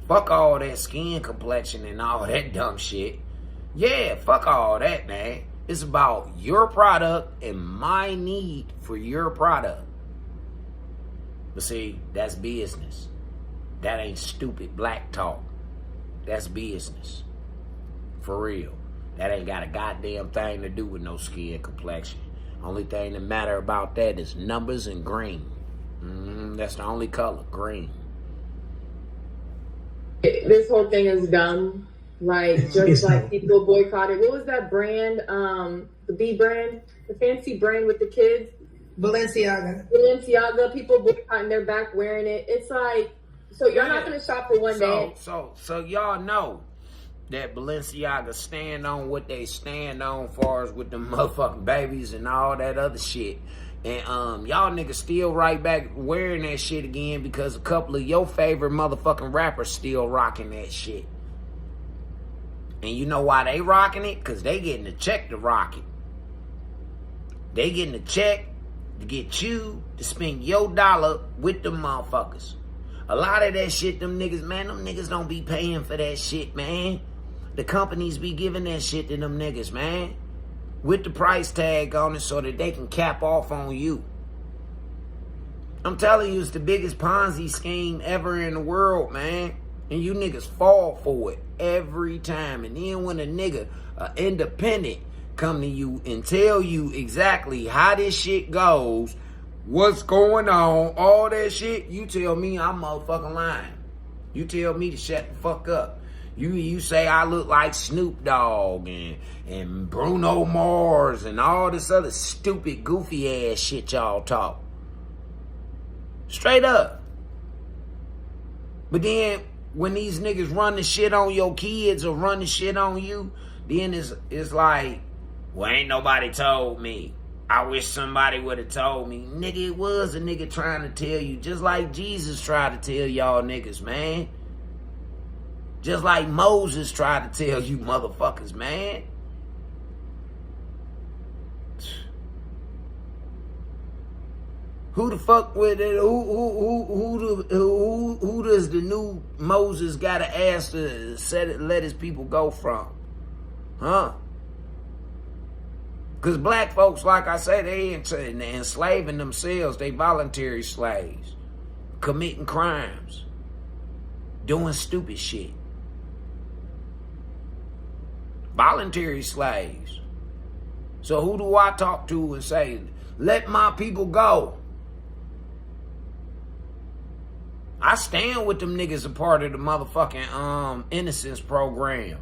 Fuck all that skin complexion and all that dumb shit. Yeah, fuck all that, man. It's about your product and my need for your product. But see, that's business. That ain't stupid black talk. That's business. For real. That ain't got a goddamn thing to do with no skin complexion. Only thing that matter about that is numbers and green. That's the only color, green. This whole thing is dumb. Like, just like people boycotted. What was that brand? The B brand? The fancy brand with the kids? Balenciaga. People boycotting, they're back wearing it. It's like, so you're not going to shop for one day. So y'all know that Balenciaga stand on what they stand on far as with the motherfucking babies and all that other shit. And y'all niggas still right back wearing that shit again because a couple of your favorite motherfucking rappers still rocking that shit. And you know why they rocking it? Because they getting a check to rock it. They getting a check to get you to spend your dollar with them motherfuckers. A lot of that shit, them niggas don't be paying for that shit, man. The companies be giving that shit to them niggas, man. With the price tag on it so that they can cap off on you. I'm telling you, it's the biggest Ponzi scheme ever in the world, man. And you niggas fall for it every time. And then when a nigga, independent, come to you and tell you exactly how this shit goes, what's going on, all that shit, you tell me I'm motherfucking lying. You tell me to shut the fuck up. You say I look like Snoop Dogg and Bruno Mars and all this other stupid, goofy ass shit y'all talk. Straight up. But then when these niggas run the shit on your kids or run the shit on you, then it's like, well, ain't nobody told me. I wish somebody would have told me. Nigga, it was a nigga trying to tell you, just like Jesus tried to tell y'all niggas, man. Just like Moses tried to tell you motherfuckers, man. Who the fuck with it? Who does the new Moses gotta ask to let his people go from? Huh? Because black folks, like I said, they enslaving themselves. They voluntary slaves. Committing crimes. Doing stupid shit. Voluntary slaves. So who do I talk to and say, let my people go? I stand with them niggas a part of the motherfucking innocence program.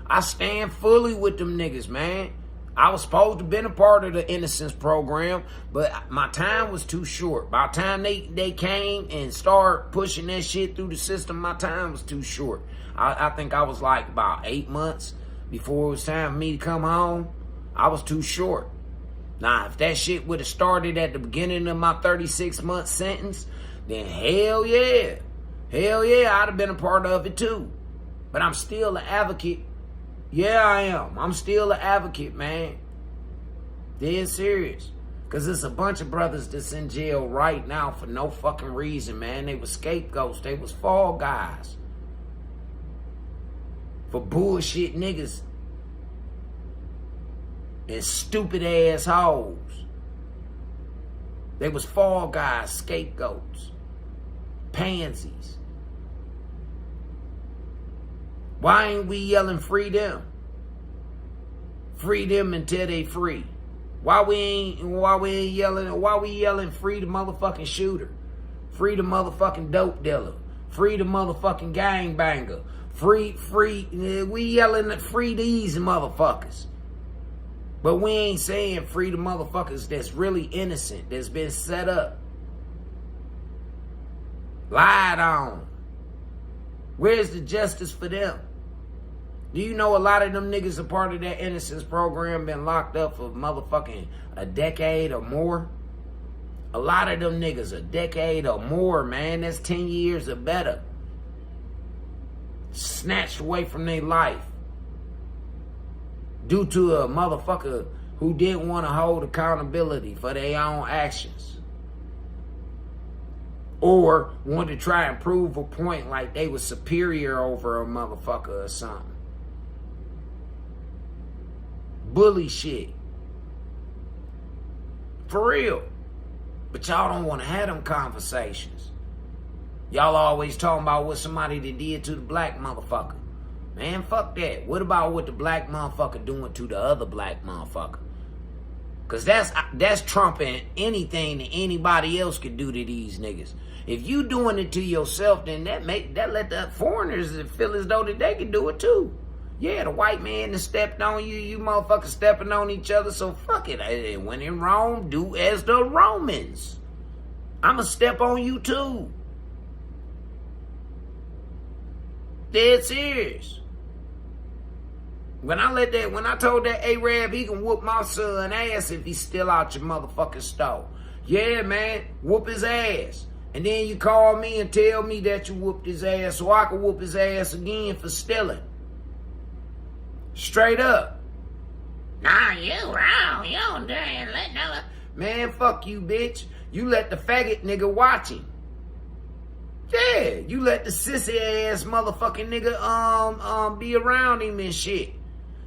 I stand fully with them niggas, man. I was supposed to been a part of the innocence program, but my time was too short. By the time they came and started pushing that shit through the system, my time was too short. I think I was like about 8 months before it was time for me to come home. I was too short. Nah, if that shit would have started at the beginning of my 36-month sentence, then hell yeah. Hell yeah, I'd have been a part of it too. But I'm still an advocate. Yeah, I am. I'm still an advocate, man. Dead serious. Because there's a bunch of brothers that's in jail right now for no fucking reason, man. They was scapegoats. They was fall guys. For bullshit niggas. And stupid ass hoes. They was fall guys, scapegoats. Pansies. Why ain't we yelling free them? Free them until they free. Why we ain't yelling, why we yelling free the motherfucking shooter? Free the motherfucking dope dealer. Free the motherfucking gangbanger. We yelling at free these motherfuckers. But we ain't saying free the motherfuckers that's really innocent, that's been set up. Lied on. Where's the justice for them? Do you know a lot of them niggas a part of that innocence program been locked up for motherfucking a decade or more? A lot of them niggas a decade or more, man. That's 10 years or better. Snatched away from their life. Due to a motherfucker who didn't want to hold accountability for their own actions. Or wanted to try and prove a point like they was superior over a motherfucker or something. Bully shit. For real. But y'all don't want to have them conversations. Y'all always talking about what somebody did to the black motherfucker. Man, fuck that. What about what the black motherfucker doing to the other black motherfucker? Because that's trumping anything that anybody else could do to these niggas. If you doing it to yourself, then that let the foreigners feel as though that they can do it too. Yeah, the white man that stepped on you, you motherfuckers stepping on each other, so fuck it. When in Rome, do as the Romans. I'ma step on you too. Dead serious. When I told that Arab he can whoop my son ass if he's still out your motherfucking store. Yeah, man, whoop his ass. And then you call me and tell me that you whooped his ass so I can whoop his ass again for stealing. Straight up. Nah, you wrong. You don't dare let no... Man, fuck you, bitch. You let the faggot nigga watch him. Yeah, you let the sissy ass motherfucking nigga be around him and shit.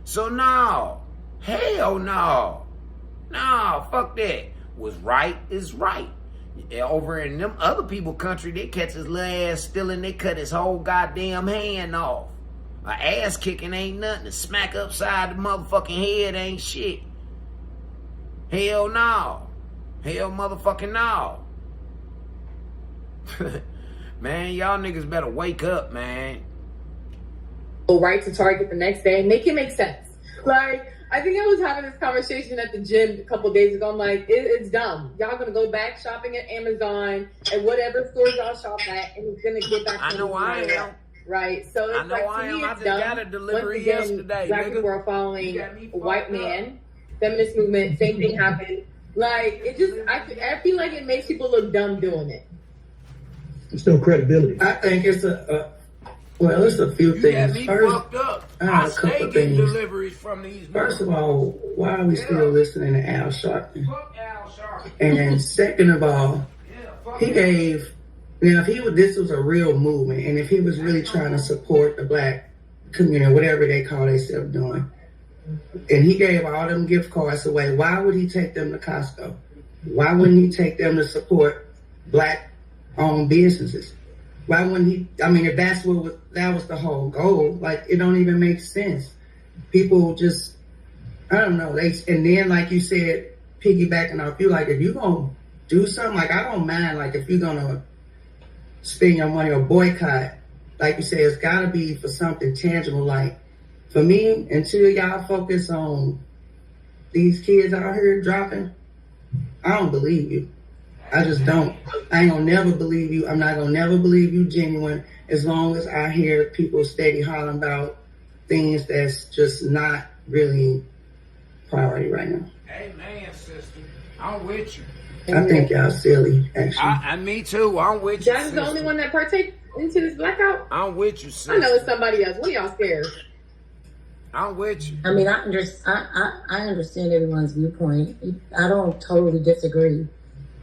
So no. Hell no. No, fuck that. What's right is right. Over in them other people country, they catch his little ass stealing, they cut his whole goddamn hand off. A ass kicking ain't nothing. A smack upside the motherfucking head ain't shit. Hell no. Hell motherfucking no. Man, y'all niggas better wake up, man. Go right to Target the next day. Make it make sense. Like, I think I was having this conversation at the gym a couple days ago. I'm like, it's dumb. Y'all gonna go back shopping at Amazon and whatever stores y'all shop at, and it's gonna get back to I know I am. Right, so it's like, to me, it's dumb. Got a delivery Once again, yesterday, black people are following a white man. Feminist movement, same thing happened. Like, it just, I feel like it makes people look dumb doing it. There's no credibility. I think it's it's a few things. Me First, fucked up. I have I a stay couple getting things. deliveries from these. First of all, why are we still listening to Al Sharpton? Fuck Al Sharpton. And then second of all, he gave, this was a real movement, and if he was really trying to support the black community, whatever they call themselves doing, and he gave all them gift cards away, why would he take them to Costco? Why wouldn't he take them to support black-owned businesses? Why wouldn't he? I mean, if that was the whole goal, like, it don't even make sense. People just, I don't know. And then, like you said, piggybacking off you, like, if you gonna do something, like, I don't mind, like, if you're gonna spend your money or boycott, like you say, it's got to be for something tangible. Like, for me, until y'all focus on these kids out here dropping, I don't believe you. I just don't. I ain't gonna never believe you. I'm not gonna never believe you genuine as long as I hear people steady hollering about things that's just not really priority right now. Hey, man, sister. I'm with you. I think y'all silly, actually. Me too. I'm with you. Jack is the only one that partake into this blackout. I'm with you, sister. I know it's somebody else. What are y'all scared? I'm with you. I mean, I understand everyone's viewpoint. I don't totally disagree.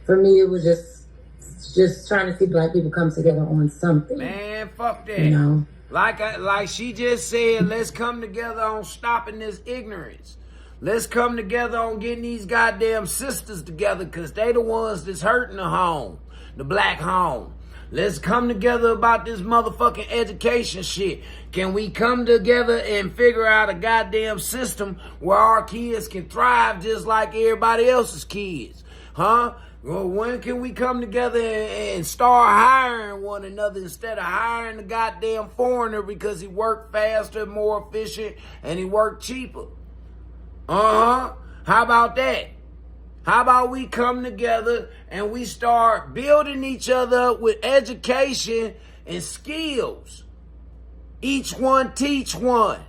For me, it was just trying to see black people come together on something. Man, fuck that. You know, like she just said, let's come together on stopping this ignorance. Let's come together on getting these goddamn sisters together, because they the ones that's hurting the home, the black home. Let's come together about this motherfucking education shit. Can we come together and figure out a goddamn system where our kids can thrive just like everybody else's kids? Huh? Well, when can we come together and start hiring one another instead of hiring the goddamn foreigner because he worked faster, more efficient, and he worked cheaper? How about that? How about we come together and we start building each other up with education and skills? Each one teach one.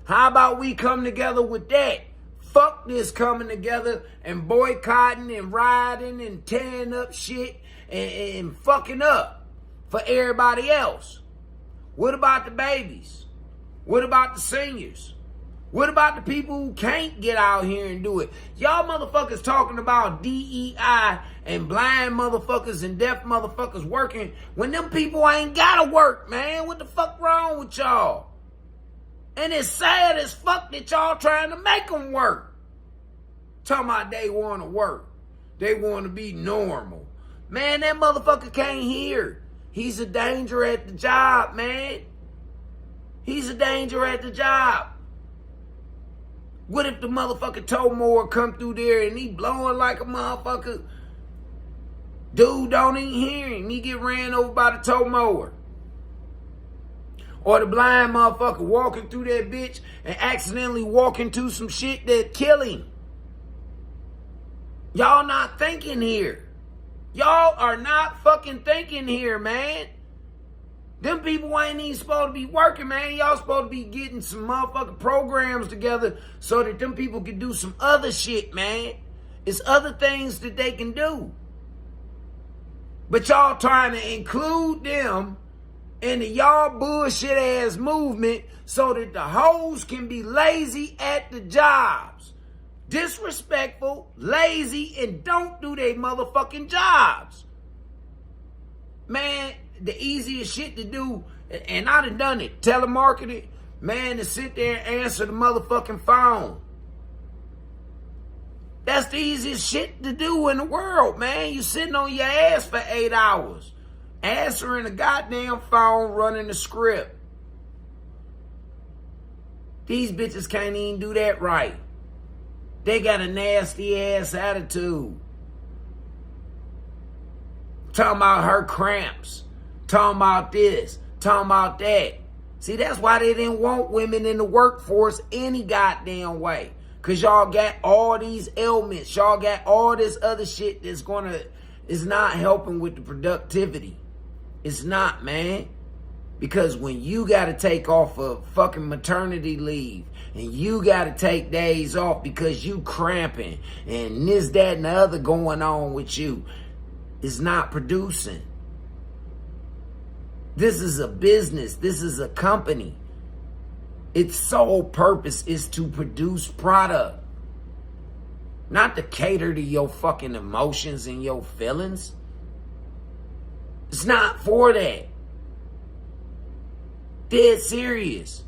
How about we come together with that? Fuck this coming together and boycotting and rioting and tearing up shit and fucking up for everybody else. What about the babies? What about the seniors? What about the people who can't get out here and do it? Y'all motherfuckers talking about DEI and blind motherfuckers and deaf motherfuckers working when them people ain't gotta work, man. What the fuck wrong with y'all? And it's sad as fuck that y'all trying to make them work. Talking about they want to work. They want to be normal. Man, that motherfucker can't hear. He's a danger at the job, man. He's a danger at the job. What if the motherfucker tow mower come through there and he blowing like a motherfucker? Dude don't even hear him. He get ran over by the tow mower. Or the blind motherfucker walking through that bitch and accidentally walk into some shit that kill him. Y'all not thinking here. Y'all are not fucking thinking here, man. Them people ain't even supposed to be working, man. Y'all supposed to be getting some motherfucking programs together so that them people can do some other shit, man. It's other things that they can do. But y'all trying to include them in the y'all bullshit ass movement so that the hoes can be lazy at the jobs. Disrespectful, lazy, and don't do their motherfucking jobs. Man, the easiest shit to do, and I done it, telemarketing, man, to sit there and answer the motherfucking phone. That's the easiest shit to do in the world, man. You sitting on your ass for 8 hours, answering a goddamn phone, running the script. These bitches can't even do that right. They got a nasty ass attitude. Talking about her cramps. Talking about this. Talking about that. See, that's why they didn't want women in the workforce any goddamn way. Because y'all got all these ailments. Y'all got all this other shit that's is not helping with the productivity. It's not, man. Because when you got to take off a fucking maternity leave and you got to take days off because you cramping and this, that, and the other going on with you, it's not producing. This is a business. This is a company. Its sole purpose is to produce product, not to cater to your fucking emotions and your feelings. It's not for that. Dead serious.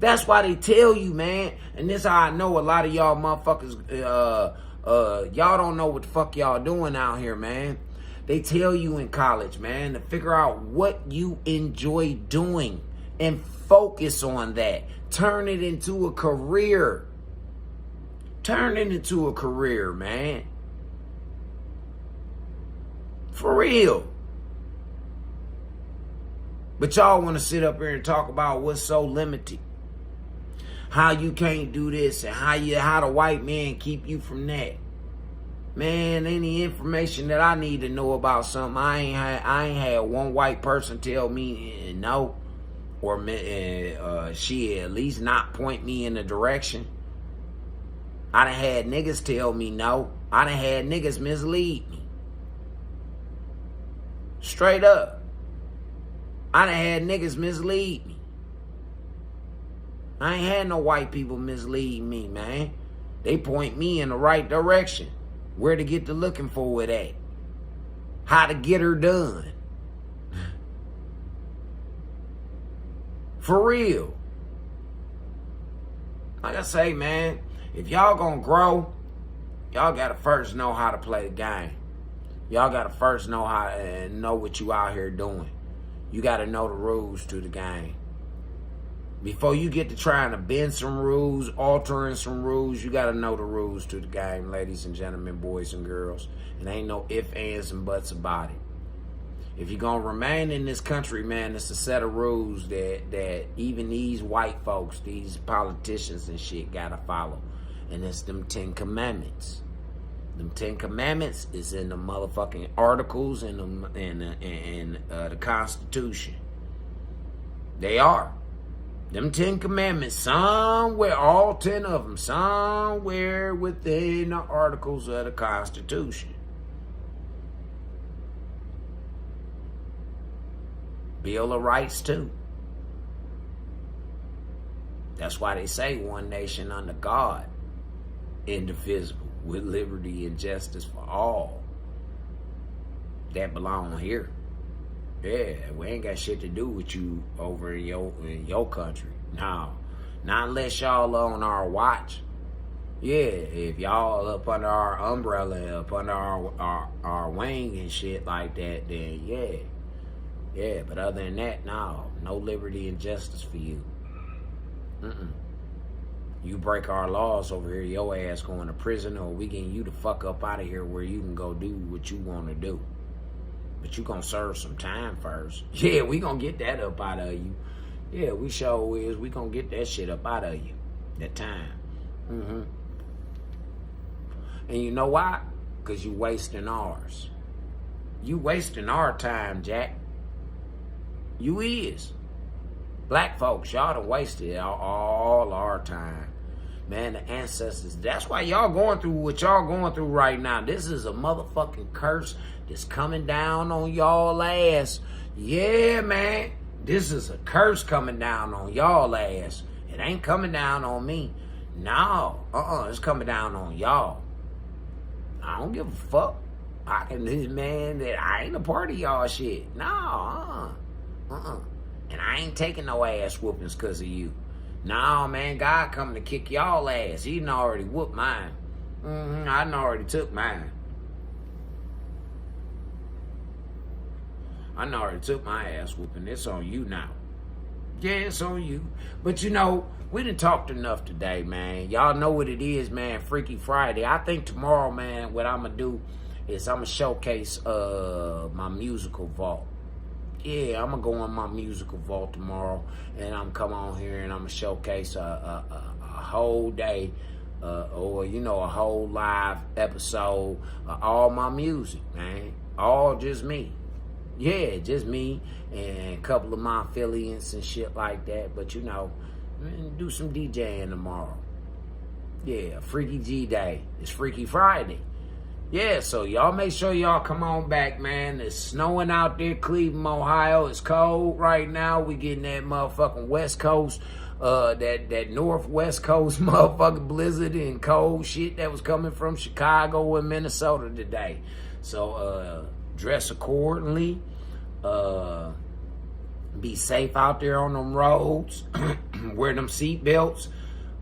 That's why they tell you, man, and this how I know a lot of y'all motherfuckers, y'all don't know what the fuck y'all doing out here, man. They tell you in college, man, to figure out what you enjoy doing and focus on that. Turn it into a career. Turn it into a career, man. For real. But y'all want to sit up here and talk about what's so limited. How you can't do this and how the white man keep you from that. Man, any information that I need to know about something, I ain't had one white person tell me no, or she at least not point me in the direction. I done had niggas tell me no. I done had niggas mislead me. Straight up. I done had niggas mislead me. I ain't had no white people mislead me, man. They point me in the right direction. Where to get to looking for it at. How to get her done. For real. Like I say, man, if y'all gonna grow, y'all gotta first know how to play the game. Y'all gotta first know how and know what you out here doing. You gotta know the rules to the game. Before you get to trying to bend some rules, altering some rules, you got to know the rules to the game, ladies and gentlemen, boys and girls. And ain't no ifs, ands, and buts about it. If you're going to remain in this country, man, it's a set of rules that even these white folks, these politicians and shit got to follow. And it's them 10 Commandments. Them 10 Commandments is in the motherfucking articles in the Constitution. They are. Them 10 Commandments, somewhere, all 10 of them, somewhere within the articles of the Constitution. Bill of Rights, too. That's why they say one nation under God, indivisible, with liberty and justice for all. That belong here. Yeah, we ain't got shit to do with you over in your country. No. Not unless y'all on our watch. Yeah, if y'all up under our umbrella, up under our wing and shit like that, then yeah. Yeah, but other than that, no liberty and justice for you. You break our laws over here, your ass going to prison, or we getting you the fuck up out of here where you can go do what you want to do. But you gonna serve some time first. Yeah, we gonna get that up out of you. Yeah, we sure is. We gonna get that shit up out of you. That time. And you know why? Because you wasting ours. You wasting our time, Jack. You is. Black folks, y'all done wasted all our time. Man, the ancestors. That's why y'all going through what y'all going through right now. This is a motherfucking curse that's coming down on y'all ass. Yeah, man. This is a curse coming down on y'all ass. It ain't coming down on me. No. It's coming down on y'all. I don't give a fuck. I ain't a part of y'all shit. No. And I ain't taking no ass whoopings because of you. No, man, God coming to kick y'all ass. He done already whooped mine. I done already took mine. I done already took my ass whooping. It's on you now. Yeah, it's on you. But you know, we done talked enough today, man. Y'all know what it is, man. Freaky Friday. I think tomorrow, man, what I'm going to do is I'm going to showcase my musical vault. Yeah, I'm going to go on my musical vault tomorrow, and I'm come on here and I'm going to showcase a whole day or, you know, a whole live episode of all my music, man. All just me. Yeah, just me and a couple of my affiliates and shit like that. But, you know, do some DJing tomorrow. Yeah, Freaky-G day. It's Freaky Friday. Yeah, so y'all make sure y'all come on back, man. It's snowing out there, Cleveland, Ohio. It's cold right now. We getting that motherfucking West Coast, that Northwest Coast motherfucking blizzard and cold shit that was coming from Chicago and Minnesota today. So dress accordingly. Be safe out there on them roads. Wear them seat belts.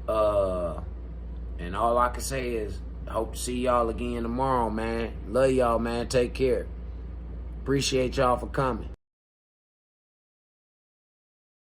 And all I can say is, hope to see y'all again tomorrow, man. Love y'all, man. Take care. Appreciate y'all for coming.